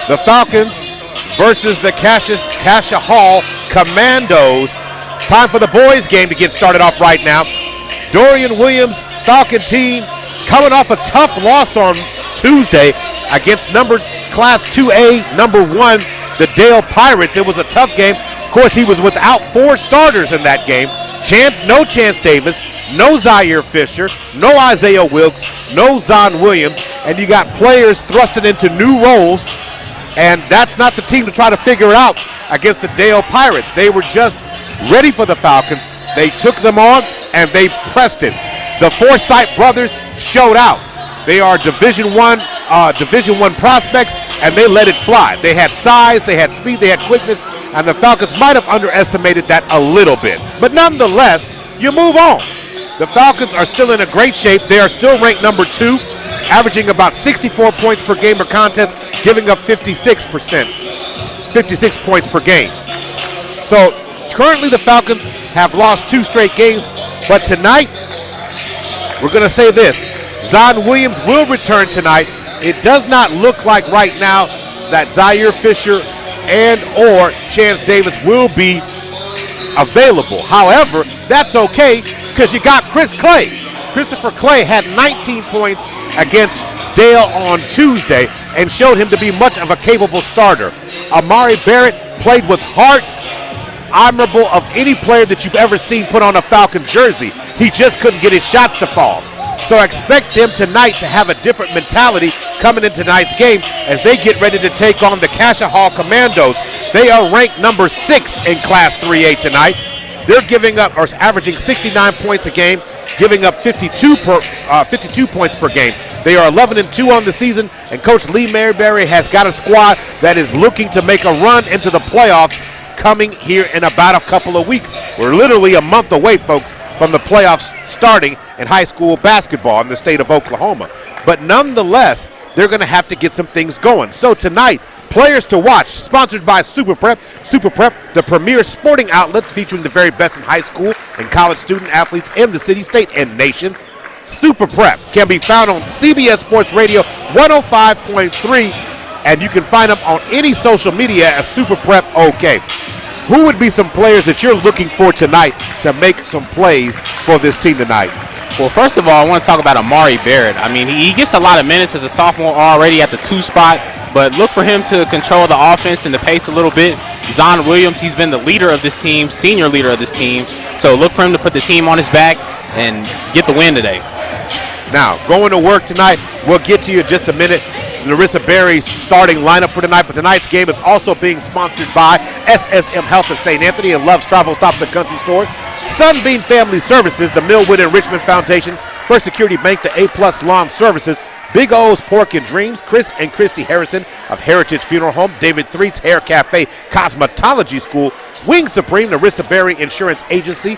The Falcons versus the Cascia Hall Commandos. Time for the boys' game to get started off right now. Dorian Williams, Falcon team, coming off a tough loss on Tuesday against Class 2A, number 1, the Dale Pirates. It was a tough game. Of course, he was without 4 starters in that game. No Chance Davis, no Zaire Fisher, no Isaiah Wilkes, no Zon Williams, and you got players thrusted into new roles, and that's not the team to try to figure it out against the Dale Pirates. They were just ready for the Falcons. They took them on, and they pressed it. The Forsythe brothers showed out. They are Division I prospects, and they let it fly. They had size, they had speed, they had quickness, and the Falcons might have underestimated that a little bit. But nonetheless, you move on. The Falcons are still in a great shape. They are still ranked number 2, averaging about 64 points per game or contest, giving up 56 points per game. So currently the Falcons have lost 2 straight games, but tonight, we're going to say this. Zon Williams will return tonight. It does not look like right now that Zaire Fisher and or Chance Davis will be available. However, that's okay because you got Chris Clay. Christopher Clay had 19 points against Dale on Tuesday and showed him to be much of a capable starter. Amari Barrett played with heart, admirable of any player that you've ever seen put on a Falcon jersey. He just couldn't get his shots to fall. So expect them tonight to have a different mentality coming in tonight's game as they get ready to take on the Cascia Hall Commandos. They are ranked number 6 in Class 3A tonight. They're averaging 69 points a game, giving up 52 points per game. They are 11-2 on the season, and Coach Lee Mayberry has got a squad that is looking to make a run into the playoffs coming here in about a couple of weeks. We're literally a month away, folks, from the playoffs starting in high school basketball in the state of Oklahoma. But nonetheless, they're going to have to get some things going. So tonight, players to watch, sponsored by Super Prep. Super Prep, the premier sporting outlet featuring the very best in high school and college student athletes in the city, state, and nation. Super Prep can be found on CBS Sports Radio 105.3, and you can find them on any social media as Super Prep OK. Who would be some players that you're looking for tonight to make some plays for this team tonight? Well, first of all, I want to talk about Amari Barrett. I mean, he gets a lot of minutes as a sophomore already at the 2 spot, but look for him to control the offense and the pace a little bit. Zon Williams, he's been the leader of this team, senior leader of this team, so look for him to put the team on his back and get the win today. Now, going to work tonight, we'll get to you in just a minute. Larissa Berry's starting lineup for tonight, but tonight's game is also being sponsored by SSM Health of St. Anthony and Love's Travel Stops and Country Stores, Sunbeam Family Services, the Millwood and Richmond Foundation, First Security Bank, the A-Plus Lawn Services, Big O's Pork and Dreams, Chris and Christy Harrison of Heritage Funeral Home, David Threet's Hair Cafe Cosmetology School, Wing Supreme, Larissa Berry Insurance Agency,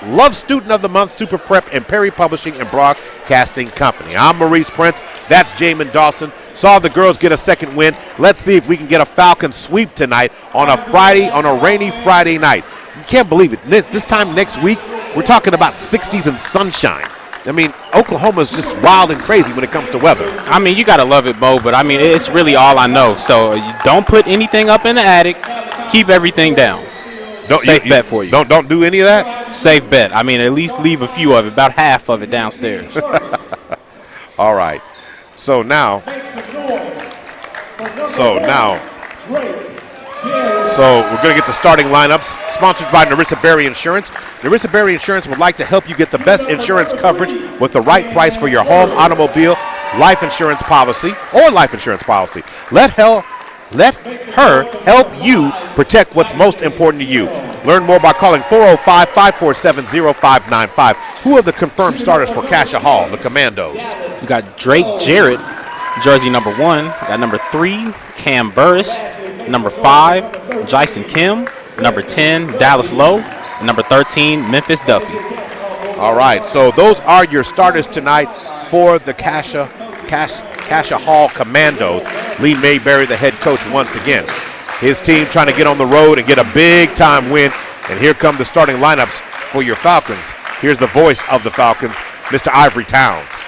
Love Student of the Month, Super Prep, and Perry Publishing and Broadcasting Company. I'm Maurice Prince. That's Jamin Dawson. Saw the girls get a second win. Let's see if we can get a Falcon sweep tonight on a rainy Friday night. You can't believe it. This time next week, we're talking about 60s and sunshine. I mean, Oklahoma's just wild and crazy when it comes to weather. I mean, you got to love it, Mo, but I mean, it's really all I know. So don't put anything up in the attic. Keep everything down. Safe bet for you. Don't do any of that? Safe bet. I mean, at least leave a few of it, about half of it downstairs. All right. So now we're going to get the starting lineups, sponsored by Narissa Berry Insurance. Narissa Berry Insurance would like to help you get the best insurance coverage with the right price for your home, automobile, life insurance policy. Let her help you protect what's most important to you. Learn more by calling 405-547-0595. Who are the confirmed starters for Cascia Hall, the Commandos? We got Drake Jarrett, jersey number 1. We got number 3, Cam Burris. Number 5, Jason Kim. Number 10, Dallas Lowe. And number 13, Memphis Duffy. All right, so those are your starters tonight for the Cascia Hall Commandos. Lee Mayberry, the head coach, once again. His team trying to get on the road and get a big-time win. And here come the starting lineups for your Falcons. Here's the voice of the Falcons, Mr. Ivory Towns.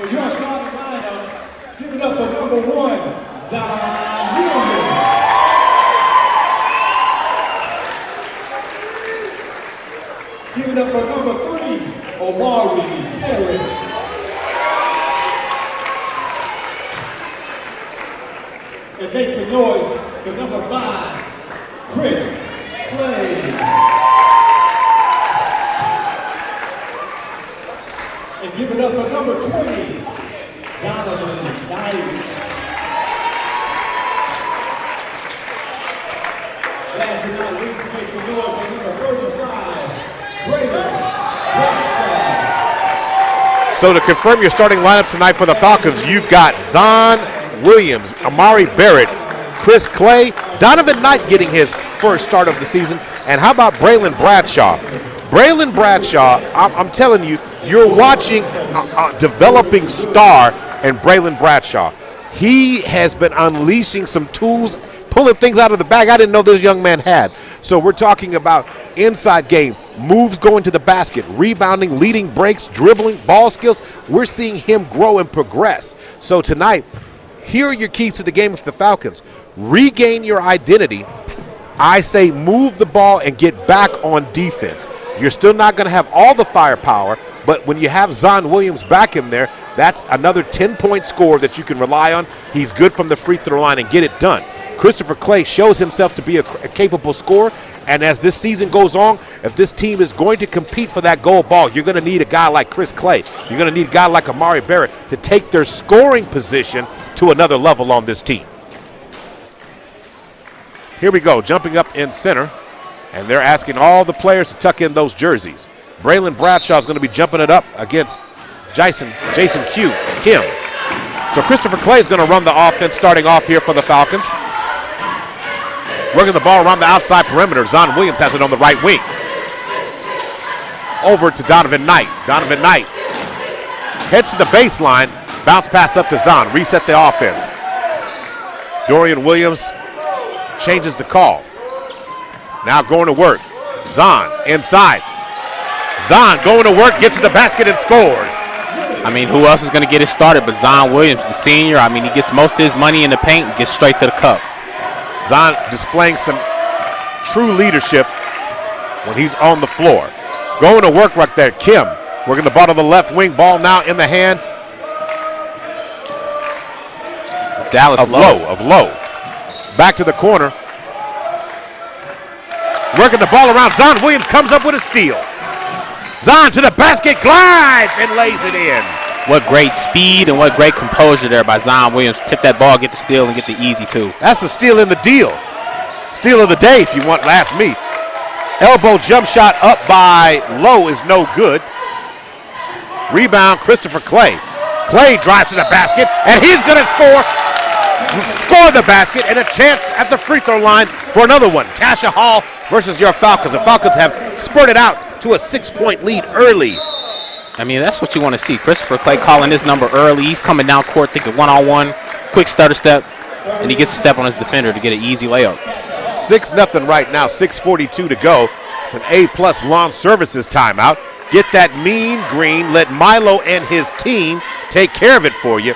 For your starting lineup, give it up for number 1, Zion Williams. Give it up for number 3, Omari Harris. And make some noise for number 5, Chris Clay. And give it up for number 20, Donovan Knight. Last but not least, make some noise for number 35, Braylon Bradshaw. So to confirm your starting lineups tonight for the Falcons, you've got Zon Williams, Amari Barrett, Chris Clay, Donovan Knight getting his first start of the season, and how about Braylon Bradshaw? Braylon Bradshaw, I'm telling you, you're watching a developing star in Braylon Bradshaw. He has been unleashing some tools, pulling things out of the bag I didn't know this young man had. So we're talking about inside game, moves going to the basket, rebounding, leading breaks, dribbling, ball skills. We're seeing him grow and progress. So tonight, here are your keys to the game for the Falcons. Regain your identity. I say move the ball and get back on defense. You're still not going to have all the firepower, but when you have Zon Williams back in there, that's another 10-point score that you can rely on. He's good from the free throw line and get it done. Christopher Clay shows himself to be a capable scorer, and as this season goes on, if this team is going to compete for that gold ball, you're going to need a guy like Chris Clay. You're going to need a guy like Amari Barrett to take their scoring position to another level on this team. Here we go, jumping up in center, and they're asking all the players to tuck in those jerseys. Braylon Bradshaw is going to be jumping it up against Jason Kim. So Christopher Clay is going to run the offense starting off here for the Falcons. Working the ball around the outside perimeter. Zon Williams has it on the right wing. Over to Donovan Knight. Donovan Knight heads to the baseline. Bounce pass up to Zon. Reset the offense. Dorian Williams changes the call. Now going to work. Zon inside. Zon going to work, gets to the basket and scores. I mean, who else is going to get it started but Zon Williams, the senior? I mean, he gets most of his money in the paint and gets straight to the cup. Zon displaying some true leadership when he's on the floor. Going to work right there. Kim working the ball to the left wing. Ball now in the hand Dallas of Lowe. Back to the corner. Working the ball around. Zon Williams comes up with a steal. Zon to the basket, glides and lays it in. What great speed and what great composure there by Zon Williams. Tip that ball, get the steal, and get the easy two. That's the steal in the deal. Steal of the day, if you want to ask me. Elbow jump shot up by Lowe is no good. Rebound, Christopher Clay. Clay drives to the basket, and he's going to score the basket, and a chance at the free throw line for another one. Cascia Hall versus your Falcons. The Falcons have spurted out to a 6-point lead early. I mean, that's what you want to see. Christopher Clay calling his number early. He's coming down court thinking one-on-one, quick stutter step, and he gets a step on his defender to get an easy layup. 6-0 right now, 6:42 to go. It's an A+ lawn services timeout. Get that mean green. Let Milo and his team take care of it for you.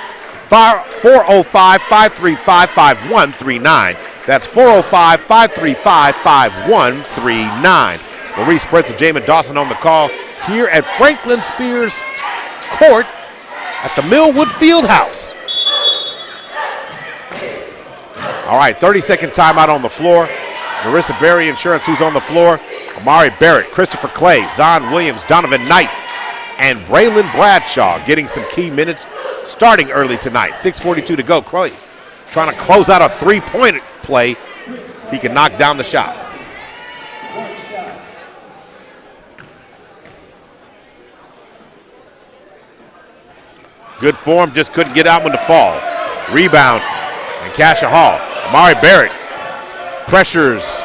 405-535-5139. That's 405-535-5139. Maurice Prince and Jamin Dawson on the call here at Franklin Spears Court at the Millwood Fieldhouse. All right, 30-second timeout on the floor. Marissa Berry Insurance, who's on the floor. Amari Barrett, Christopher Clay, Zon Williams, Donovan Knight, and Braylon Bradshaw getting some key minutes starting early tonight. 6:42 to go. Clay trying to close out a three-point play. He can knock down the shot. Good form, just couldn't get out when to fall. Rebound, and Cascia Hall. Amari Barrett pressures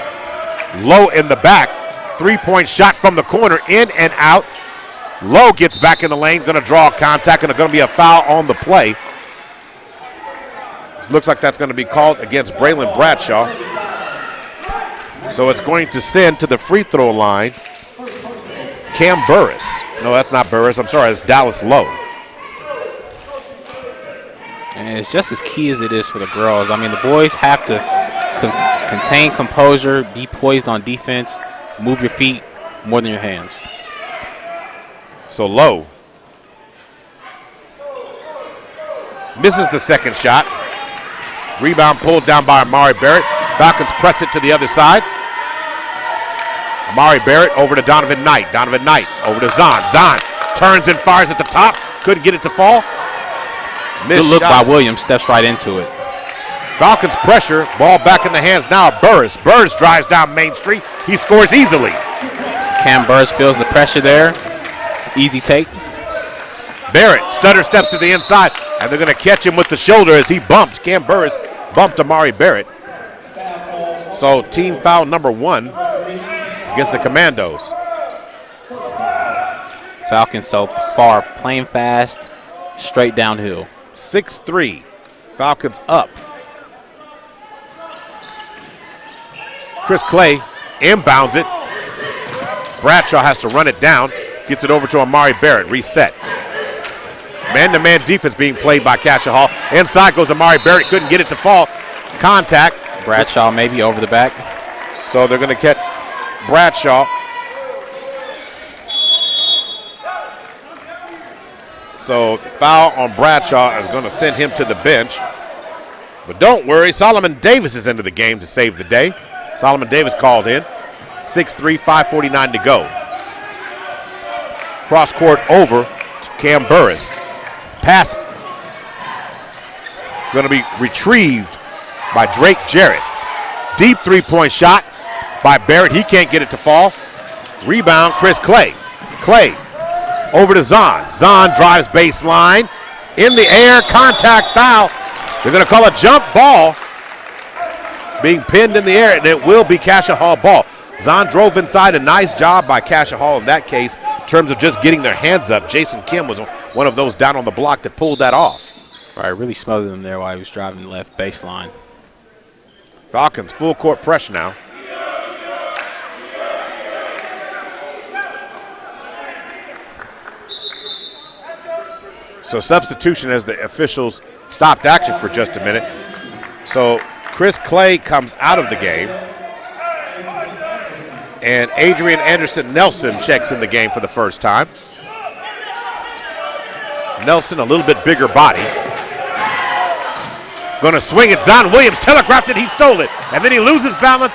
Lowe in the back. Three-point shot from the corner, in and out. Lowe gets back in the lane, going to draw a contact, and it's going to be a foul on the play. Looks like that's going to be called against Braylon Bradshaw. So it's going to send to the free throw line Cam Burris. No, that's not Burris. I'm sorry, it's Dallas Lowe. And it's just as key as it is for the girls. I mean, the boys have to contain composure, be poised on defense, move your feet more than your hands. So Lowe misses the second shot. Rebound pulled down by Amari Barrett. Falcons press it to the other side. Amari Barrett over to Donovan Knight. Donovan Knight over to Zahn. Zahn turns and fires at the top. Couldn't get it to fall. Good look by Williams. Steps right into it. Falcons pressure. Ball back in the hands now of Burris. Burris drives down Main Street. He scores easily. Cam Burris feels the pressure there. Easy take. Barrett stutter steps to the inside, and they're going to catch him with the shoulder as he bumped. Cam Burris bumped Amari Barrett. So team foul number 1 against the Commandos. Falcons so far playing fast, straight downhill. 6-3. Falcons up. Chris Clay inbounds it. Bradshaw has to run it down. Gets it over to Amari Barrett. Reset. Man-to-man defense being played by Cascia Hall. Inside goes Amari Barrett. Couldn't get it to fall. Contact. Bradshaw maybe over the back. So they're going to catch Bradshaw. So foul on Bradshaw is going to send him to the bench. But don't worry, Solomon Davis is into the game to save the day. Solomon Davis called in. 6-3, 5:49 to go. Cross court over to Cam Burris. Pass going to be retrieved by Drake Jarrett. Deep three-point shot by Barrett. He can't get it to fall. Rebound, Chris Clay. Clay over to Zahn. Zahn drives baseline. In the air, contact foul. They're going to call a jump ball. Being pinned in the air, and it will be Cascia Hall ball. Zahn drove inside. A nice job by Cascia Hall in that case in terms of just getting their hands up. Jason Kim was one of those down on the block that pulled that off. Right, really smothered him there while he was driving the left baseline. Falcons full court pressure now. So substitution as the officials stopped action for just a minute. So Chris Clay comes out of the game. And Adrian Anderson Nelson checks in the game for the first time. Nelson, a little bit bigger body. Going to swing it. Zahn Williams telegraphed it. He stole it. And then he loses balance.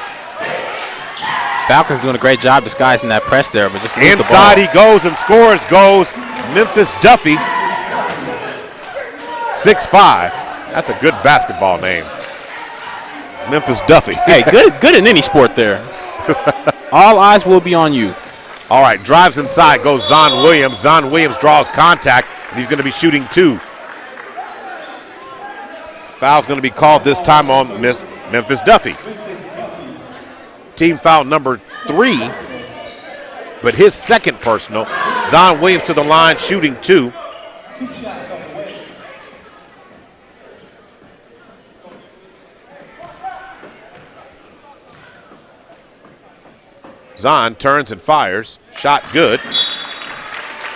Falcons doing a great job disguising that press there, but just lose the ball. Inside he goes and scores. Goes Memphis Duffy. 6'5". That's a good basketball name. Memphis Duffy. Hey, good in any sport there. All eyes will be on you. All right, drives inside, goes Zahn Williams. Zahn Williams draws contact, and he's going to be shooting 2. Foul's going to be called this time on Memphis Duffy. Team foul number 3, but his second personal. Zahn Williams to the line, shooting 2. Zahn turns and fires. Shot good.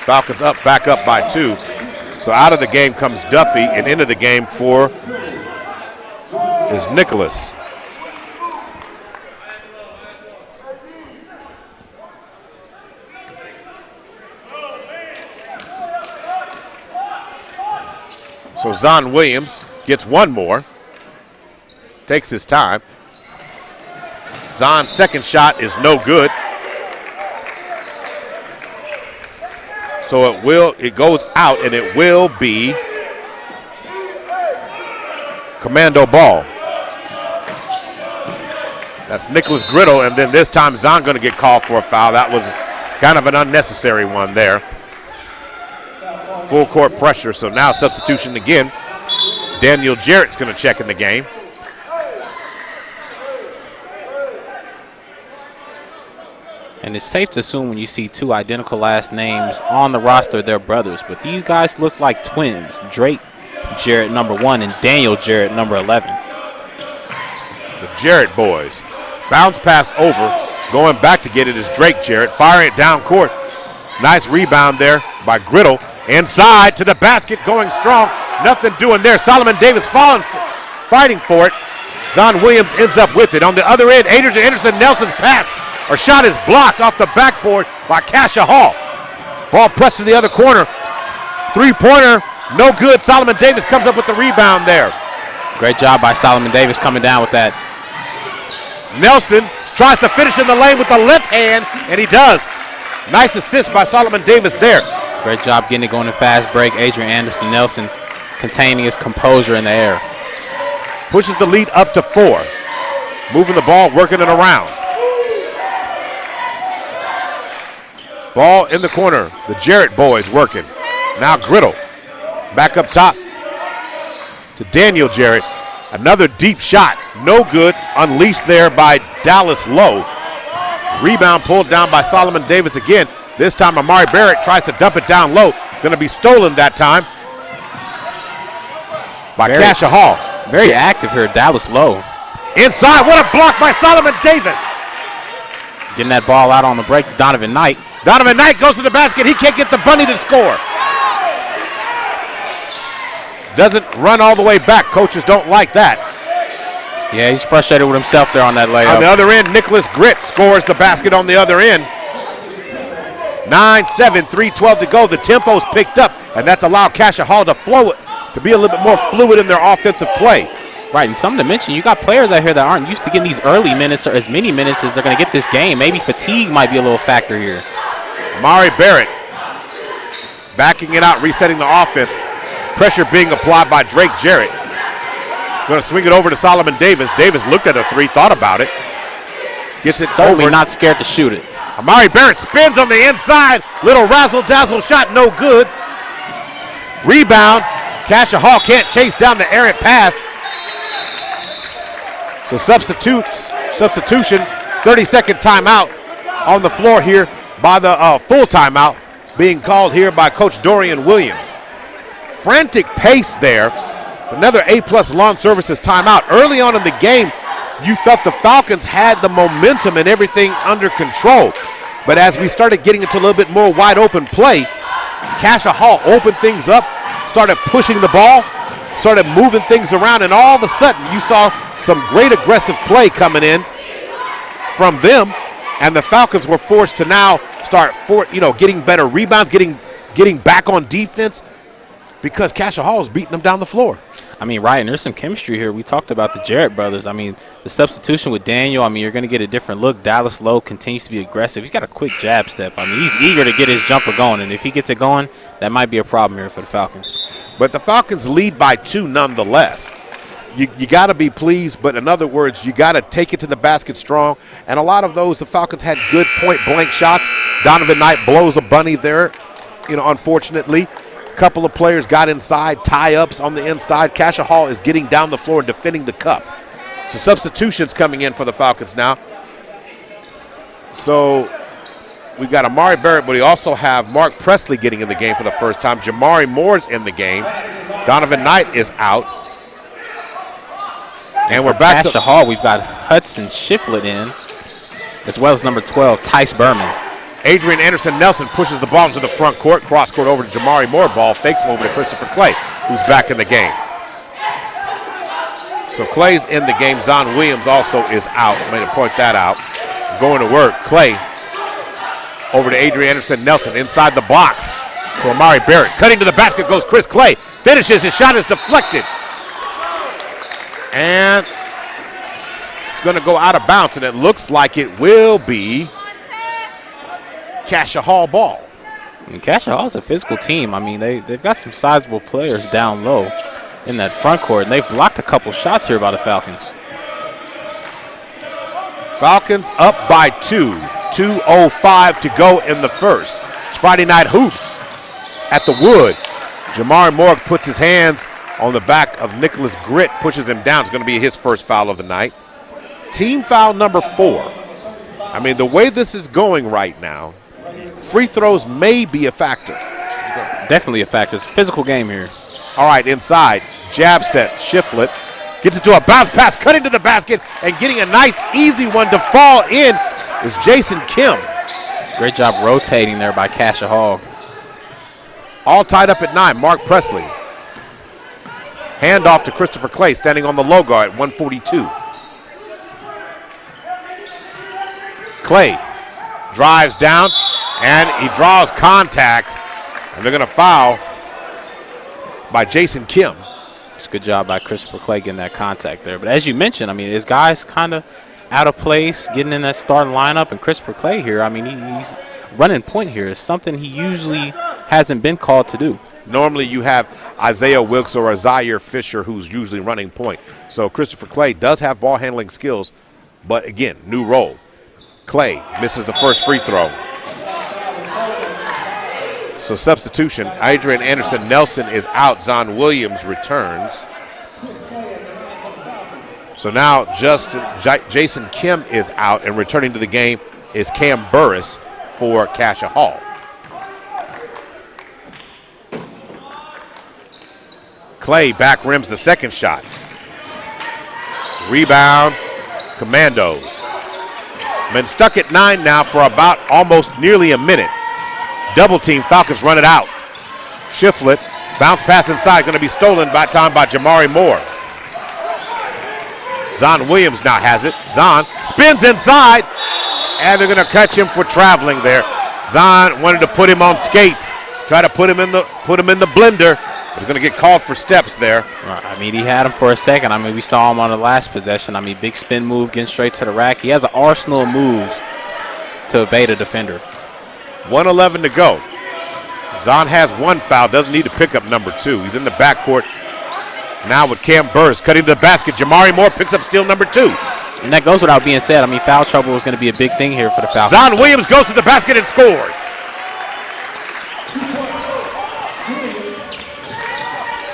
Falcons up, back up by 2. So out of the game comes Duffy, and into the game for is Nicholas. So Zahn Williams gets one more. Takes his time. Zahn's second shot is no good. So it goes out, and it will be Commando ball. That's Nicholas Griddle, and then this time Zahn going to get called for a foul. That was kind of an unnecessary one there. Full court pressure, so now substitution again. Daniel Jarrett's going to check in the game. And it's safe to assume when you see 2 identical last names on the roster, they're brothers. But these guys look like twins. Drake Jarrett, number 1, and Daniel Jarrett, number 11. The Jarrett boys. Bounce pass over. Going back to get it is Drake Jarrett. Firing it down court. Nice rebound there by Griddle. Inside to the basket, going strong. Nothing doing there. Solomon Davis fighting for it. Zon Williams ends up with it. On the other end, Adrian Anderson Nelson's pass or shot is blocked off the backboard by Cascia Hall. Ball pressed to the other corner. Three-pointer, no good. Solomon Davis comes up with the rebound there. Great job by Solomon Davis coming down with that. Nelson tries to finish in the lane with the left hand, and he does. Nice assist by Solomon Davis there. Great job getting it going in fast break. Adrian Anderson Nelson containing his composure in the air. Pushes the lead up to 4. Moving the ball, working it around. Ball in the corner. The Jarrett boys working. Now Griddle. Back up top to Daniel Jarrett. Another deep shot. No good. Unleashed there by Dallas Lowe. Rebound pulled down by Solomon Davis again. This time Amari Barrett tries to dump it down low. Going to be stolen that time by Cascia Hall. Very active here, Dallas Lowe. Inside, what a block by Solomon Davis. Getting that ball out on the break to Donovan Knight. Donovan Knight goes to the basket. He can't get the bunny to score. Doesn't run all the way back. Coaches don't like that. Yeah, he's frustrated with himself there on that layup. On the other end, Nicholas Gritt scores the basket on the other end. 9-7, 3:12 to go. The tempo's picked up, and that's allowed Cascia Hall to flow it, to be a little bit more fluid in their offensive play. Right, and something to mention, you got players out here that aren't used to getting these early minutes or as many minutes as they're going to get this game. Maybe fatigue might be a little factor here. Amari Barrett backing it out, resetting the offense. Pressure being applied by Drake Jarrett. Going to swing it over to Solomon Davis. Davis looked at a three, thought about it. Gets it Certainly over. Not scared to shoot it. Amari Barrett spins on the inside. Little razzle-dazzle shot, no good. Rebound. Cascia Hall can't chase down the errant pass. So substitution, 30-second timeout on the floor here by the full timeout being called here by Coach Dorian Williams. Frantic pace there. It's another A-plus lawn services timeout. Early on in the game, you felt the Falcons had the momentum and everything under control. But as we started getting into a little bit more wide open play, Cascia Hall opened things up, started pushing the ball, started moving things around, and all of a sudden you saw some great aggressive play coming in from them, and the Falcons were forced to now start getting better rebounds, getting back on defense because Cascia Hall is beating them down the floor. I mean, right, and there's some chemistry here. We talked about the Jarrett brothers. I mean, the substitution with Daniel, I mean, you're going to get a different look. Dallas Lowe continues to be aggressive. He's got a quick jab step. I mean, he's eager to get his jumper going, and if he gets it going, that might be a problem here for the Falcons. But the Falcons lead by 2 nonetheless. You got to be pleased, but in other words, you got to take it to the basket strong. And a lot of those, the Falcons had good point-blank shots. Donovan Knight blows a bunny there, unfortunately. A couple of players got inside, tie-ups on the inside. Cascia Hall is getting down the floor and defending the cup. So substitutions coming in for the Falcons now. So we've got Amari Barrett, but we also have Mark Presley getting in the game for the first time. Jamari Moore's in the game. Donovan Knight is out. And we're back to Cascia Hall. We've got Hudson Shiflett in, as well as number 12, Tice Berman. Adrian Anderson Nelson pushes the ball into the front court. Cross court over to Jamari Moore. Ball fakes over to Christopher Clay, who's back in the game. So Clay's in the game. Zon Williams also is out. I'm going to point that out. Going to work. Clay over to Adrian Anderson Nelson inside the box to Amari Barrett. Cutting to the basket goes Chris Clay. Finishes. His shot is deflected. And it's going to go out of bounds, and it looks like it will be Cascia Hall ball. And Cascia Hall's a physical team. I mean, they've got some sizable players down low in that front court, and they've blocked a couple shots here by the Falcons. Falcons up by 2. 2:05 to go in the first. It's Friday Night Hoops at the Wood. Jamari Moore puts his hands on the back of Nicholas Gritt, pushes him down. It's going to be his first foul of the night. Team foul number 4. I mean, the way this is going right now, free throws may be a factor. Definitely a factor. It's a physical game here. All right, inside. Jab step. Shiflett gets it to a bounce pass, cutting to the basket, and getting a nice, easy one to fall in is Jason Kim. Great job rotating there by Cascia Hall. All tied up at 9. Mark Presley Handoff to Christopher Clay, standing on the logo at 142. Clay drives down, and he draws contact, and they're going to foul by Jason Kim. It's a good job by Christopher Clay getting that contact there. But as you mentioned, I mean, his guy's kind of out of place, getting in that starting lineup, and Christopher Clay here, I mean, he's running point here. Is something he usually hasn't been called to do. Normally you have Isaiah Wilkes or Zaire Fisher who's usually running point. So Christopher Clay does have ball handling skills, but again, new role. Clay misses the first free throw. So substitution, Adrian Anderson Nelson is out. Zon Williams returns. So now Jason Kim is out, and returning to the game is Cam Burris for Cascia Hall. Clay back rims the second shot. Rebound, Commandos. Been stuck at 9 now for about almost nearly a minute. Double team, Falcons run it out. Shiflett, bounce pass inside, going to be stolen by Jamari Moore. Zon Williams now has it. Zon spins inside, and they're going to catch him for traveling there. Zon wanted to put him on skates, try to put him in the blender. He's going to get called for steps there. I mean, he had him for a second. I mean, we saw him on the last possession. I mean, big spin move, getting straight to the rack. He has an arsenal of moves to evade a defender. 1:11 to go. Zon has one foul, doesn't need to pick up number 2. He's in the backcourt now with Cam Burris cutting to the basket. Jamari Moore picks up steal number 2. And that goes without being said. I mean, foul trouble is going to be a big thing here for the Falcons. Zon Williams goes to the basket and scores.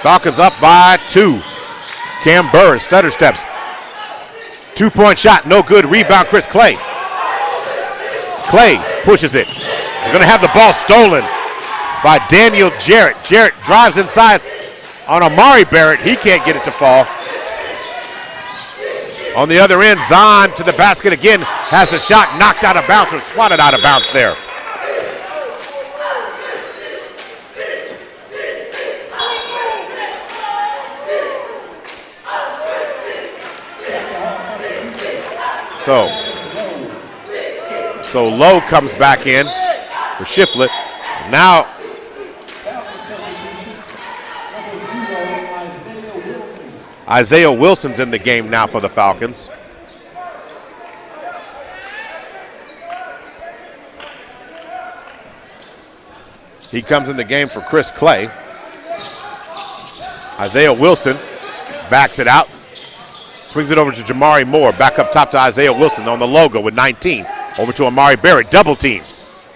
Falcons up by 2. Cam Burris, stutter steps. 2-point shot, no good. Rebound, Chris Clay. Clay pushes it. They're going to have the ball stolen by Daniel Jarrett. Jarrett drives inside on Amari Barrett. He can't get it to fall. On the other end, Zon to the basket again. Has the shot knocked out of bounds or swatted out of bounds there. So Lowe comes back in for Shiflett. Now Isaiah Wilson's in the game now for the Falcons. He comes in the game for Chris Clay. Isaiah Wilson backs it out. Swings it over to Jamari Moore. Back up top to Isaiah Wilson on the logo with 19. Over to Amari Barrett, double teamed.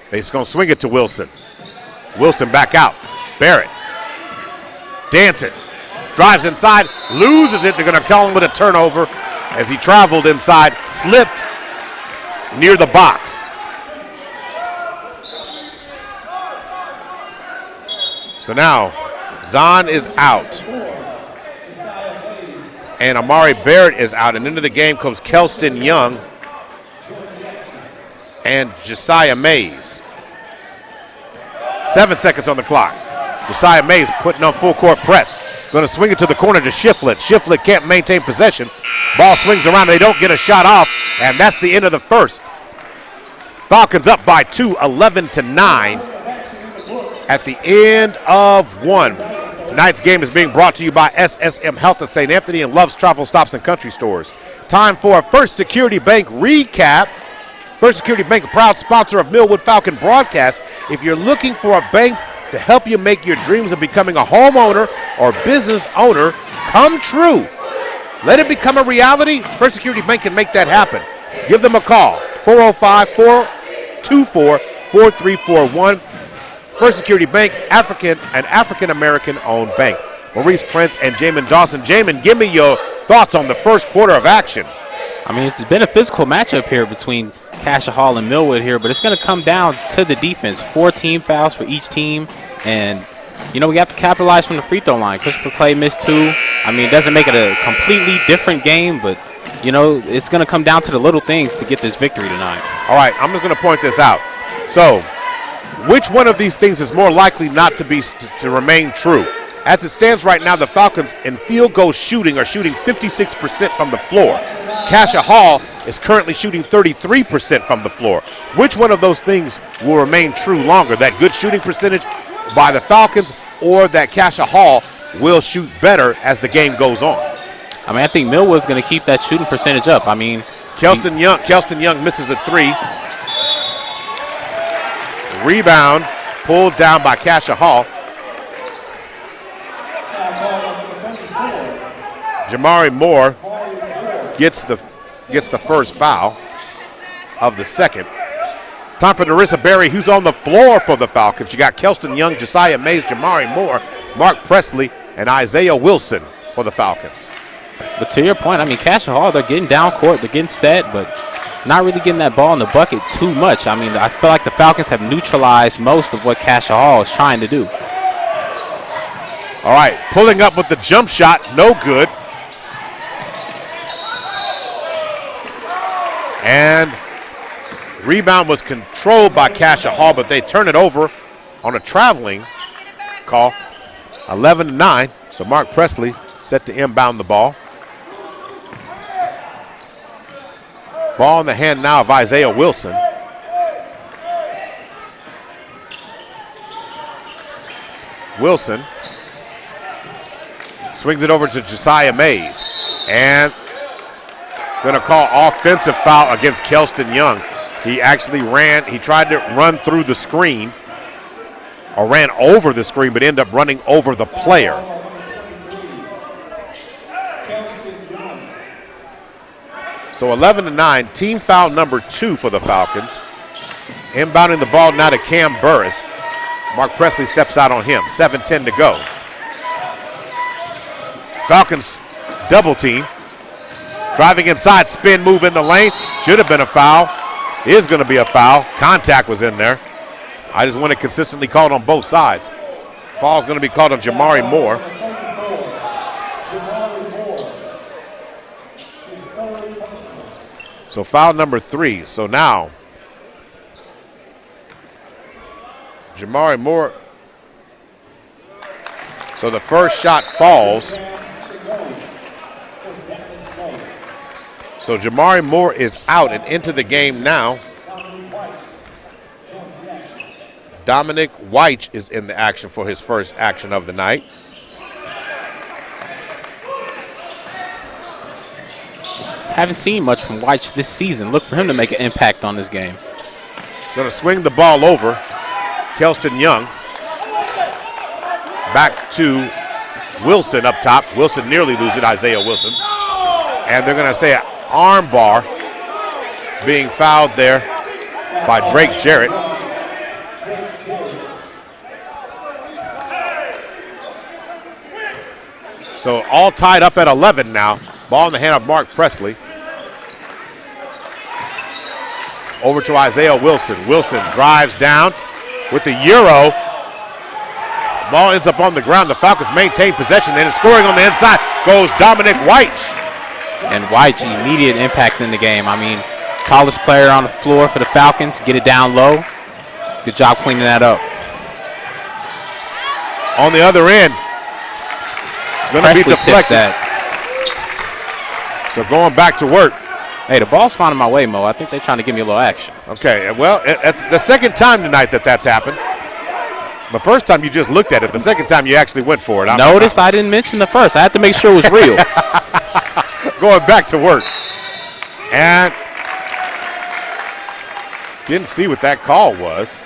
They're going to swing it to Wilson. Wilson back out. Barrett dancing. Drives inside, loses it. They're going to call him with a turnover as he traveled inside, slipped near the box. So now, Zon is out. And Amari Barrett is out. And into the game comes Kelston Young and Josiah Mays. 7 seconds on the clock. Josiah Mays putting on full court press. Going to swing it to the corner to Shiflett. Shiflett can't maintain possession. Ball swings around. They don't get a shot off. And that's the end of the first. Falcons up by 2, 11-9 at the end of 1. Tonight's game is being brought to you by SSM Health of St. Anthony and Love's Travel Stops and Country Stores. Time for a First Security Bank recap. First Security Bank, a proud sponsor of Millwood Falcon broadcast. If you're looking for a bank to help you make your dreams of becoming a homeowner or business owner come true, let it become a reality, First Security Bank can make that happen. Give them a call, 405-424-4341. First Security Bank, an African-American owned bank. Maurice Prince and Jamin Dawson. Jamin, give me your thoughts on the first quarter of action. I mean, it's been a physical matchup here between Cascia Hall and Millwood here, but it's going to come down to the defense. 4 team fouls for each team, and, you know, we have to capitalize from the free throw line. Christopher Clay missed 2. I mean, it doesn't make it a completely different game, but, you know, it's going to come down to the little things to get this victory tonight. All right, I'm just going to point this out. So, which one of these things is more likely not to remain true? As it stands right now, the Falcons in field goal shooting are shooting 56% from the floor. Cascia Hall is currently shooting 33% from the floor. Which one of those things will remain true longer? That good shooting percentage by the Falcons, or that Cascia Hall will shoot better as the game goes on? I mean, I think Millwood's going to keep that shooting percentage up. I mean, Kelston Young misses a three. Rebound pulled down by Cascia Hall. Jamari Moore gets the first foul of the second. Time for Narissa Berry, who's on the floor for the Falcons. You got Kelston Young, Josiah Mays, Jamari Moore, Mark Presley, and Isaiah Wilson for the Falcons. But to your point, I mean, Cascia Hall, they're getting down court, they're getting set, but not really getting that ball in the bucket too much. I mean, I feel like the Falcons have neutralized most of what Cascia Hall is trying to do. All right, pulling up with the jump shot, no good. And rebound was controlled by Cascia Hall, but they turn it over on a traveling call. 11-9, so Mark Presley set to inbound the ball. Ball in the hand now of Isaiah Wilson. Wilson swings it over to Josiah Mays. And going to call offensive foul against Kelston Young. He actually tried to run through the screen, or ran over the screen, but ended up running over the player. So 11-9, team foul number 2 for the Falcons. Inbounding the ball now to Cam Burris. Mark Presley steps out on him, 7:10 to go. Falcons double team. Driving inside, spin move in the lane. Should have been a foul. Is going to be a foul. Contact was in there. I just want it consistently called on both sides. Foul's going to be called on Jamari Moore. So foul number 3. So now, Jamari Moore. So the first shot falls. So Jamari Moore is out and into the game now. Dominic Weich is in the action for his first action of the night. Haven't seen much from Weich this season. Look for him to make an impact on this game. Going to swing the ball over. Kelston Young. Back to Wilson up top. Wilson nearly loses Isaiah Wilson. And they're going to say an arm bar being fouled there by Drake Jarrett. So all tied up at 11 now. Ball in the hand of Mark Presley. Over to Isaiah Wilson. Wilson drives down with the Euro. Ball ends up on the ground. The Falcons maintain possession, and scoring on the inside goes Dominic Weich. And Weich, immediate impact in the game. I mean, tallest player on the floor for the Falcons. Get it down low. Good job cleaning that up. On the other end, going to be deflected. That. So going back to work. Hey, the ball's finding my way, Mo. I think they're trying to give me a little action. Okay, well, it's the second time tonight that's happened. The first time you just looked at it. The second time you actually went for it. Notice I didn't mention the first. I had to make sure it was real. Going back to work. And didn't see what that call was.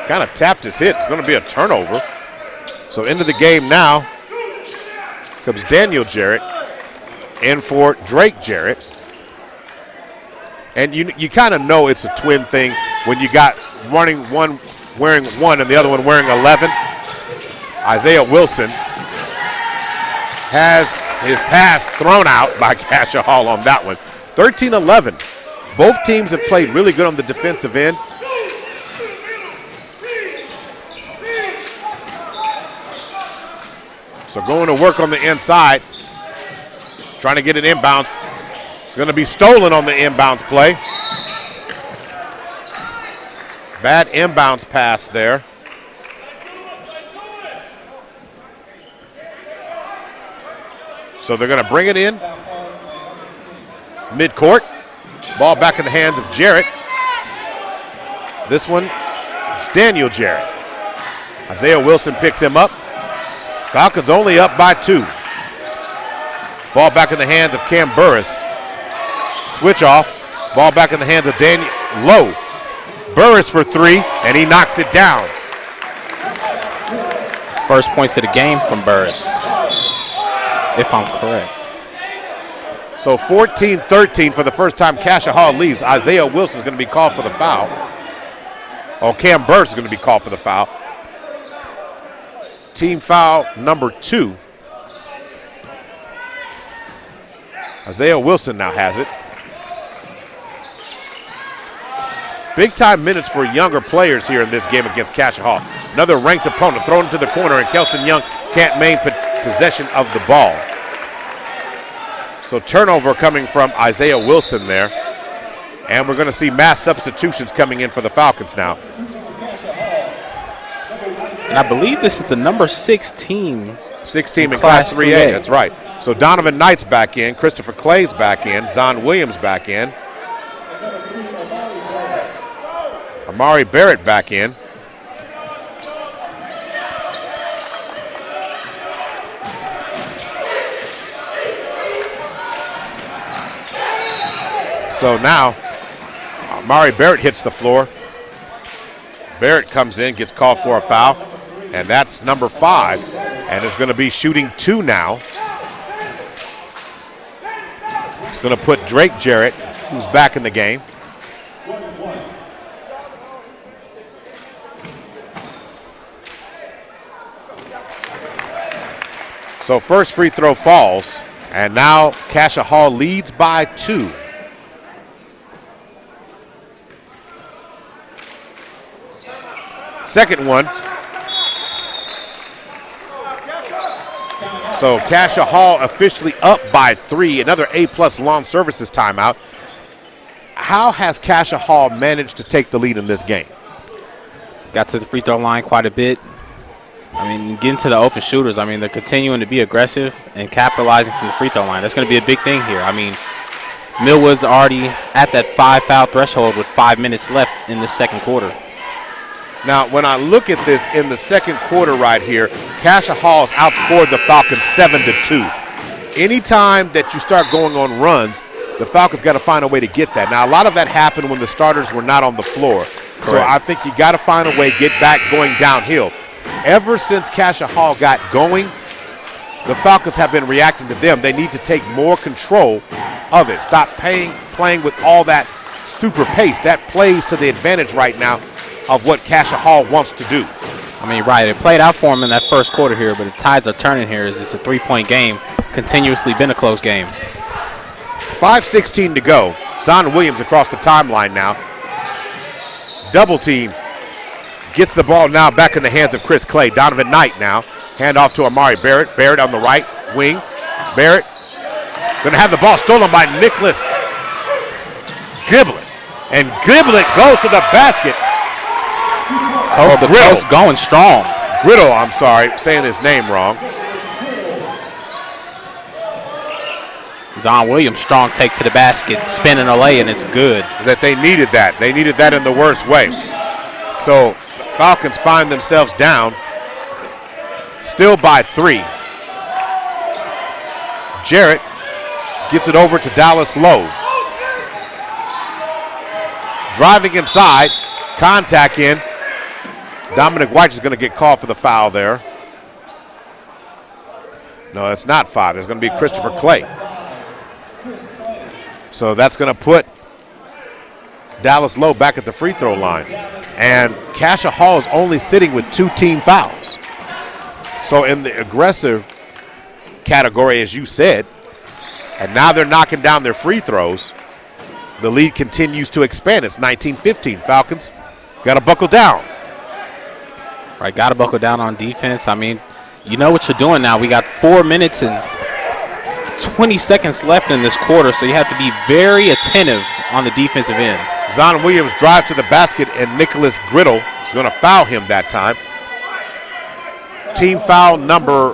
Kind of tapped his hip. It's going to be a turnover. So into the game now comes Daniel Jarrett in for Drake Jarrett. And you kind of know it's a twin thing when you got running one wearing 1 and the other one wearing 11. Isaiah Wilson has his pass thrown out by Cascia Hall on that one. 13-11. Both teams have played really good on the defensive end. So going to work on the inside, trying to get an inbounds. It's going to be stolen on the inbounds play. Bad inbounds pass there. So they're going to bring it in midcourt. Ball back in the hands of Jarrett. This one is Daniel Jarrett. Isaiah Wilson picks him up. Falcons only up by 2. Ball back in the hands of Cam Burris. Switch off. Ball back in the hands of Daniel Lowe. Burris for 3, and he knocks it down. First points of the game from Burris, if I'm correct. So 14-13 for the first time Cascia Hall leaves. Isaiah Wilson is going to be called for the foul. Cam Burris is going to be called for the foul. Team foul number 2. Isaiah Wilson now has it. Big time minutes for younger players here in this game against Cascia Hall. Another ranked opponent thrown into the corner, and Kelston Young can't maintain possession of the ball. So turnover coming from Isaiah Wilson there. And we're going to see mass substitutions coming in for the Falcons now. And I believe this is the number 6 team. 6 team in Class 3A, that's right. So Donovan Knight's back in, Christopher Clay's back in, Zon Williams back in. Amari Barrett back in. So now, Amari Barrett hits the floor. Barrett comes in, gets called for a foul, and that's number 5, and is going to be shooting 2 now. It's going to put Drake Jarrett, who's back in the game. So first free throw falls, and now Cascia Hall leads by 2. Second one. So Cascia Hall officially up by 3, another A+ lawn services timeout. How has Cascia Hall managed to take the lead in this game? Got to the free throw line quite a bit. I mean, getting to the open shooters, I mean, they're continuing to be aggressive and capitalizing from the free throw line. That's going to be a big thing here. I mean, Millwood's already at that 5 foul threshold with 5 minutes left in the second quarter. Now, when I look at this in the second quarter right here, Cascia Hall has outscored the Falcons 7-2. Anytime that you start going on runs, the Falcons got to find a way to get that. Now, a lot of that happened when the starters were not on the floor. Correct. So I think you got to find a way to get back going downhill. Ever since Cascia Hall got going, the Falcons have been reacting to them. They need to take more control of it. Stop playing with all that super pace. That plays to the advantage right now of what Cascia Hall wants to do. I mean, right, it played out for him in that first quarter here, but the tides are turning here as it's a 3-point game, continuously been a close game. 5:16 to go. Zon Williams across the timeline now. Double team. Gets the ball now back in the hands of Chris Clay. Donovan Knight now. Hand off to Amari Barrett. Barrett on the right wing. Barrett going to have the ball stolen by Nicholas Giblett. And Giblett goes to the basket. Coast to coast going strong. Griddle, I'm sorry, saying his name wrong. Zon Williams, strong take to the basket, spinning a lay, and it's good. That they needed that. They needed that in the worst way. So Falcons find themselves down, still by 3. Jarrett gets it over to Dallas Lowe. Driving inside, contact in. Dominic White is going to get called for the foul there. No, it's not 5. It's going to be Christopher Clay. So that's going to put Dallas Lowe back at the free throw line. And Cascia Hall is only sitting with 2 team fouls. So in the aggressive category, as you said, and now they're knocking down their free throws, the lead continues to expand. It's 19-15. Falcons got to buckle down. Right, got to buckle down on defense. I mean, you know what you're doing now. We got 4 minutes and 20 seconds left in this quarter, so you have to be very attentive on the defensive end. Zon Williams drives to the basket, and Nicholas Griddle is going to foul him that time. Team foul number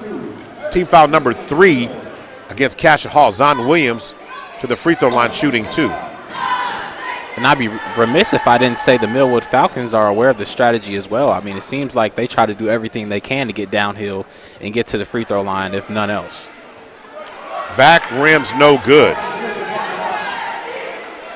3 against Cascia Hall. Zon Williams to the free throw line shooting 2. And I'd be remiss if I didn't say the Millwood Falcons are aware of the strategy as well. I mean, it seems like they try to do everything they can to get downhill and get to the free throw line, if none else. Back rim's no good.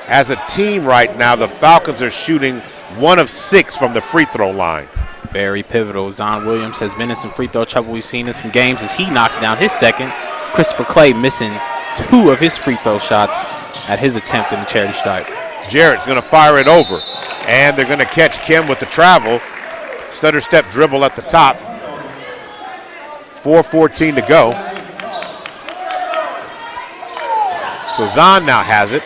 As a team right now, the Falcons are shooting 1 of 6 from the free throw line. Very pivotal. Zon Williams has been in some free throw trouble. We've seen this from games as he knocks down his second. Christopher Clay missing 2 of his free throw shots at his attempt in the charity stripe. Jarrett's going to fire it over, and they're going to catch Kim with the travel. Stutter step dribble at the top. 4:14 to go. So Zon now has it.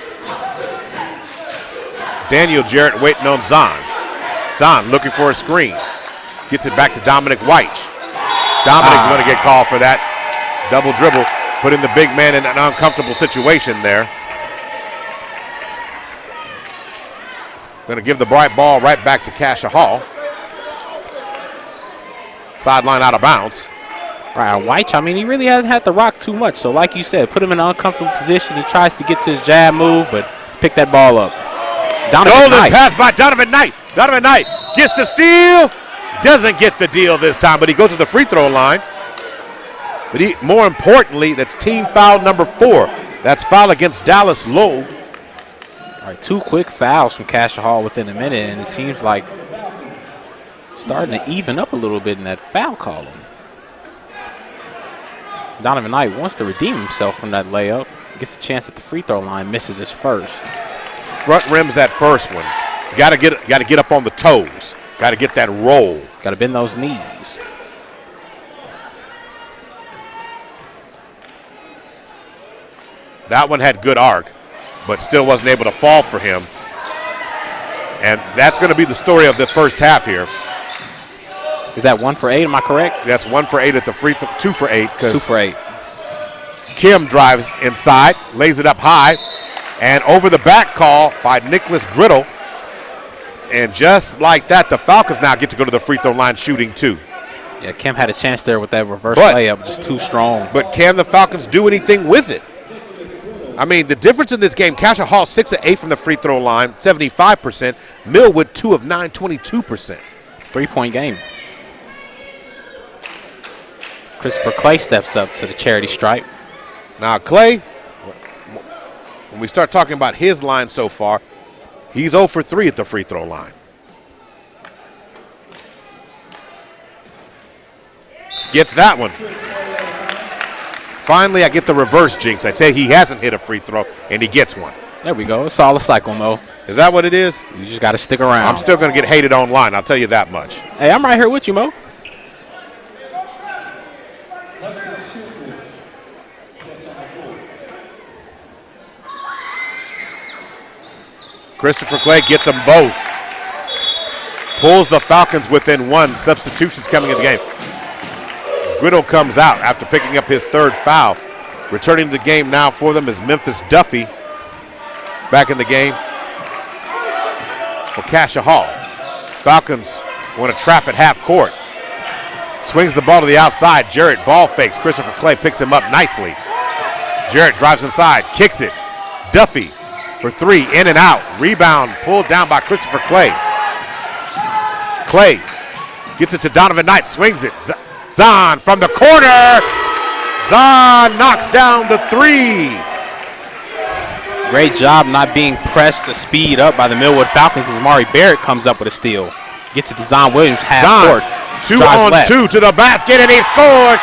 Daniel Jarrett waiting on Zon. Zon looking for a screen. Gets it back to Dominic White. Dominic's going to get called for that. Double dribble, putting the big man in an uncomfortable situation there. Going to give the bright ball right back to Cascia Hall. Sideline out of bounds. Right, White, I mean, he really hasn't had to rock too much. So like you said, put him in an uncomfortable position. He tries to get to his jab move, but pick that ball up. Golden pass by Donovan Knight. Donovan Knight gets the steal. Doesn't get the deal this time, but he goes to the free throw line. But more importantly, that's team foul number 4. That's foul against Dallas Lowe. All right, 2 quick fouls from Cascia Hall within a minute, and it seems like starting to even up a little bit in that foul column. Donovan Knight wants to redeem himself from that layup. Gets a chance at the free throw line, misses his first. Front rim's that first one. Got to get up on the toes. Got to get that roll. Got to bend those knees. That one had good arc, but still wasn't able to fall for him. And that's going to be the story of the first half here. Is that 1 for 8? Am I correct? That's 1 for 8 at the free throw. 2 for 8. 2 for 8. Kim drives inside, lays it up high, and over the back call by Nicholas Griddle. And just like that, the Falcons now get to go to the free throw line shooting 2. Yeah, Kim had a chance there with that reverse layup, just too strong. But can the Falcons do anything with it? I mean, the difference in this game, Cascia Hall 6 of 8 from the free throw line, 75%. Millwood 2 of 9, 22%. 3-point game. Christopher Clay steps up to the charity stripe. Now, Clay, when we start talking about his line so far, he's 0 for 3 at the free throw line. Gets that one. Finally, I get the reverse jinx. I'd say he hasn't hit a free throw, and he gets one. There we go. It's all a cycle, Mo. Is that what it is? You just got to stick around. I'm still going to get hated online, I'll tell you that much. Hey, I'm right here with you, Mo. Christopher Clay gets them both. Pulls the Falcons within 1. Substitutions coming in the game. Griddle comes out after picking up his 3rd foul. Returning to the game now for them is Memphis Duffy. Back in the game for Cascia Hall. Falcons want to trap at half court. Swings the ball to the outside. Jarrett ball fakes. Christopher Clay picks him up nicely. Jarrett drives inside, kicks it. Duffy for 3, in and out. Rebound pulled down by Christopher Clay. Clay gets it to Donovan Knight, swings it. Zon from the corner. Zon knocks down the 3. Great job not being pressed to speed up by the Millwood Falcons as Amari Barrett comes up with a steal. Gets it to Zon Williams, half court. 2 on left. 2 to the basket, and he scores.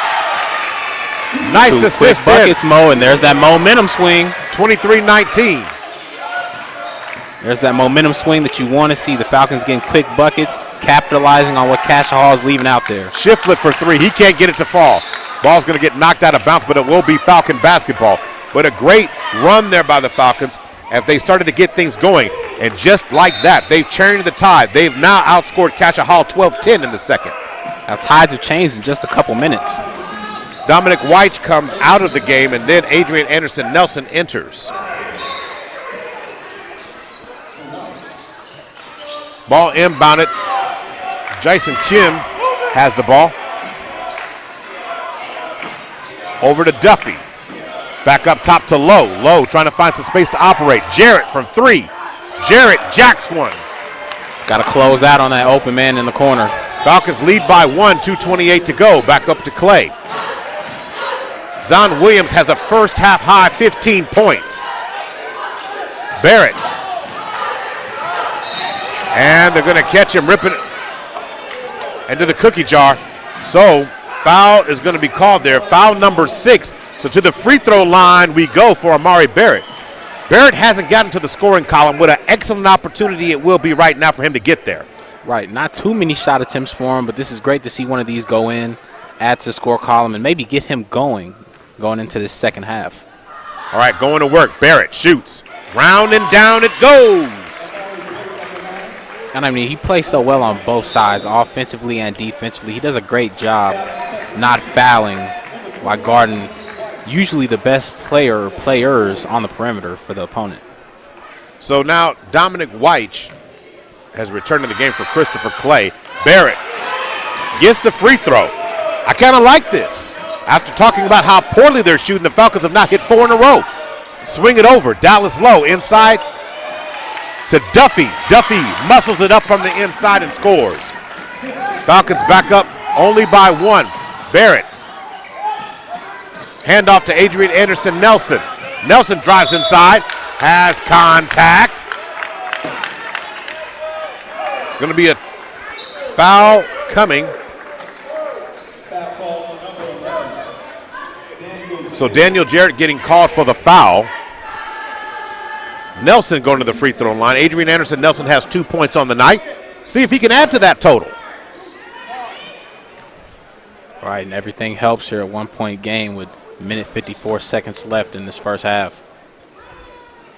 Nice 2 assist quick buckets, Mo, and there's that momentum swing. 23-19. There's that momentum swing that you want to see. The Falcons getting quick buckets, capitalizing on what Cascia Hall is leaving out there. Shiflett for 3. He can't get it to fall. Ball's going to get knocked out of bounds, but it will be Falcon basketball. But a great run there by the Falcons as they started to get things going. And just like that, they've churned the tide. They've now outscored Cascia Hall 12-10 in the second. Now tides have changed in just a couple minutes. Dominic White comes out of the game, and then Adrian Anderson Nelson enters. Ball inbounded. Jason Kim has the ball. Over to Duffy. Back up top to Lowe. Lowe trying to find some space to operate. Jarrett from 3. Jarrett jacks one. Got to close out on that open man in the corner. Falcons lead by 1, 2:28 to go. Back up to Clay. Zon Williams has a first half high 15 points. Barrett. And they're going to catch him ripping into the cookie jar. So foul is going to be called there. Foul number 6. So to the free throw line we go for Amari Barrett. Barrett hasn't gotten to the scoring column. What an excellent opportunity it will be right now for him to get there. Right, not too many shot attempts for him, but this is great to see one of these go in, add to the score column, and maybe get him going into this second half. All right, going to work. Barrett shoots. Round and down it goes. And I mean, he plays so well on both sides, offensively and defensively. He does a great job not fouling while guarding usually the best player or players on the perimeter for the opponent. So now Dominic White has returned to the game for Christopher Clay. Barrett gets the free throw. I kind of like this. After talking about how poorly they're shooting, the Falcons have not hit 4 in a row. Swing it over. Dallas Lowe inside to Duffy. Duffy muscles it up from the inside and scores. Falcons back up only by 1. Barrett. Handoff to Adrian Anderson Nelson. Nelson drives inside. Has contact. Going to be a foul coming. So Daniel Jarrett getting called for the foul. Nelson going to the free throw line. Adrian Anderson Nelson has 2 points on the night. See if he can add to that total. Right, and everything helps here at 1 point game with a minute 54 seconds left in this first half.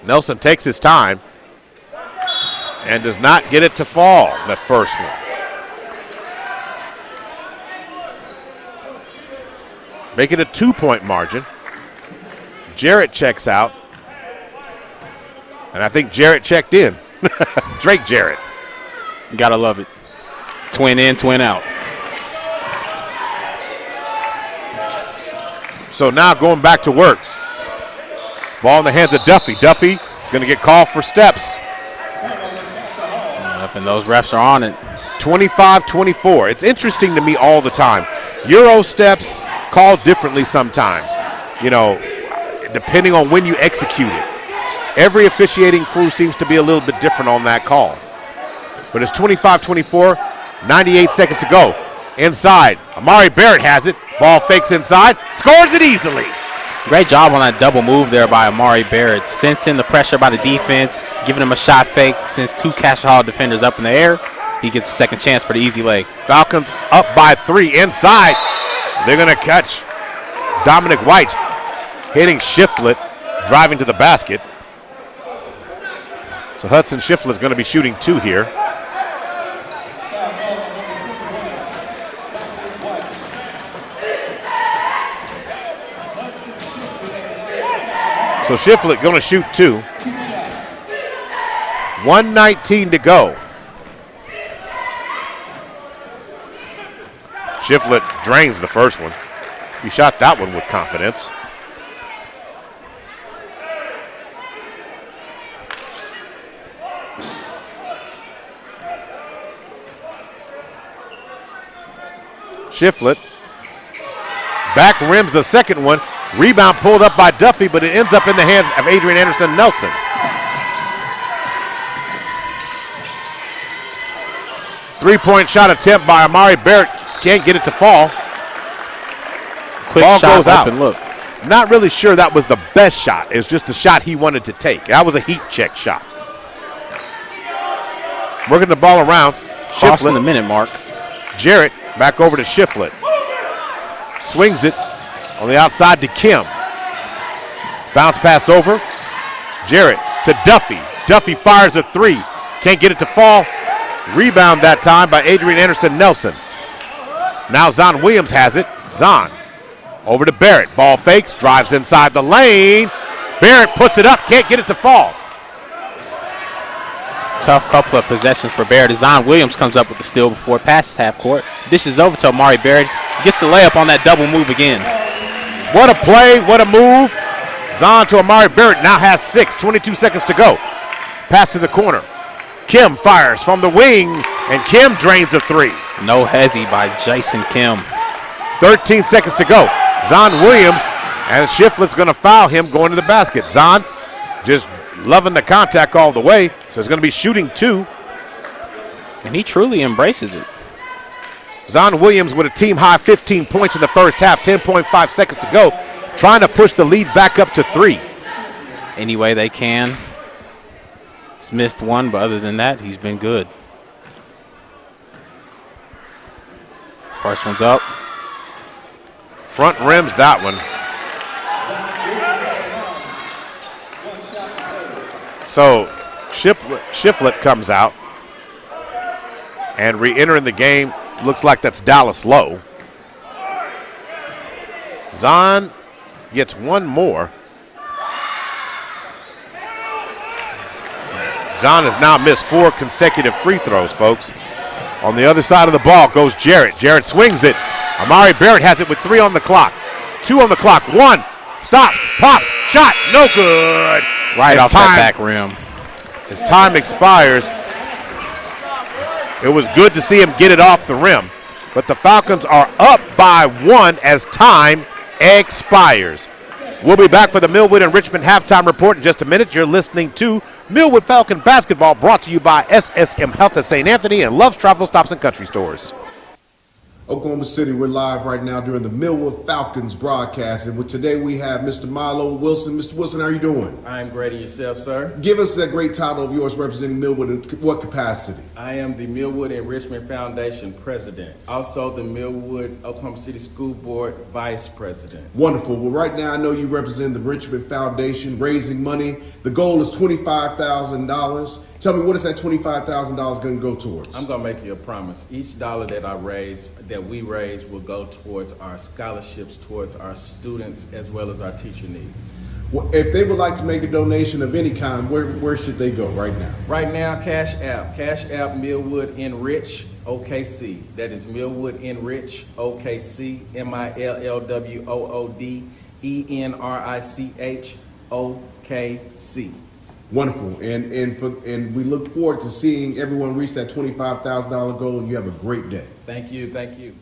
Nelson takes his time and does not get it to fall, the first one. Make it a 2-point margin. Jarrett checks out. And I think Jarrett checked in. Drake Jarrett. You gotta love it. Twin in, twin out. So now going back to work. Ball in the hands of Duffy. Duffy is going to get called for steps. Yep, and those refs are on it. 25-24. It's interesting to me all the time. Euro steps called differently sometimes, you know, depending on when you execute it. Every officiating crew seems to be a little bit different on that call. But it's 25-24, 98 seconds to go. Inside, Amari Barrett has it. Ball fakes inside, scores it easily. Great job on that double move there by Amari Barrett. Sensing the pressure by the defense, giving him a shot fake. Since 2 Cascia Hall defenders up in the air, he gets a second chance for the easy leg. Falcons up by 3 inside. They're going to catch Dominic White hitting Shiflett, driving to the basket. So Hudson Shiflett is going to be shooting 2 here. So Shiflett going to shoot 2. 1:19 to go. Shiflett drains the first one. He shot that one with confidence. Shiflett back rims the second one. Rebound pulled up by Duffy, but it ends up in the hands of Adrian Anderson Nelson. Three-point shot attempt by Amari Barrett. Can't get it to fall. Quick Ball shot goes out. And look. Not really sure that was the best shot. It was just the shot he wanted to take. That was a heat check shot. Working the ball around. Crossing the minute mark. Jarrett back over to Shiflett. Swings it on the outside to Kim. Bounce pass over. Jarrett to Duffy. Duffy fires a 3. Can't get it to fall. Rebound that time by Adrian Anderson Nelson. Now Zon Williams has it. Zon over to Barrett. Ball fakes, drives inside the lane. Barrett puts it up, can't get it to fall. Tough couple of possessions for Barrett. Zon Williams comes up with the steal before it passes half court. Dishes over to Amari Barrett. Gets the layup on that double move again. What a play, what a move. Zahn to Amari Barrett, now has 6, 22 seconds to go. Pass to the corner. Kim fires from the wing, and Kim drains a 3. No hezzy by Jason Kim. 13 seconds to go. Zahn Williams, and Shiflett's going to foul him going to the basket. Zahn just loving the contact all the way, so he's going to be shooting 2. And he truly embraces it. Zahn Williams with a team-high 15 points in the first half, 10.5 seconds to go, trying to push the lead back up to 3. Any way they can. He's missed one, but other than that, he's been good. First one's up. Front rims that one. So Shiflett comes out, and re-entering the game, looks like that's Dallas Lowe. Zahn gets one more. Zahn has now missed 4 consecutive free throws, folks. On the other side of the ball goes Jarrett. Jarrett swings it. Amari Barrett has it with 3 on the clock. 2 on the clock. 1. Stops. Pops. Shot. No good. Right off that back rim. As time expires, it was good to see him get it off the rim. But the Falcons are up by 1 as time expires. We'll be back for the Millwood and Richmond halftime report in just a minute. You're listening to Millwood Falcon Basketball, brought to you by SSM Health at St. Anthony and Love's Travel Stops and Country Stores. Oklahoma City, we're live right now during the Millwood Falcons broadcast. And with today we have Mr. Milo Wilson. Mr. Wilson, how are you doing? I'm great. And yourself, sir? Give us that great title of yours representing Millwood in what capacity? I am the Millwood and Richmond Foundation president. Also the Millwood Oklahoma City School Board vice president. Wonderful. Well, right now I know you represent the Richmond Foundation, raising money. The goal is $25,000. Tell me, what is that $25,000 going to go towards? I'm going to make you a promise. Each dollar that we raise will go towards our scholarships, towards our students, as well as our teacher needs. Well, if they would like to make a donation of any kind, where should they go right now? Right now, Cash App Millwood Enrich OKC. That is Millwood Enrich OKC, MILLWOOD ENRICH OKC. Wonderful, and we look forward to seeing everyone reach that $25,000 goal, and you have a great day. Thank you, thank you.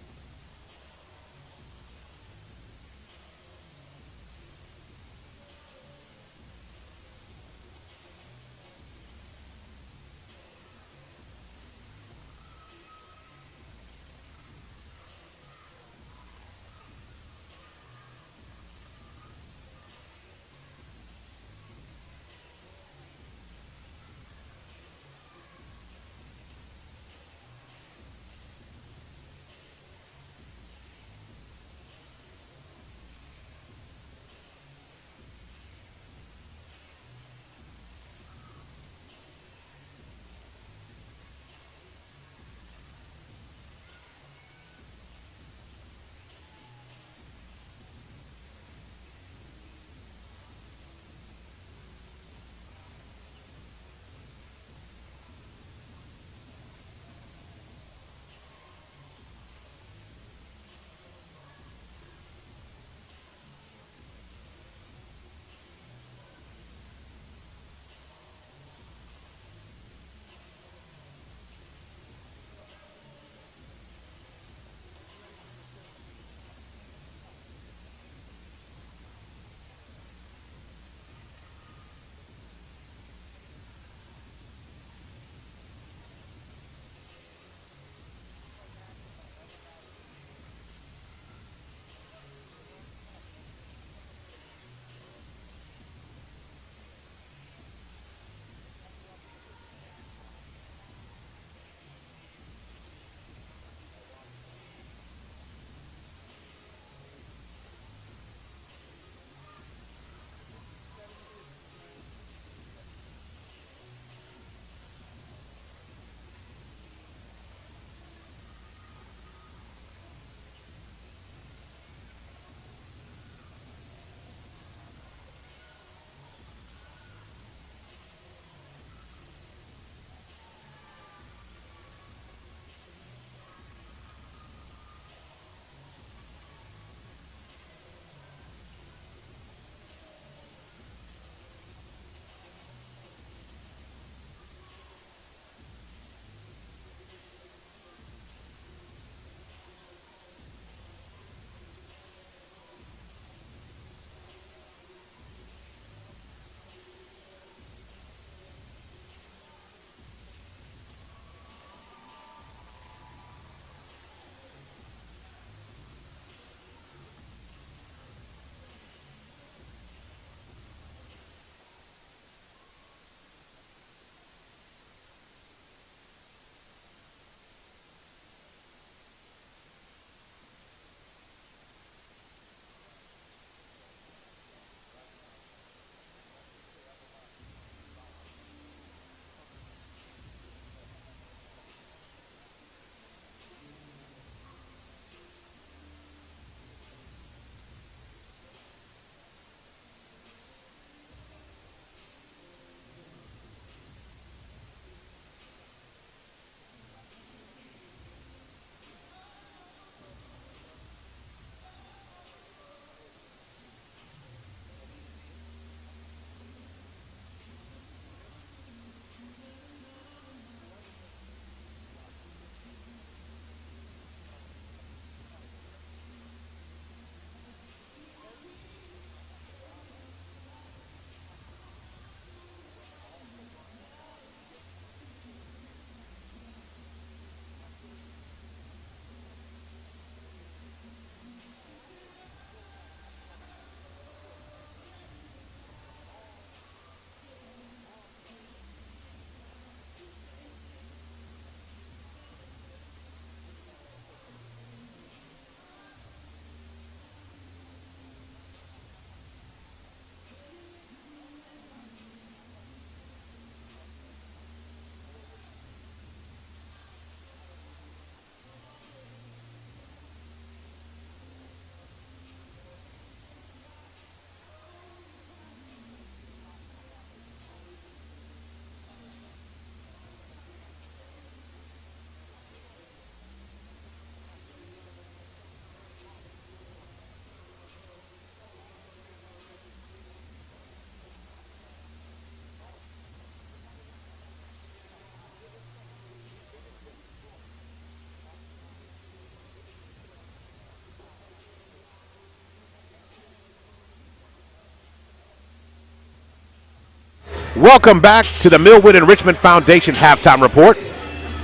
Welcome back to the Millwood and Richmond Foundation Halftime Report.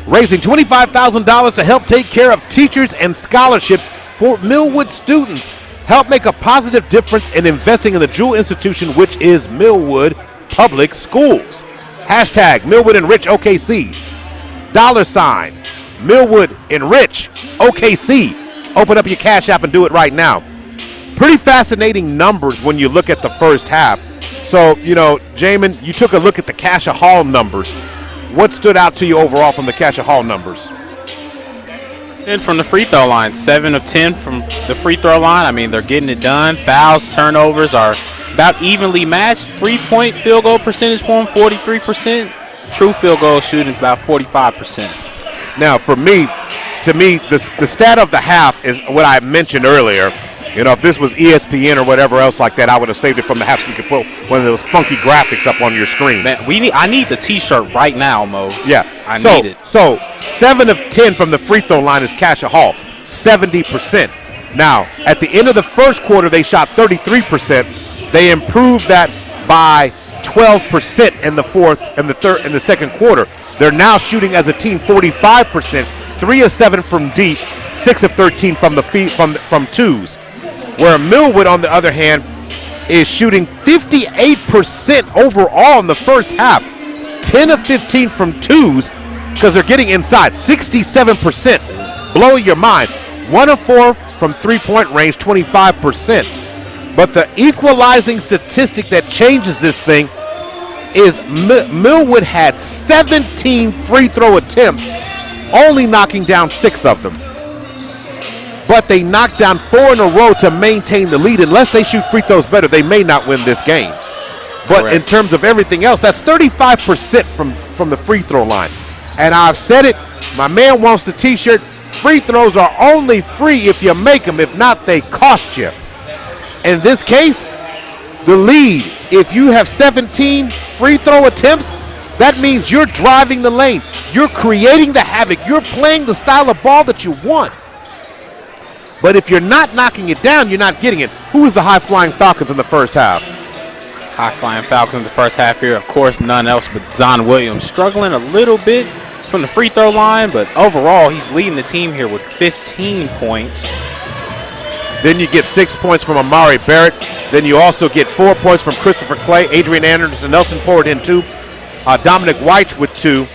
Raising $25,000 to help take care of teachers and scholarships for Millwood students. Help make a positive difference in investing in the jewel institution, which is Millwood Public Schools. Hashtag Millwood and Rich OKC. $, Millwood and Rich OKC. Open up your Cash App and do it right now. Pretty fascinating numbers when you look at the first half. So, Jamin, you took a look at the Cascia Hall numbers. What stood out to you overall from the Cascia Hall numbers? 10 from the free throw line, 7 of 10 from the free throw line. I mean, they're getting it done. Fouls, turnovers are about evenly matched. 3-point field goal percentage for them, 43%. True field goal shooting about 45%. Now, to me, the stat of the half is what I mentioned earlier. If this was ESPN or whatever else like that, I would have saved it from the half so you could put one of those funky graphics up on your screen. Man, I need the T-shirt right now, Mo. Yeah. I need it. So 7 of 10 from the free throw line is Cascia Hall, 70%. Now, at the end of the first quarter, they shot 33%. They improved that by 12% in the fourth and the second quarter. They're now shooting as a team 45%. 3 of 7 from deep, 6 of 13 from the from twos. Where Millwood, on the other hand, is shooting 58% overall in the first half. 10 of 15 from twos because they're getting inside. 67%. Blowing your mind. 1 of 4 from three-point range, 25%. But the equalizing statistic that changes this thing is Millwood had 17 free throw attempts, only knocking down 6 of them. But they knocked down 4 in a row to maintain the lead. Unless they shoot free throws better, they may not win this game. But Correct. In terms of everything else, that's 35% from the free throw line. And I've said it, my man wants the T-shirt. Free throws are only free if you make them. If not, they cost you. In this case, the lead, if you have 17 free throw attempts, that means you're driving the lane. You're creating the havoc. You're playing the style of ball that you want. But if you're not knocking it down, you're not getting it. Who is the high-flying Falcons in the first half? High-flying Falcons in the first half here, of course, none else but Zon Williams. Struggling a little bit from the free throw line, but overall, he's leading the team here with 15 points. Then you get 6 points from Amari Barrett. Then you also get 4 points from Christopher Clay, Adrian Anderson, Nelson poured in 2, Dominic White with 2.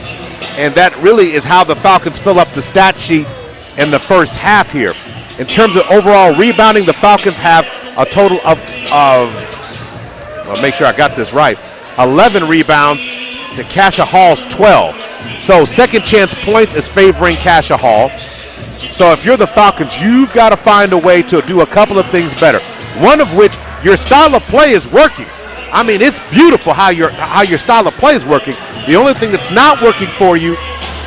And that really is how the Falcons fill up the stat sheet in the first half here. In terms of overall rebounding, the Falcons have a total of I'll make sure I got this right, 11 rebounds to Cascia Hall's 12. So second chance points is favoring Cascia Hall. So if you're the Falcons, you've got to find a way to do a couple of things better. One of which, your style of play is working. I mean, it's beautiful how your style of play is working. The only thing that's not working for you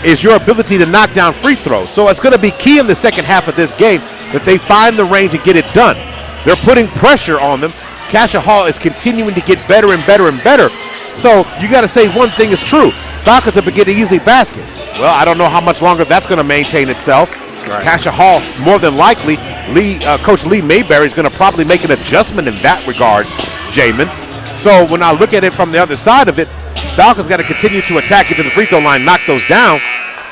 is your ability to knock down free throws. So it's going to be key in the second half of this game that they find the range and get it done. They're putting pressure on them. Cascia Hall is continuing to get better and better and better. So you got to say one thing is true. Falcons have been getting easy baskets. Well, I don't know how much longer that's going to maintain itself. Right. Cascia Hall, more than likely, Coach Lee Mayberry is going to probably make an adjustment in that regard, Jamin. So when I look at it from the other side of it, Falcons got to continue to attack it to the free throw line, knock those down.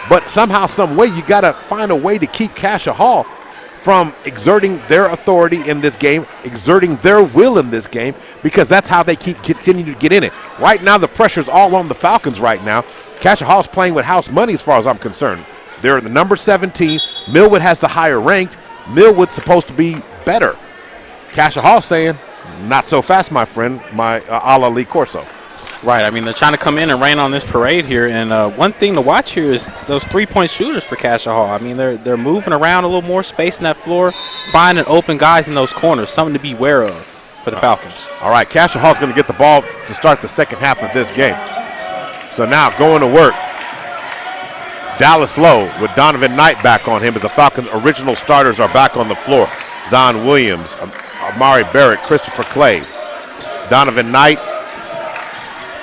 But somehow, some way, you got to find a way to keep Cascia Hall from exerting their authority in this game, exerting their will in this game, because that's how they continue to get in it. Right now, the pressure's all on the Falcons right now. Cascia Hall's playing with house money as far as I'm concerned. They're the number 17. Millwood has the higher ranked. Millwood's supposed to be better. Cascia Hall saying, not so fast, my friend, a la Lee Corso. Right. I mean, they're trying to come in and rain on this parade here. And one thing to watch here is those three-point shooters for Cascia Hall. I mean, they're moving around a little more, spacing that floor, finding open guys in those corners, something to be aware of for the Falcons. All right, Cascia Hall's going to get the ball to start the second half of this game. So now going to work. Dallas Lowe with Donovan Knight back on him, but the Falcons' original starters are back on the floor. Zon Williams, Amari Barrett, Christopher Clay, Donovan Knight,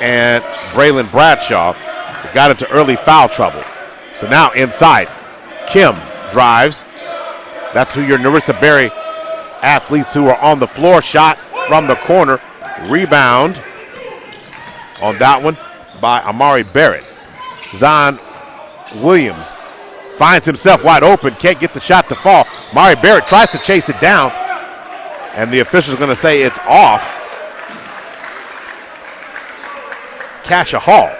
and Braylon Bradshaw got into early foul trouble. So now inside, Kim drives. That's who your Narissa Berry athletes who are on the floor. Shot from the corner. Rebound. on that one by Amari Barrett. Zion Williams finds himself wide open, can't get the shot to fall. Amari Barrett tries to chase it down, and the official's going to say it's off. Cascia Hall.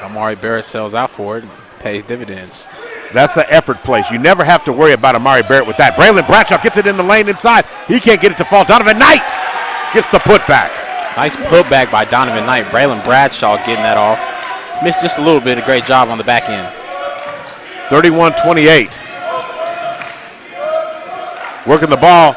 Amari Barrett sells out for it and pays dividends. That's the effort place. You never have to worry about Amari Barrett with that. Braylon Bradshaw gets it in the lane inside. He can't get it to fall. Donovan Knight gets the putback. Nice putback by Donovan Knight. Braylon Bradshaw getting that off. Missed just a little bit. A great job on the back end. 31-28. Working the ball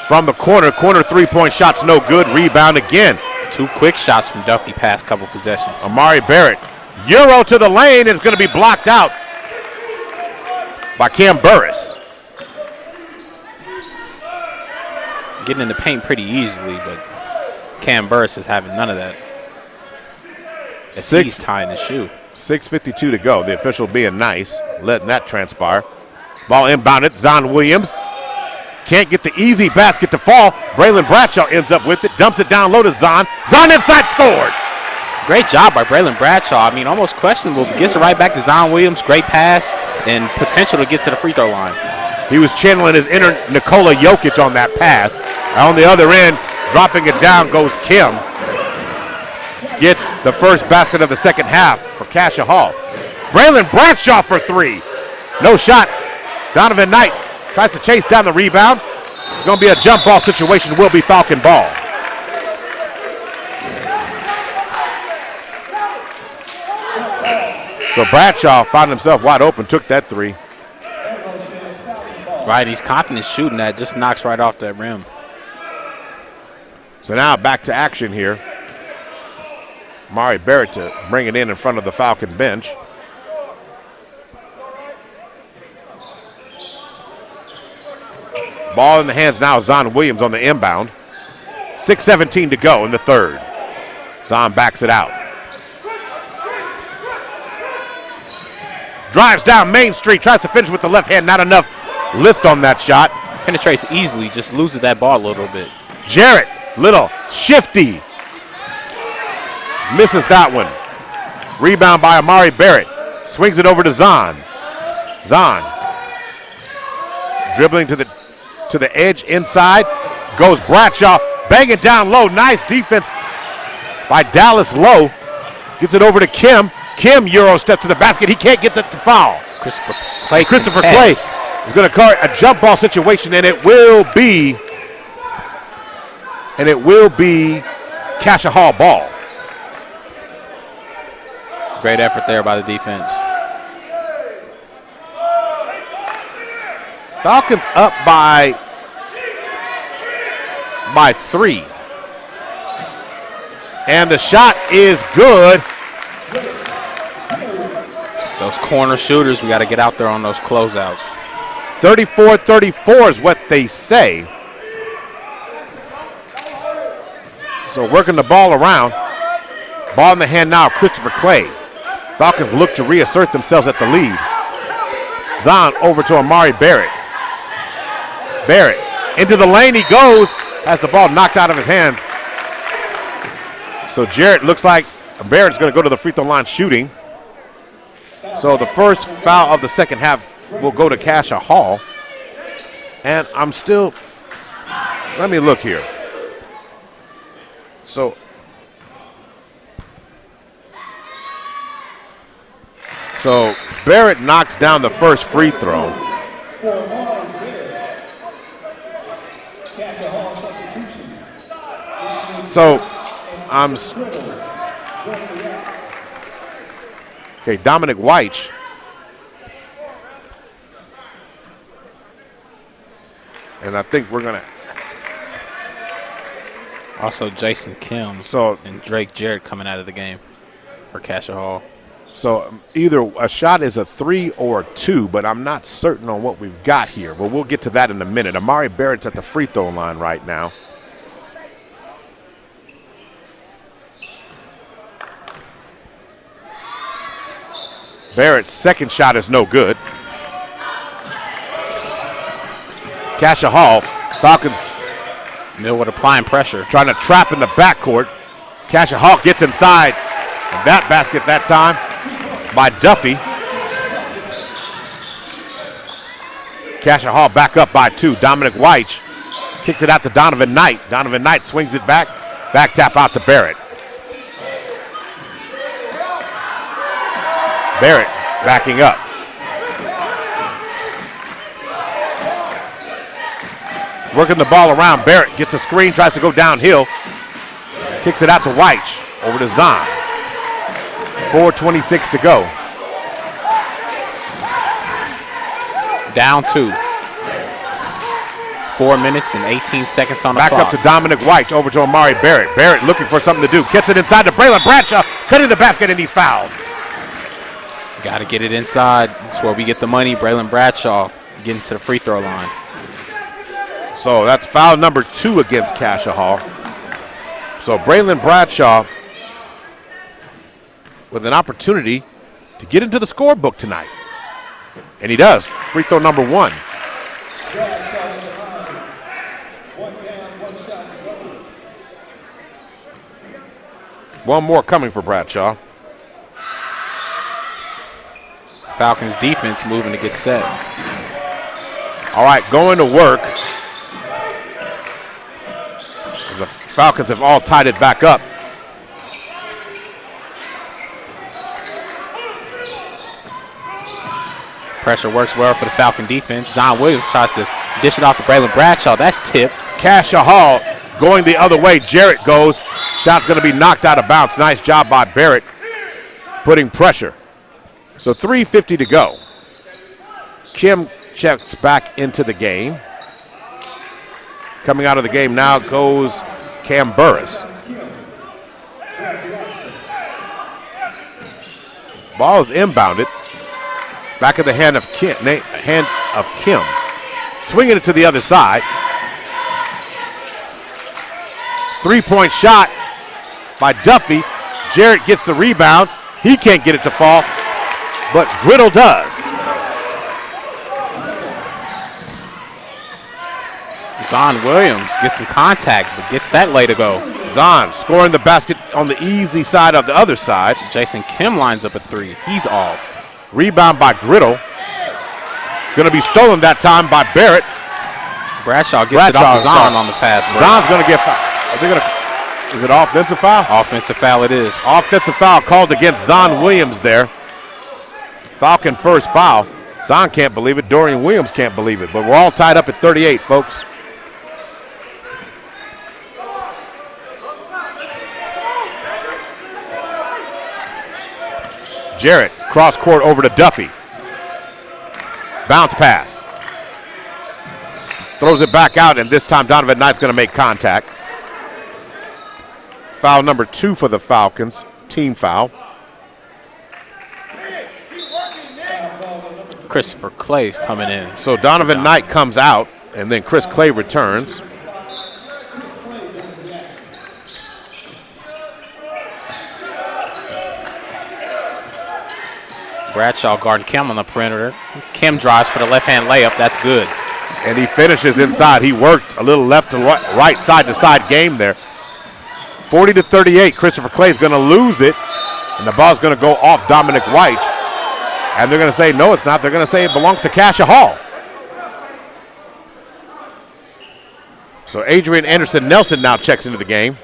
from the corner. Corner three-point shot's no good. Rebound again. 2 quick shots from Duffy past couple possessions. Amari Barrett. Euro to the lane is going to be blocked out by Cam Burris. Getting in the paint pretty easily, but Cam Burris is having none of that. He's tying the shoe. 6:52 to go. The official being nice, letting that transpire. Ball inbounded. Zion Williams can't get the easy basket to fall. Braylon Bradshaw ends up with it, dumps it down low to Zion. Zion inside, scores. Great job by Braylon Bradshaw. I mean, almost questionable, but gets it right back to Zion Williams. Great pass and potential to get to the free throw line. He was channeling his inner Nikola Jokic on that pass. On the other end, dropping it down goes Kim. Gets the first basket of the second half for Cascia Hall. Braylon Bradshaw for 3. No shot. Donovan Knight tries to chase down the rebound. It's going to be a jump ball situation. Will be Falcon ball. So Bradshaw found himself wide open, took that 3. Right, he's confident shooting that, just knocks right off that rim. So now back to action here. Amari Barrett to bring it in front of the Falcon bench. Ball in the hands now of Zion Williams on the inbound. 6:17 to go in the third. Zion backs it out. Drives down Main Street, tries to finish with the left hand. Not enough lift on that shot. Penetrates easily, just loses that ball a little bit. Jarrett, little shifty. Misses that one. Rebound by Amari Barrett. Swings it over to Zahn. Zahn dribbling to the edge inside. Goes Bradshaw. Bang it down low. Nice defense by Dallas Lowe. Gets it over to Kim. Kim Euro steps to the basket. He can't get the foul. Christopher Clay is going to call a jump ball situation, and it will be Cascia Hall ball. Great effort there by the defense. Falcons up by 3. And the shot is good. Those corner shooters, we got to get out there on those closeouts. 34-34 is what they say. So working the ball around. Ball in the hand now of Christopher Clay. Falcons look to reassert themselves at the lead. Zahn over to Amari Barrett. Barrett into the lane he goes. Has the ball knocked out of his hands. So Jarrett looks like Barrett's going to go to the free throw line shooting. So the first foul of the second half will go to Cascia Hall. And I'm still, let me look here. So Barrett knocks down the first free throw. So Dominic Weich. And I think we're going to. Also Jason Kim and Drake Jarrett coming out of the game for Cascia Hall. So either a shot is a 3 or a 2, but I'm not certain on what we've got here. But we'll get to that in a minute. Amari Barrett's at the free throw line right now. Barrett's second shot is no good. Cascia Hall, Falcons Millwood applying pressure. Trying to trap in the backcourt. Cascia Hall gets inside that basket that time by Duffy. Cascia Hall back up by 2. Dominic White kicks it out to Donovan Knight. Donovan Knight swings it back. Back tap out to Barrett. Barrett backing up. Working the ball around. Barrett gets a screen, tries to go downhill. Kicks it out to White. Over to Zahn. 4:26 to go. Down 2. 4 minutes and 18 seconds on the clock. Back up to Dominic White, over to Amari Barrett. Barrett looking for something to do. Gets it inside to Braylon Bradshaw, cutting the basket, and he's fouled. Got to get it inside. That's where we get the money. Braylon Bradshaw getting to the free throw line. So that's foul number 2 against Cascia Hall. So Braylon Bradshaw with an opportunity to get into the scorebook tonight. And he does. Free throw number 1. One more coming for Bradshaw. Falcons defense moving to get set. All right, going to work. As the Falcons have all tied it back up. Pressure works well for the Falcon defense. Zion Williams tries to dish it off to Braylon Bradshaw. That's tipped. Cascia Hall going the other way. Jarrett goes. Shot's going to be knocked out of bounds. Nice job by Barrett putting pressure. So 3:50 to go. Kim checks back into the game. Coming out of the game now goes Cam Burris. Ball is inbounded. Back in the hand of Kim. Swinging it to the other side. 3-point shot by Duffy. Jarrett gets the rebound. He can't get it to fall, but Griddle does. Zahn Williams gets some contact, but gets that lay to go. Zahn scoring the basket on the easy side of the other side. Jason Kim lines up a 3. He's off. Rebound by Griddle. Going to be stolen that time by Barrett. Bradshaw gets it off to Zahn on the fast break. Zahn's going to get fouled. Is it offensive foul? Offensive foul it is. Offensive foul called against Zahn Williams there. Falcon first foul. Zahn can't believe it. Dorian Williams can't believe it. But we're all tied up at 38, folks. Jarrett, cross court over to Duffy. Bounce pass. Throws it back out, and this time Donovan Knight's going to make contact. Foul number 2 for the Falcons, team foul. Christopher Clay's coming in. So Donovan Knight comes out, and then Chris Clay returns. Bradshaw guarding Kim on the perimeter. Kim drives for the left-hand layup. That's good. And he finishes inside. He worked a little left to right, side-to-side game there. 40-38. Christopher Clay is going to lose it, and the ball's going to go off Dominic White. And they're going to say, no, it's not. They're going to say it belongs to Cascia Hall. So Adrian Anderson-Nelson now checks into the game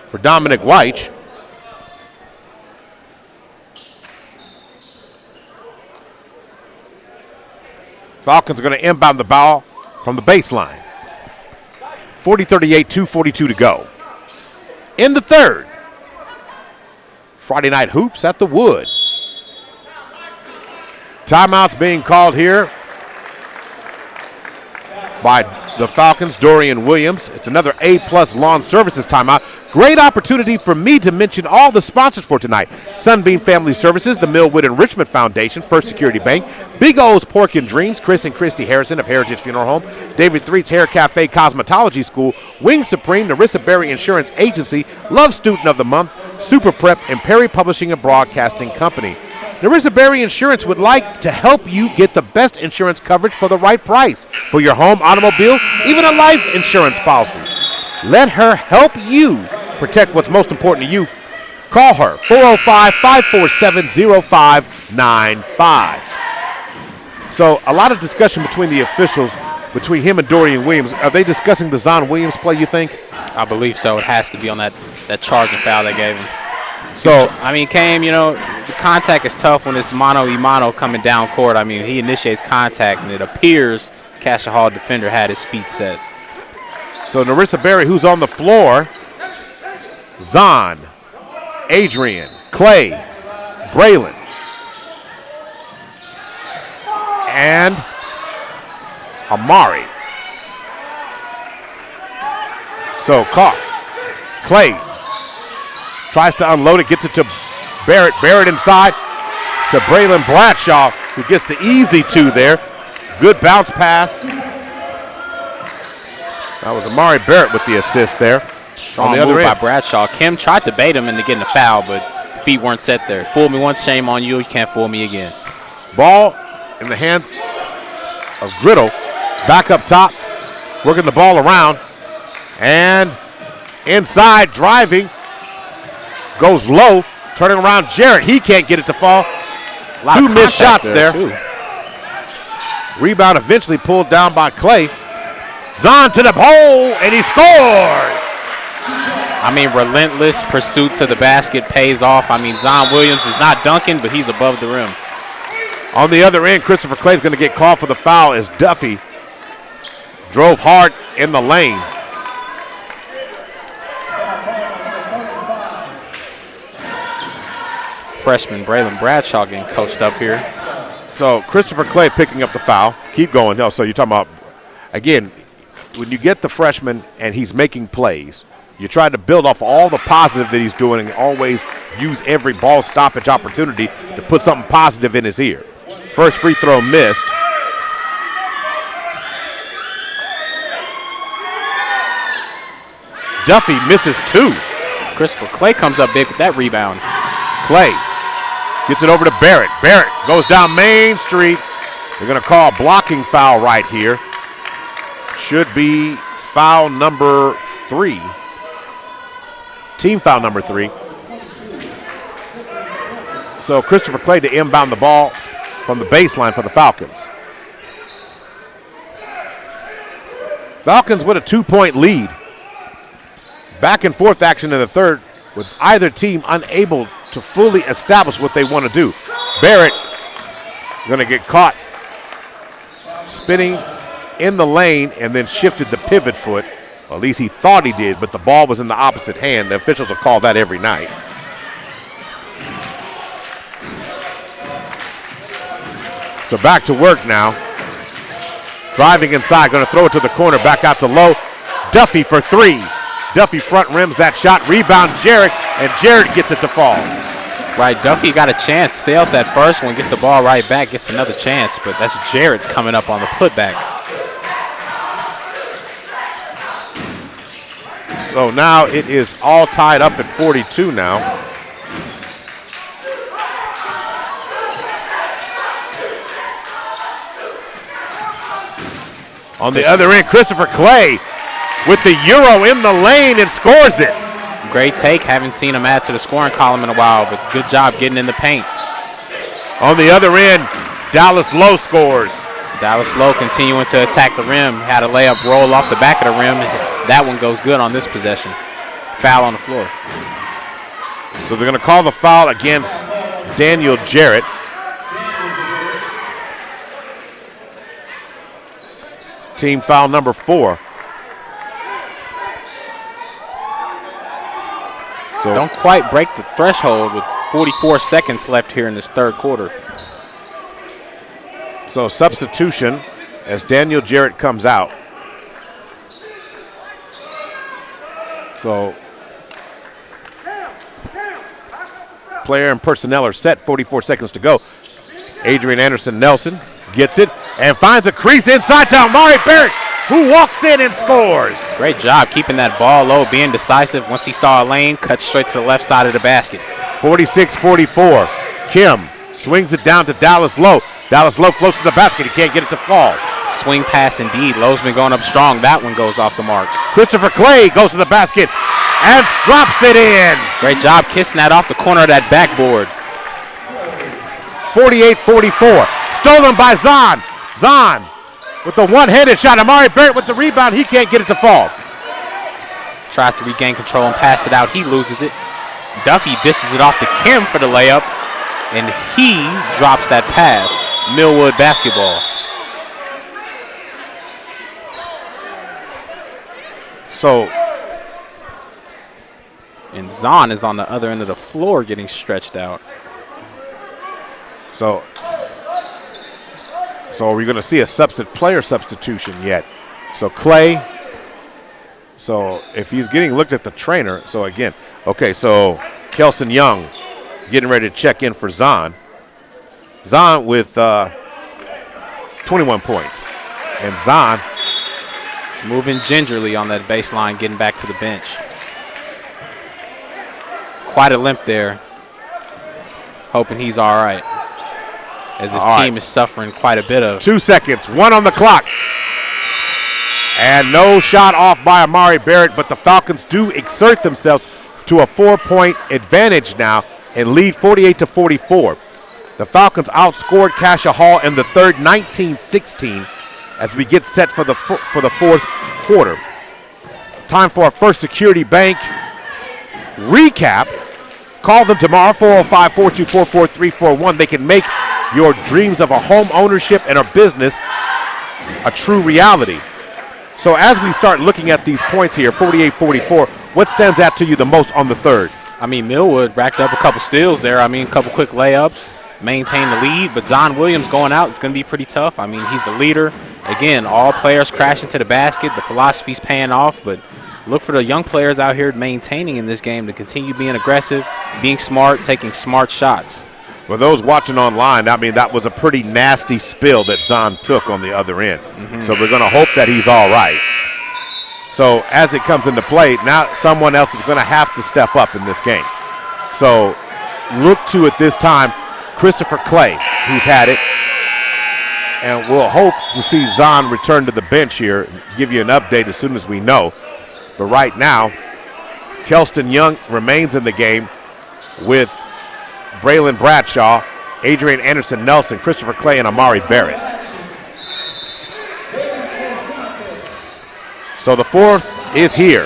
for Dominic White. Falcons are going to inbound the ball from the baseline. 40-38, 2:42 to go. In the third. Friday Night Hoops at the Wood. Timeouts being called here by the Falcons, Dorian Williams. It's another A+ Lawn Services timeout. Great opportunity for me to mention all the sponsors for tonight. Sunbeam Family Services, the Millwood and Richmond Foundation, First Security Bank, Big O's Pork and Dreams, Chris and Christy Harrison of Heritage Funeral Home, David Threet's Hair Cafe Cosmetology School, Wing Supreme, Narissa Berry Insurance Agency, Love Student of the Month, Super Prep, and Perry Publishing and Broadcasting Company. Narissa Berry Insurance would like to help you get the best insurance coverage for the right price for your home, automobile, even a life insurance policy. Let her help you protect what's most important to you. Call her, 405-547-0595. So a lot of discussion between the officials, between him and Dorian Williams. Are they discussing the Zon Williams play, you think? I believe so. It has to be on that charging foul they gave him. So, I mean, Cam, you know, the contact is tough when it's mano-a-mano coming down court. I mean, he initiates contact, and it appears Cascia Hall defender had his feet set. So Narissa Berry, who's on the floor, Zon, Adrian, Clay, Braylon, and Amari. So Clay tries to unload it, gets it to Barrett. Barrett inside to Braylon Bradshaw, who gets the easy two there. Good bounce pass. That was Amari Barrett with the assist there. Strong move by Bradshaw. Kim tried to bait him into getting a foul, but feet weren't set there. Fool me once, shame on you. You can't fool me again. Ball in the hands of Griddle. Back up top, working the ball around. And inside, driving. Goes low, turning around Jarrett. He can't get it to fall. Two missed shots there. Rebound eventually pulled down by Clay. Zon to the hole, and he scores. I mean, relentless pursuit to the basket pays off. I mean, Zon Williams is not dunking, but he's above the rim. On the other end, Christopher Clay's going to get called for the foul as Duffy drove hard in the lane. Freshman Braylon Bradshaw getting coached up here. So Christopher Clay picking up the foul. Keep going. No, so you're talking about, again, when you get the freshman and he's making plays, you try to build off all the positive that he's doing and always use every ball stoppage opportunity to put something positive in his ear. First free throw missed. Duffy misses two. Christopher Clay comes up big with that rebound. Clay gets it over to Barrett. Barrett goes down Main Street. They're going to call a blocking foul right here. Should be foul number 3. Team foul number 3. So Christopher Clay to inbound the ball from the baseline for the Falcons. Falcons with a 2-point lead. Back and forth action in the third with either team unable to fully establish what they want to do. Barrett going to get caught spinning in the lane and then shifted the pivot foot. Well, at least he thought he did, but the ball was in the opposite hand. The officials will call that every night. So back to work now. Driving inside, going to throw it to the corner, back out to low. Duffy for 3. Duffy front rims that shot, rebound Jarrett, and Jarrett gets it to fall. Right, Duffy got a chance, sailed that first one, gets the ball right back, gets another chance, but that's Jarrett coming up on the putback. So now it is all tied up at 42 now. On the other end, Christopher Clay with the Euro in the lane and scores it. Great take. Haven't seen him add to the scoring column in a while, but good job getting in the paint. On the other end, Dallas Lowe scores. Dallas Lowe continuing to attack the rim. Had a layup roll off the back of the rim. That one goes good on this possession. Foul on the floor. So they're going to call the foul against Daniel Jarrett. Team foul number 4. So don't quite break the threshold with 44 seconds left here in this third quarter. So substitution as Daniel Jarrett comes out. So player and personnel are set, 44 seconds to go. Adrian Anderson Nelson gets it and finds a crease inside to Amari Barrett, who walks in and scores. Great job keeping that ball low, being decisive. Once he saw a lane, cut straight to the left side of the basket. 46-44. Kim Swings it down to Dallas Lowe. Dallas Lowe floats to the basket. He can't get it to fall. Swing pass indeed. Lowe's been going up strong. That one goes off the mark. Christopher Clay goes to the basket and drops it in. Great job kissing that off the corner of that backboard. 48-44. Stolen by Zahn. Zahn with the one-handed shot. Amari Barrett with the rebound. He can't get it to fall. Tries to regain control and pass it out. He loses it. Duffy dishes it off to Kim for the layup, and he drops that pass. Millwood basketball. So, and Zahn is on the other end of the floor getting stretched out. So are we going to see a player substitution yet? So Clay, so if he's getting looked at the trainer, so again, okay, so Kelson Young getting ready to check in for Zahn. Zahn with 21 points. And Zahn is moving gingerly on that baseline, getting back to the bench. Quite a limp there. Hoping he's all right, as his team is suffering quite a bit of. 2 seconds, 1 on the clock. And no shot off by Amari Barrett, but the Falcons do exert themselves to a 4-point advantage now and lead 48-44. The Falcons outscored Cascia Hall in the third 19-16 as we get set for the fourth quarter. Time for our First Security Bank recap. Call them tomorrow, 405-424-4341. They can make your dreams of a home ownership and a business a true reality. So as we start looking at these points here, 48-44, what stands out to you the most on the third? I mean, Millwood racked up a couple steals there. I mean, a couple quick layups, maintained the lead. But Zahn Williams going out, it's going to be pretty tough. I mean, he's the leader. Again, all players crashing to the basket. The philosophy's paying off. But look for the young players out here maintaining in this game to continue being aggressive, being smart, taking smart shots. For those watching online, I mean, that was a pretty nasty spill that Zahn took on the other end. So we're going to hope that he's all right. So as it comes into play, now someone else is going to have to step up in this game. So look to at this time Christopher Clay, who's had it. And we'll hope to see Zahn return to the bench here, give you an update as soon as we know. But right now, Kelston Young remains in the game with Braylon Bradshaw, Adrian Anderson Nelson, Christopher Clay, and Amari Barrett. So the fourth is here.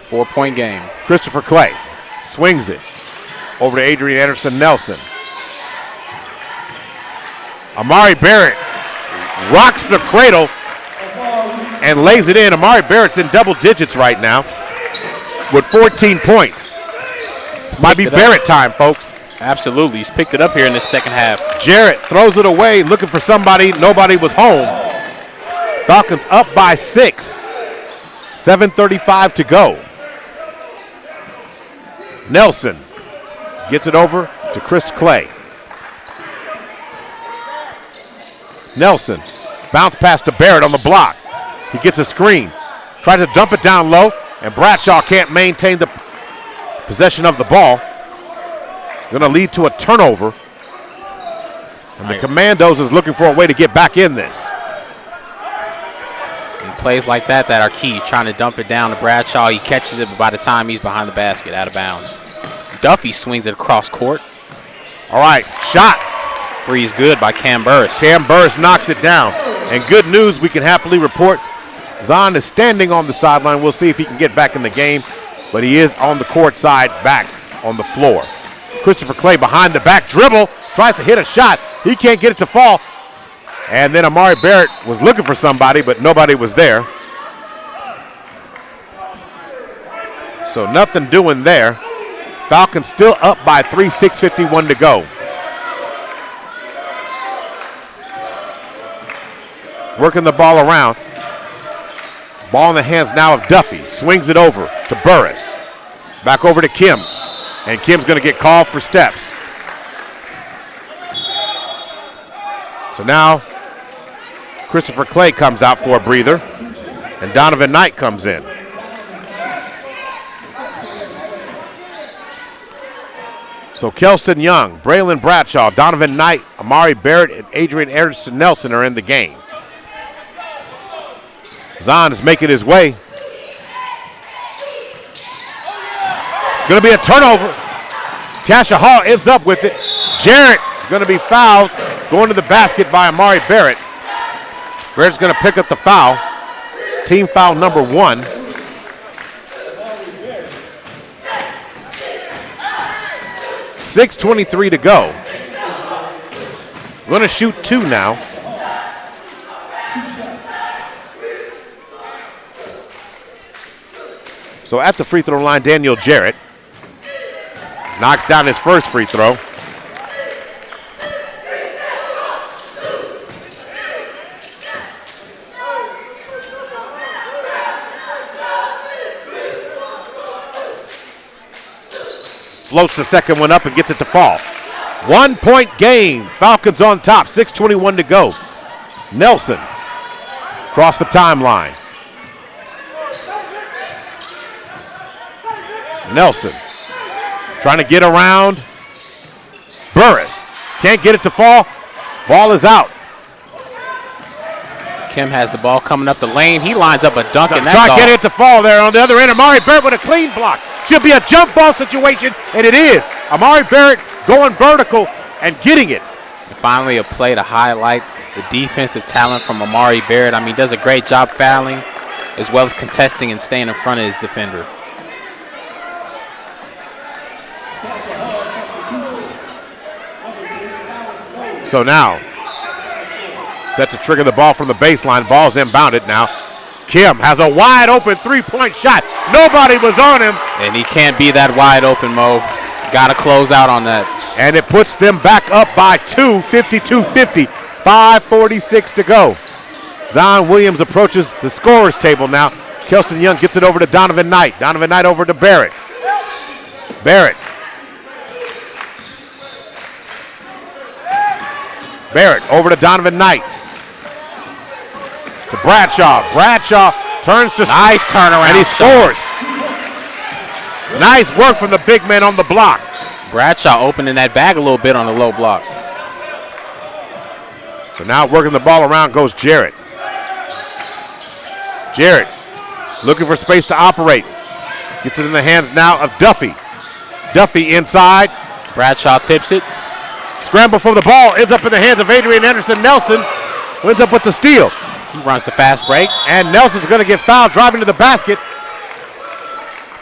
4-point game. Christopher Clay swings it over to Adrian Anderson Nelson. Amari Barrett rocks the cradle and lays it in. Amari Barrett's in double digits right now with 14 points. This might be Barrett time, folks. Absolutely. He's picked it up here in the second half. Jarrett throws it away, looking for somebody. Nobody was home. Falcons up by 6. 7:35 to go. Nelson gets it over to Chris Clay. Nelson bounce pass to Barrett on the block. He gets a screen. Tries to dump it down low, and Bradshaw can't maintain the possession of the ball. Going to lead to a turnover. And the Commandos is looking for a way to get back in this. And plays like that are key. Trying to dump it down to Bradshaw. He catches it, but by the time he's behind the basket, out of bounds. Duffy swings it across court. All right, shot. Three is good by Cam Burris. Cam Burris knocks it down. And good news, we can happily report Zahn is standing on the sideline. We'll see if he can get back in the game, but he is on the court side, back on the floor. Christopher Clay behind the back dribble, tries to hit a shot. He can't get it to fall. And then Amari Barrett was looking for somebody, but nobody was there. So nothing doing there. Falcons still up by 3, 6:51 to go. Working the ball around. Ball in the hands now of Duffy. Swings it over to Burris. Back over to Kim. And Kim's going to get called for steps. So now Christopher Clay comes out for a breather. And Donovan Knight comes in. So Kelston Young, Braylon Bradshaw, Donovan Knight, Amari Barrett, and Adrian Anderson Nelson are in the game. Zahn is making his way. Going to be a turnover. Cascia Hall ends up with it. Jarrett is going to be fouled, going to the basket by Amari Barrett. Barrett's going to pick up the foul. Team foul number 1. .6:23 to go. Going to shoot 2 now. So at the free throw line, Daniel Jarrett knocks down his first free throw. Floats the second one up and gets it to fall. 1 point game. Falcons on top. 6:21 to go. Nelson across the timeline. Nelson trying to get around Burris. Can't get it to fall. Ball is out. Kim has the ball coming up the lane. He lines up a dunk, and that's Try to off. get it to fall there on the other end. Amari Barrett with a clean block. Should be a jump ball situation, and it is. Amari Barrett going vertical and getting it. And finally, a play to highlight the defensive talent from Amari Barrett. I mean, does a great job fouling as well as contesting and staying in front of his defender. So now, set to trigger the ball from the baseline. Ball's inbounded now. Kim has a wide open three-point shot. Nobody was on him. And he can't be that wide open, Mo. Got to close out on that. And it puts them back up by 2, 52-50. 5:46 to go. Zion Williams approaches the scorer's table now. Kelston Young gets it over to Donovan Knight. Donovan Knight over to Barrett. Barrett over to Donovan Knight. To Bradshaw. Bradshaw turns to nice turnaround. And he scores. Nice work from the big man on the block. Bradshaw opening that bag a little bit on the low block. So now working the ball around goes Jarrett. Jarrett looking for space to operate. Gets it in the hands now of Duffy. Duffy inside. Bradshaw tips it. Scramble for the ball. Ends up in the hands of Adrian Anderson Nelson. Who ends up with the steal. He runs the fast break. And Nelson's going to get fouled driving to the basket.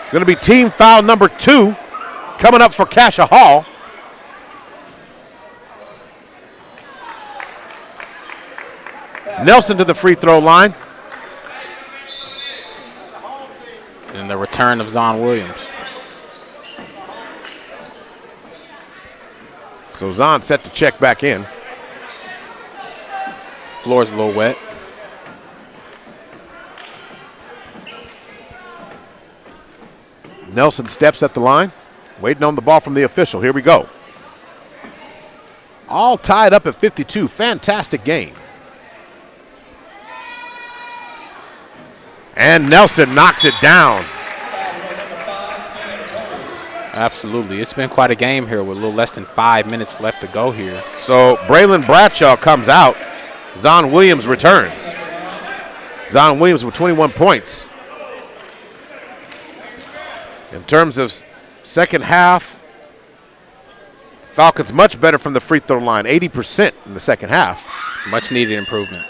It's going to be team foul number 2 coming up for Cascia Hall. Nelson to the free throw line. And the return of Zahn Williams. So Zahn set to check back in. Floor's a little wet. Nelson steps at the line, waiting on the ball from the official. Here we go. All tied up at 52. Fantastic game. And Nelson knocks it down. Absolutely. It's been quite a game here with a little less than 5 minutes left to go here. So Braylon Bradshaw comes out. Zahn Williams returns. Zahn Williams with 21 points. In terms of second half, Falcons much better from the free throw line, 80% in the second half. Much needed improvement.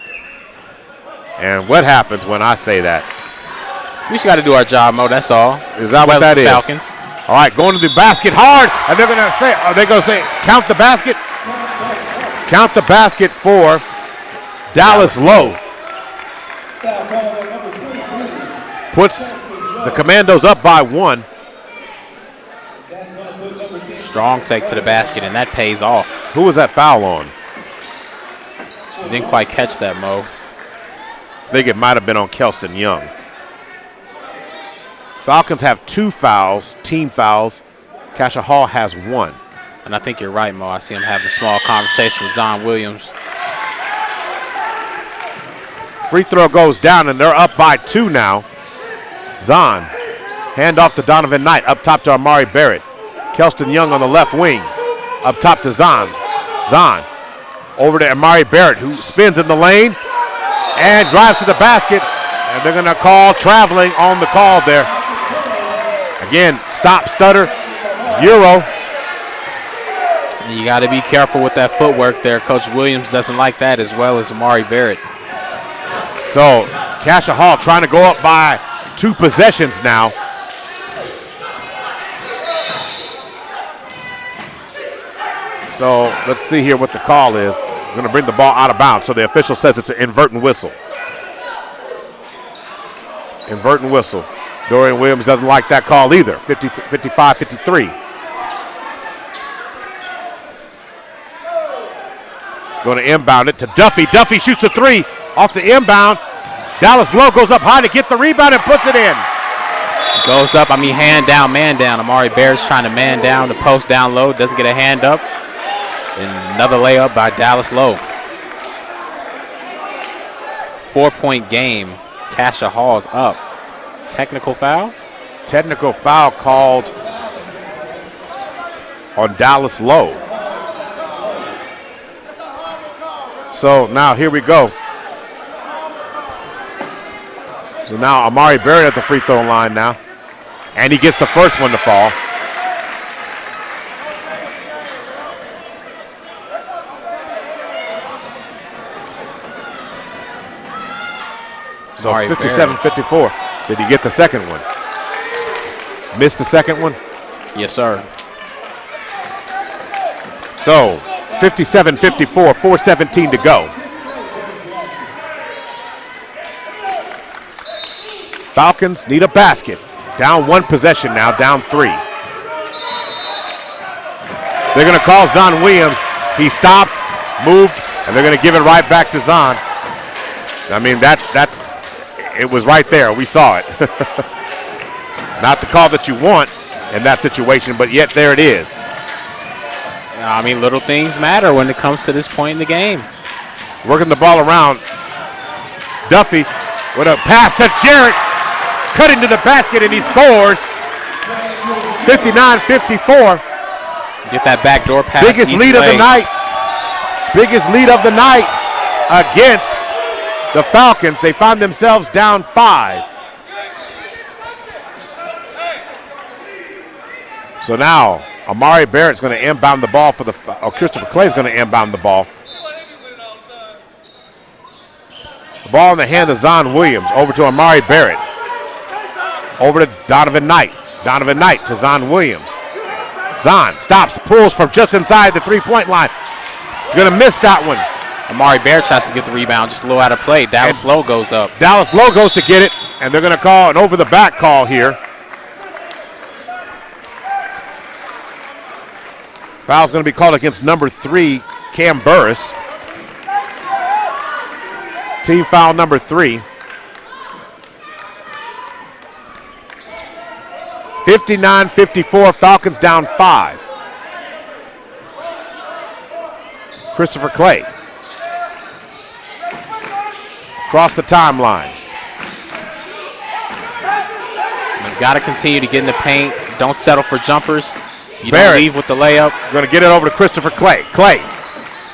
And what happens when I say that? We just got to do our job, Mo, that's all. Is that what that is? Falcons. All right, going to the basket hard, and they're going to say, are they going to say, count the basket? Count the basket for Dallas Lowe. Puts the Commandos up by 1. Strong take to the basket, and that pays off. Who was that foul on? Didn't quite catch that, Mo. I think it might have been on Kelston Young. Falcons have 2 fouls, team fouls. Cascia Hall has 1. And I think you're right, Mo. I see him having a small conversation with Zahn Williams. Free throw goes down, and they're up by 2 now. Zahn, hand off to Donovan Knight, up top to Amari Barrett. Kelston Young on the left wing. Up top to Zahn. Zahn over to Amari Barrett, who spins in the lane and drives to the basket. And they're going to call traveling on the call there. Again, stop, stutter, Euro. You got to be careful with that footwork there. Coach Williams doesn't like that, as well as Amari Barrett. So Cascia Hall trying to go up by 2 possessions now. So let's see here what the call is. We're going to bring the ball out of bounds. So the official says it's an inverting whistle. Inverting whistle. Dorian Williams doesn't like that call either. 55-53. Going to inbound it to Duffy. Duffy shoots a 3 off the inbound. Dallas Lowe goes up high to get the rebound and puts it in. Goes up, hand down, man down. Amari Barrett's trying to man down the post down low. Doesn't get a hand up. And another layup by Dallas Lowe. 4-point game. Cascia Hall's up. Technical foul? Technical foul called on Dallas Lowe. So now here we go. So now Amari Barrett at the free throw line now. And he gets the first one to fall. So 57-54. Did he get the second one? Missed the second one? Yes, sir. So 57-54, 4:17 to go. Falcons need a basket. Down 1 possession now, down 3. They're going to call Zahn Williams. He stopped, moved, and they're going to give it right back to Zahn. I mean, it was right there. We saw it. Not the call that you want in that situation, but yet there it is. I mean, little things matter when it comes to this point in the game. Working the ball around. Duffy with a pass to Jarrett. Cutting to the basket, and he scores. 59-54. Get that backdoor pass. Biggest lead of the night. Biggest lead of the night against the Falcons. They find themselves down 5. So now Amari Barrett's going to inbound the ball for Christopher Clay's going to inbound the ball. The ball in the hand of Zahn Williams. Over to Amari Barrett. Over to Donovan Knight. Donovan Knight to Zahn Williams. Zahn stops, pulls from just inside the 3-point line. He's going to miss that one. Amari Barrett tries to get the rebound, just a little out of play. Dallas Lowe goes up. Dallas Lowe goes to get it, and they're going to call an over-the-back call here. Foul's going to be called against number 3, Cam Burris. Team foul number 3. 59-54, Falcons down 5. Christopher Clay. Across the timeline. You've got to continue to get in the paint. Don't settle for jumpers. You Barrett. don't leave with the layup. Going to get it over to Christopher Clay. Clay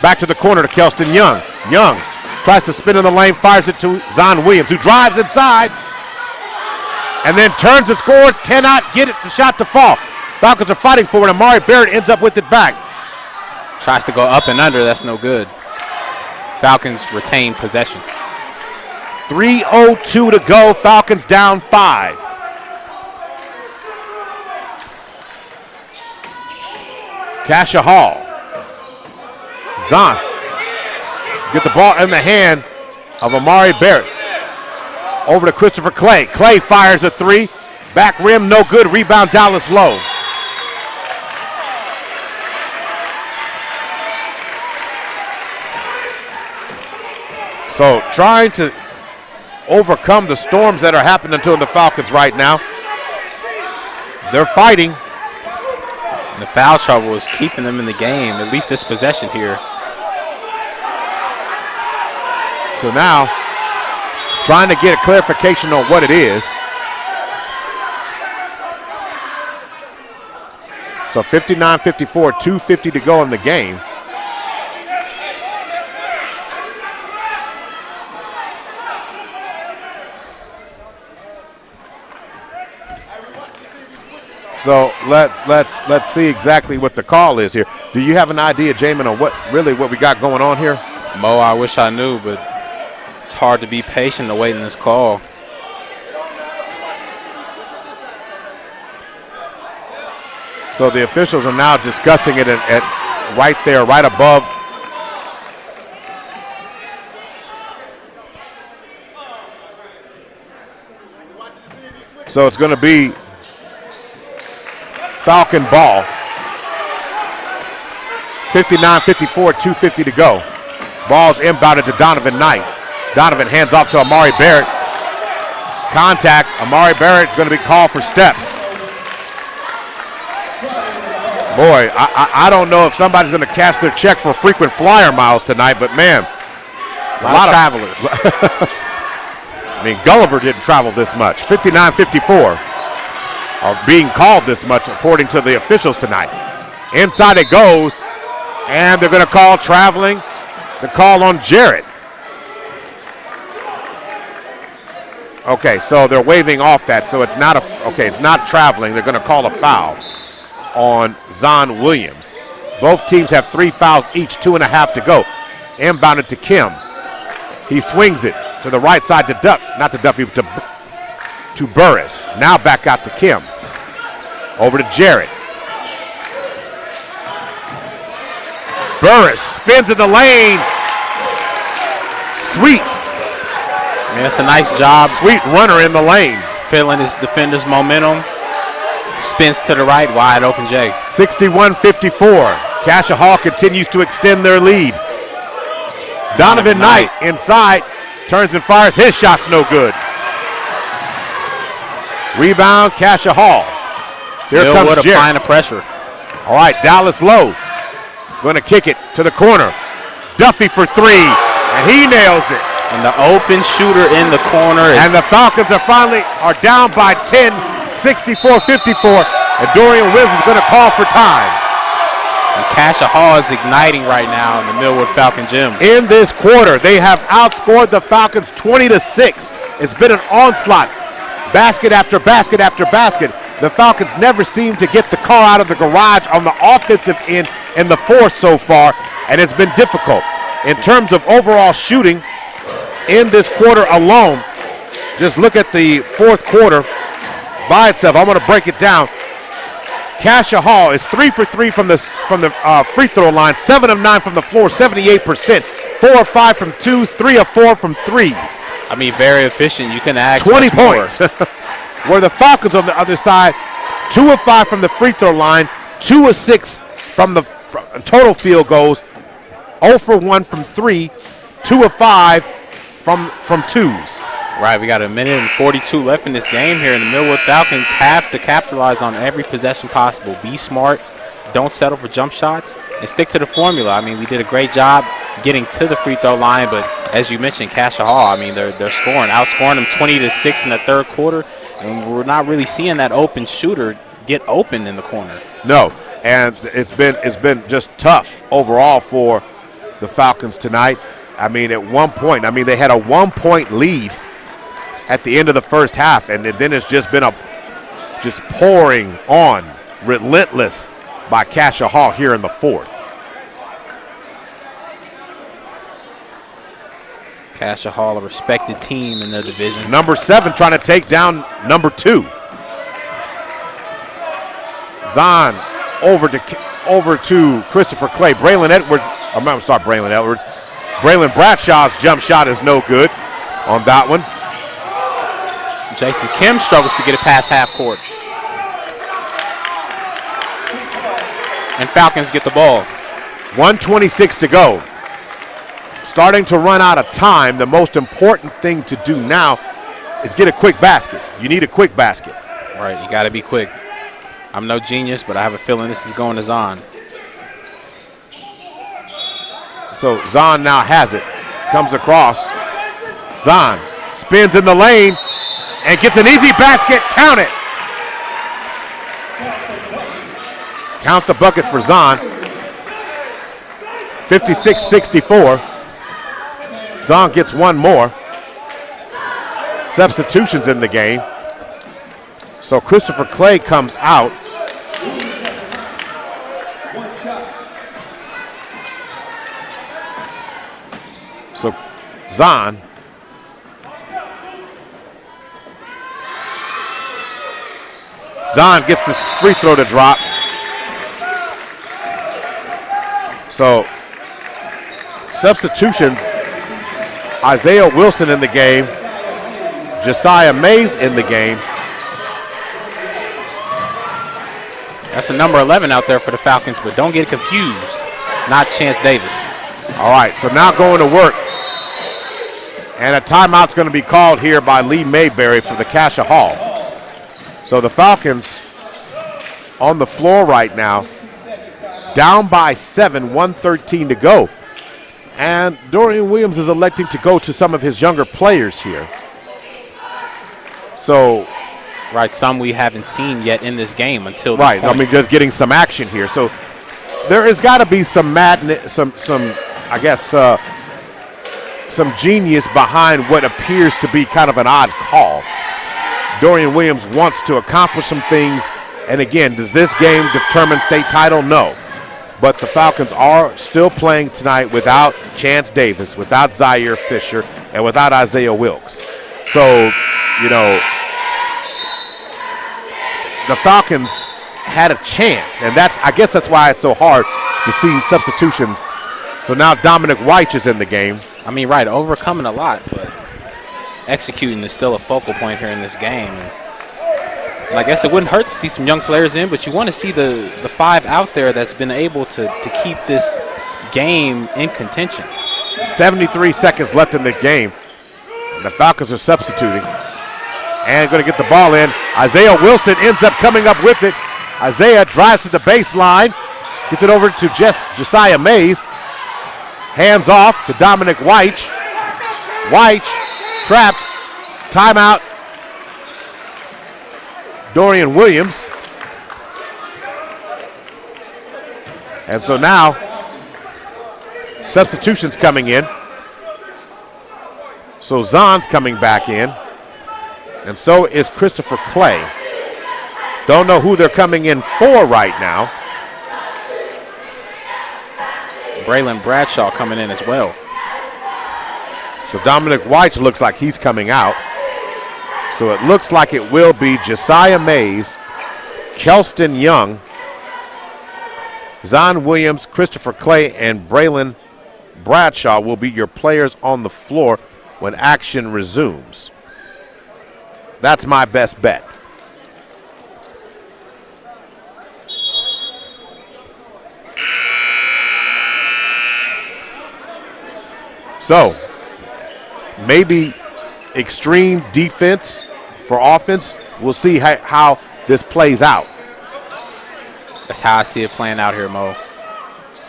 back to the corner to Kelston Young. Young tries to spin in the lane, fires it to Zahn Williams, who drives inside and then turns and scores. Cannot get it, the shot to fall. Falcons are fighting for it. Amari Barrett ends up with it back. Tries to go up and under. That's no good. Falcons retain possession. 3:02 to go. Falcons down 5. Cascia Hall. Zahn. Get the ball in the hand of Amari Barrett. Over to Christopher Clay. Clay fires a 3. Back rim, no good. Rebound, Dallas Lowe. So trying to overcome the storms that are happening to the Falcons right now. They're fighting. The foul trouble is keeping them in the game, at least this possession here. So now, trying to get a clarification on what it is. So 59-54, 2:50 to go in the game. So let's see exactly what the call is here. Do you have an idea, Jamin, on what we got going on here? Mo, I wish I knew, but it's hard to be patient awaiting this call. So the officials are now discussing it at right there, right above. So it's going to be Falcon ball. 59-54, 2:50 to go. Ball's inbounded to Donovan Knight. Donovan hands off to Amari Barrett. Contact. Amari Barrett's going to be called for steps. Boy, I don't know if somebody's going to cash their check for frequent flyer miles tonight, but man, a lot of travelers. I mean, Gulliver didn't travel this much. 59-54 are being called this much according to the officials tonight. Inside it goes, and they're going to call traveling. The call on Jarrett. Okay, so they're waving off that, so it's not it's not traveling. They're going to call a foul on Zon Williams. Both teams have 3 fouls each, 2.5 to go. Inbounded to Kim. He swings it to the right side to to Burris. Now back out to Kim. Over to Jarrett. Burris spins in the lane. Sweet. Man, it's a nice job. Sweet runner in the lane. Feeling his defender's momentum. Spins to the right, wide open Jay. 61-54. Cascia Hall continues to extend their lead. Donovan Knight inside, turns and fires. His shot's no good. Rebound, Cascia Hall. Here Millwood comes Jarrett. applying the pressure. All right, Dallas Lowe going to kick it to the corner. Duffy for 3, and he nails it. And the open shooter in the corner. And the Falcons are down by 10, 64-54, and Dorian Williams is going to call for time. And Cascia Hall is igniting right now in the Millwood Falcon gym. In this quarter, they have outscored the Falcons 20-6. It's been an onslaught, basket after basket after basket. The Falcons never seem to get the car out of the garage on the offensive end in the fourth so far, and it's been difficult. In terms of overall shooting in this quarter alone, just look at the fourth quarter by itself. I'm going to break it down. Cascia Hall is 3 for 3 from the free throw line, 7 of 9 from the floor, 78%, 4 of 5 from twos, 3 of 4 from threes. I mean, very efficient. You can add 20 points. Where the Falcons on the other side, 2 of 5 from the free throw line, 2 of 6 from the total field goals, 0 for 1 from 3, 2 of 5 from twos. Right, we got 1:42 left in this game here, and the Millwood Falcons have to capitalize on every possession possible. Be smart, don't settle for jump shots, and stick to the formula. I mean, we did a great job getting to the free throw line, but as you mentioned, Cascia Hall, I mean, they're outscoring them 20-6 in the third quarter, and we're not really seeing that open shooter get open in the corner. No, and it's been just tough overall for the Falcons tonight. I mean, at one point, they had a 1-point lead at the end of the first half, and then it's just been just pouring on, relentless by Cascia Hall here in the fourth. Cascia Hall, a respected team in their division. Number 7 trying to take down number 2. Zahn over to Christopher Clay. Braylon Bradshaw's jump shot is no good on that one. Jason Kim struggles to get it past half court. And Falcons get the ball. 1:26 to go. Starting to run out of time. The most important thing to do now is get a quick basket. You need a quick basket. Right, you got to be quick. I'm no genius, but I have a feeling this is going to Zahn. So Zahn now has it. Comes across. Zahn spins in the lane and gets an easy basket. Count it. Count the bucket for Zahn. 56-64. Zahn gets one more. Substitutions in the game. So Christopher Clay comes out. So Zahn. Zahn gets this free throw to drop. So substitutions, Isaiah Wilson in the game, Josiah Mays in the game. That's a number 11 out there for the Falcons, but don't get confused. Not Chance Davis. All right, so now going to work. And a timeout's going to be called here by Lee Mayberry for the Cascia Hall. So the Falcons on the floor right now, down by 7, 1:13 to go. And Dorian Williams is electing to go to some of his younger players here. So, right, some we haven't seen yet in this game until this right, point. I mean, just getting some action here. So there has got to be some madness, some genius behind what appears to be kind of an odd call. Dorian Williams wants to accomplish some things. And again, does this game determine state title? No. But the Falcons are still playing tonight without Chance Davis, without Zaire Fisher, and without Isaiah Wilkes. So, you know, the Falcons had a chance, and I guess that's why it's so hard to see substitutions. So now Dominic White is in the game. I mean, right, overcoming a lot, but executing is still a focal point here in this game. And I guess it wouldn't hurt to see some young players in, but you want to see the five out there that's been able to keep this game in contention. 73 seconds left in the game. The Falcons are substituting and going to get the ball in. Isaiah Wilson ends up coming up with it. Isaiah drives to the baseline, gets it over to Josiah Mays. Hands off to Dominic White. White trapped. Timeout. Dorian Williams. And so now, substitutions coming in. So Zahn's coming back in. And so is Christopher Clay. Don't know who they're coming in for right now. Braylon Bradshaw coming in as well. So Dominic White looks like he's coming out. So it looks like it will be Josiah Mays, Kelston Young, Zahn Williams, Christopher Clay, and Braylon Bradshaw will be your players on the floor when action resumes. That's my best bet. So, maybe extreme defense for offense. We'll see how this plays out. That's how I see it playing out here, Mo.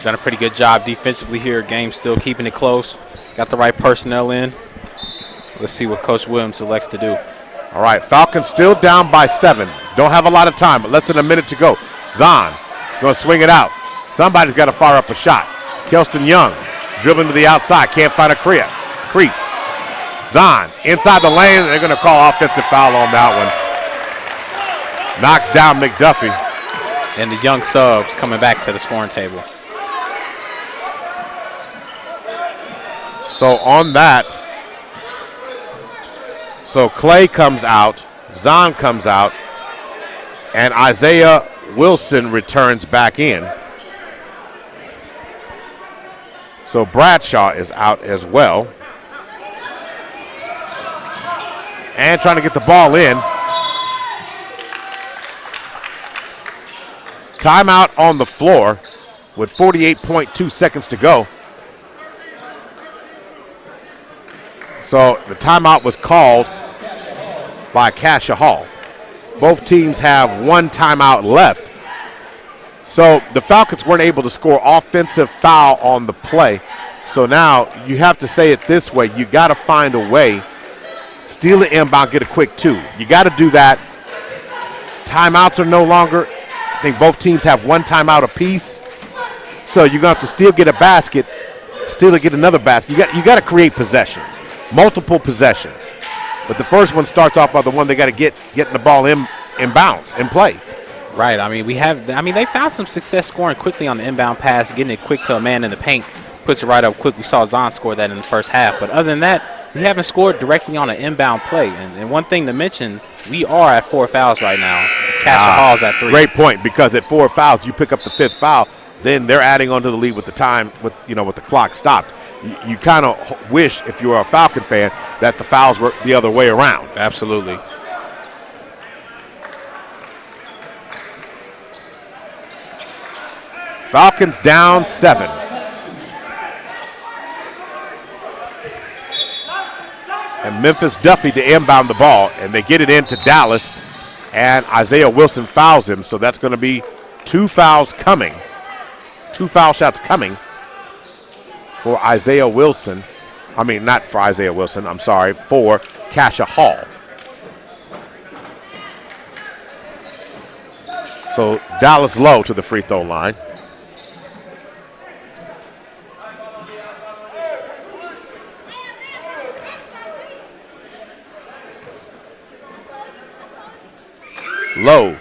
Done a pretty good job defensively here. Game still keeping it close. Got the right personnel in. Let's see what Coach Williams elects to do. All right, Falcons still down by 7. Don't have a lot of time, but less than a minute to go. Zahn going to swing it out. Somebody's got to fire up a shot. Kelston Young dribbling to the outside. Can't find a crease. Zahn inside the lane. They're going to call offensive foul on that one. Knocks down McDuffie. And the young subs coming back to the scoring table. So on that, so Clay comes out, Zahn comes out, and Isaiah Wilson returns back in. So Bradshaw is out as well. And trying to get the ball in. Timeout on the floor with 48.2 seconds to go. So the timeout was called by Cascia Hall. Both teams have one timeout left. So the Falcons weren't able to score offensive foul on the play. So now you have to say it this way. You got to find a way. Steal the inbound, get a quick 2. You got to do that. Timeouts are no longer think both teams have one timeout apiece. So you're going to have to still get a basket, still get another basket. You got to create possessions, multiple possessions. But the first one starts off by the one they got to getting the ball in bounds, in play. Right. I mean, they found some success scoring quickly on the inbound pass, getting it quick to a man in the paint, puts it right up quick. We saw Zahn score that in the first half. But other than that, we haven't scored directly on an inbound play. And one thing to mention, we are at 4 fouls right now. Cascia Hall's at 3. Great point, because at 4 fouls, you pick up the 5th foul, then they're adding on to the lead with the time, with the clock stopped. You kind of wish, if you were a Falcon fan, that the fouls were the other way around. Absolutely. Falcons down 7. And Memphis Duffy to inbound the ball, and they get it into Dallas, and Isaiah Wilson fouls him, so that's going to be 2 fouls coming. 2 foul shots coming for Isaiah Wilson. I mean, not for Isaiah Wilson, I'm sorry, for Cascia Hall. So Dallas low to the free throw line. Low.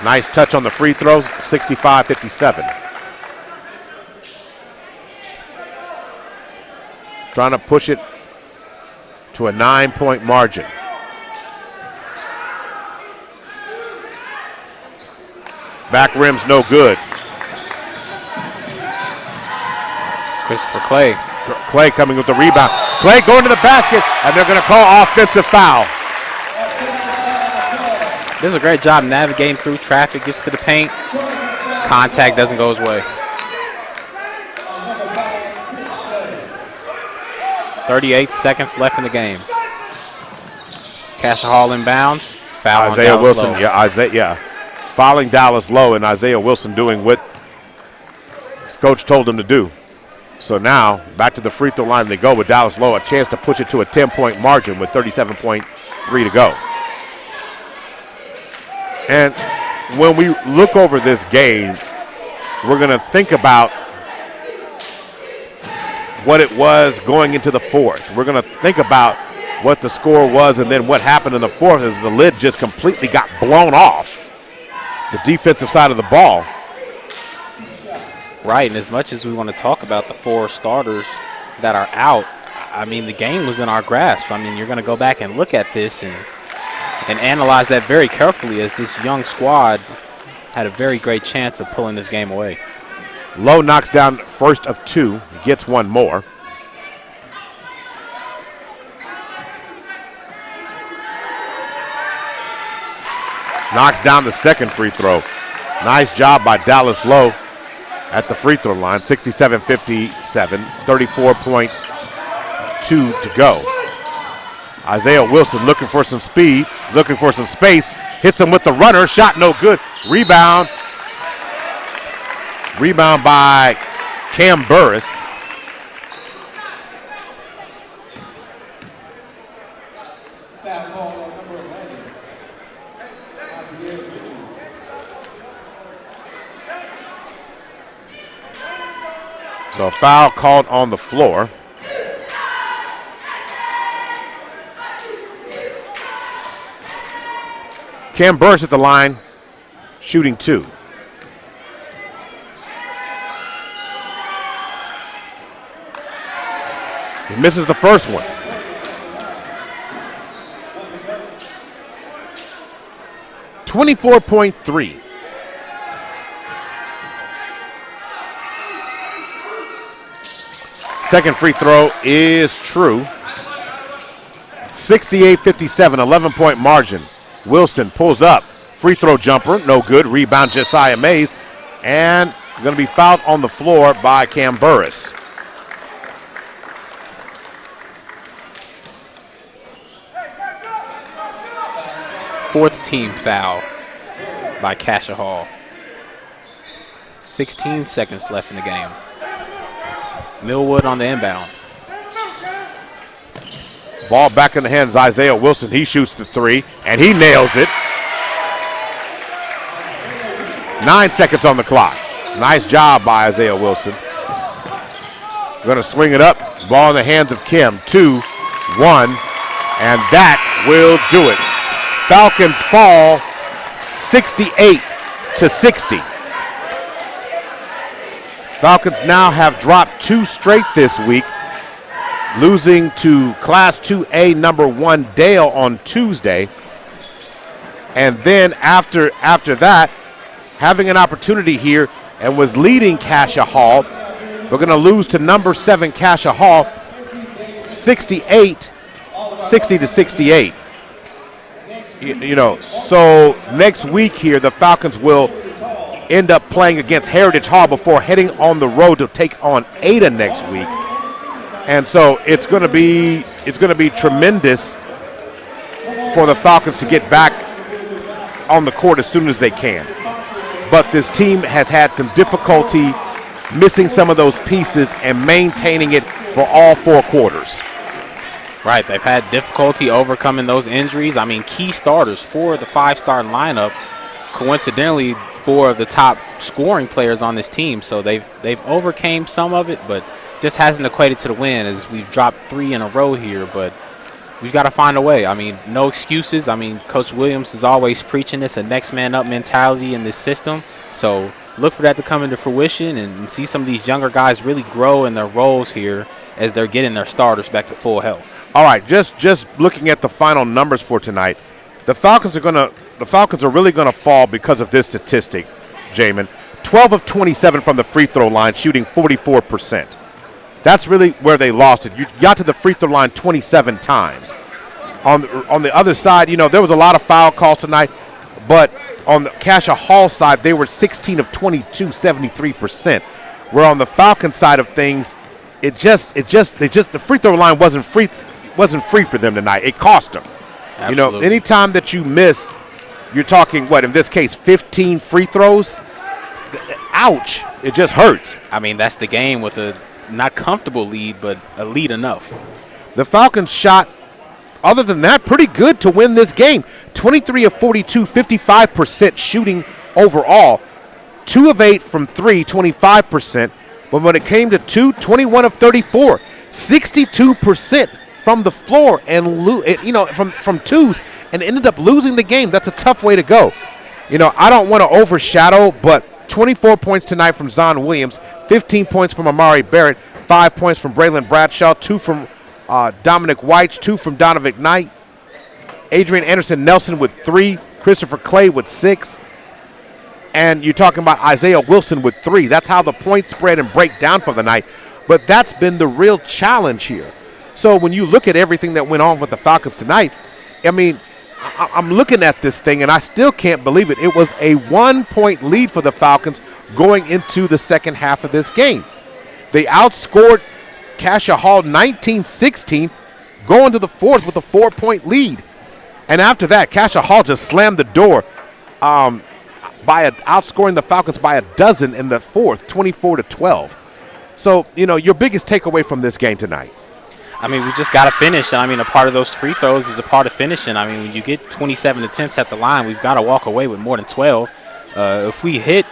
Nice touch on the free throws, 65-57. Trying to push it to a 9-point margin. Back rim's no good. Christopher Clay. Clay coming with the rebound. Clay going to the basket, and they're going to call offensive foul. Does a great job navigating through traffic, gets to the paint. Contact doesn't go his way. 38 seconds left in the game. Cascia Hall inbounds. Foul Isaiah on Dallas Wilson, low. Fouling Dallas low, and Isaiah Wilson doing what his coach told him to do. So now, back to the free throw line they go with Dallas low, a chance to push it to a 10-point margin with 37.3 to go. And when we look over this game, we're going to think about what it was going into the fourth. We're going to think about what the score was and then what happened in the fourth as the lid just completely got blown off the defensive side of the ball. Right, and as much as we want to talk about the 4 starters that are out, I mean, the game was in our grasp. I mean, you're going to go back and look at this and analyze that very carefully, as this young squad had a very great chance of pulling this game away. Lowe knocks down first of 2, gets one more. Knocks down the second free throw. Nice job by Dallas Lowe at the free throw line. 67-57, 34.2 to go. Isaiah Wilson looking for some speed, looking for some space, hits him with the runner, shot no good. Rebound by Cam Burris. So a foul called on the floor. Cam Burris at the line, shooting 2. He misses the first one. .3. Second free throw is true. 68-57, 11-point margin. Wilson pulls up. Free throw jumper, no good. Rebound Josiah Mays. And going to be fouled on the floor by Cam Burris. Fourth team foul by Cascia Hall. 16 seconds left in the game. Millwood on the inbound. Ball back in the hands of Isaiah Wilson. He shoots the 3, and he nails it. 9 seconds on the clock. Nice job by Isaiah Wilson. Going to swing it up. Ball in the hands of Kim. 2, 1, and that will do it. Falcons fall 68-60. Falcons now have dropped 2 straight this week, losing to Class 2A number 1 Dale on Tuesday. And then after that, having an opportunity here and was leading Cascia Hall. We're going to lose to number 7 Cascia Hall 60-68. You know, so next week here, the Falcons will end up playing against Heritage Hall before heading on the road to take on Ada next week. And so it's going to be tremendous for the Falcons to get back on the court as soon as they can. But this team has had some difficulty missing some of those pieces and maintaining it for all 4 quarters. Right, they've had difficulty overcoming those injuries. I mean, key starters for the 5-star lineup, coincidentally 4 of the top scoring players on this team. So they've overcame some of it, but just hasn't equated to the win as we've dropped 3 in a row here. But we've got to find a way. I mean, no excuses. I mean, Coach Williams is always preaching this, a next man up mentality in this system. So look for that to come into fruition and see some of these younger guys really grow in their roles here as they're getting their starters back to full health. All right, just looking at the final numbers for tonight, the Falcons are really gonna fall because of this statistic, Jamin. 12 of 27 from the free throw line, shooting 44%. That's really where they lost it. You got to the free throw line 27 times. On the other side, you know, there was a lot of foul calls tonight, but on the Cascia Hall side, they were 16 of 22, 73%. Where on the Falcon side of things, the free throw line wasn't free for them tonight. It cost them. Absolutely. You know, anytime that you miss, you're talking what in this case 15 free throws. Ouch! It just hurts. I mean, that's the game with a not comfortable lead, but a lead enough. The Falcons shot, other than that, pretty good to win this game. 23 of 42, 55% shooting overall. 2 of 8 from 3, 25%. But when it came to 2, 21 of 34, 62% from the floor and from twos, and ended up losing the game. That's a tough way to go. You know, I don't want to overshadow, but 24 points tonight from Zon Williams, 15 points from Amari Barrett, 5 points from Braylon Bradshaw, 2 from Dominic Weitz, 2 from Donovan Knight, Adrian Anderson Nelson with 3, Christopher Clay with 6, and you're talking about Isaiah Wilson with 3. That's how the point spread and break down for the night. But that's been the real challenge here. So when you look at everything that went on with the Falcons tonight, I mean, I'm looking at this thing, and I still can't believe it. It was a 1-point lead for the Falcons going into the second half of this game. They outscored Cascia Hall 19-16, going to the fourth with a 4-point lead. And after that, Cascia Hall just slammed the door outscoring the Falcons by a dozen in the fourth, 24-12. So, you know, your biggest takeaway from this game tonight? I mean, we just got to finish. I mean, a part of those free throws is a part of finishing. I mean, when you get 27 attempts at the line, we've got to walk away with more than 12. If we hit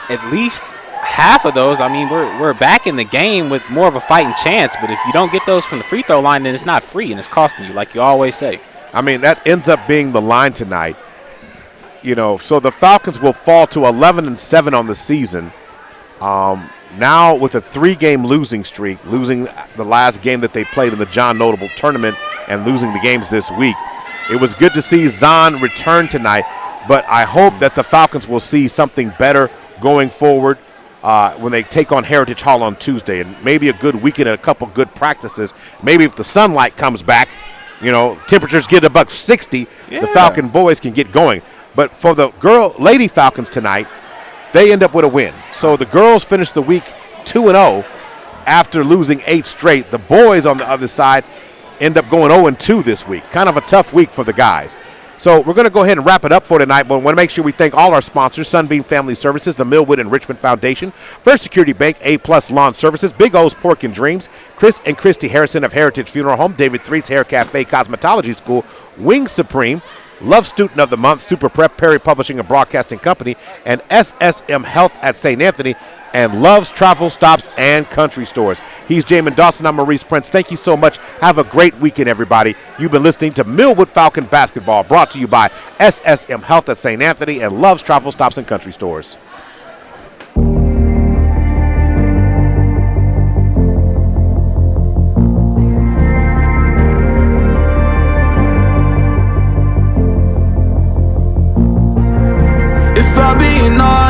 at least half of those, I mean, we're back in the game with more of a fighting chance. But if you don't get those from the free throw line, then it's not free and it's costing you, like you always say. I mean, that ends up being the line tonight. You know, so the Falcons will fall to 11-7 on the season. Now with a 3-game losing streak, losing the last game that they played in the John Notable tournament and losing the games this week. It was good to see Zon return tonight, but I hope that the Falcons will see something better going forward when they take on Heritage Hall on Tuesday, and maybe a good weekend and a couple good practices. Maybe if the sunlight comes back, you know, temperatures get above 60, the Falcon boys can get going. But for the Lady Falcons tonight, they end up with a win. So the girls finish the week 2-0 after losing 8 straight. The boys on the other side end up going 0-2 this week. Kind of a tough week for the guys. So we're going to go ahead and wrap it up for tonight, but we want to make sure we thank all our sponsors: Sunbeam Family Services, the Millwood and Richmond Foundation, First Security Bank, A-Plus Lawn Services, Big O's Pork and Dreams, Chris and Christy Harrison of Heritage Funeral Home, David Threet's Hair Cafe Cosmetology School, Wings Supreme, Love Student of the Month, Super Prep, Perry Publishing and Broadcasting Company, and SSM Health at St. Anthony, and Love's Travel Stops and Country Stores. He's Jamin Dawson. I'm Maurice Prince. Thank you so much. Have a great weekend, everybody. You've been listening to Millwood Falcon Basketball, brought to you by SSM Health at St. Anthony and Love's Travel Stops and Country Stores. If I'm being honest,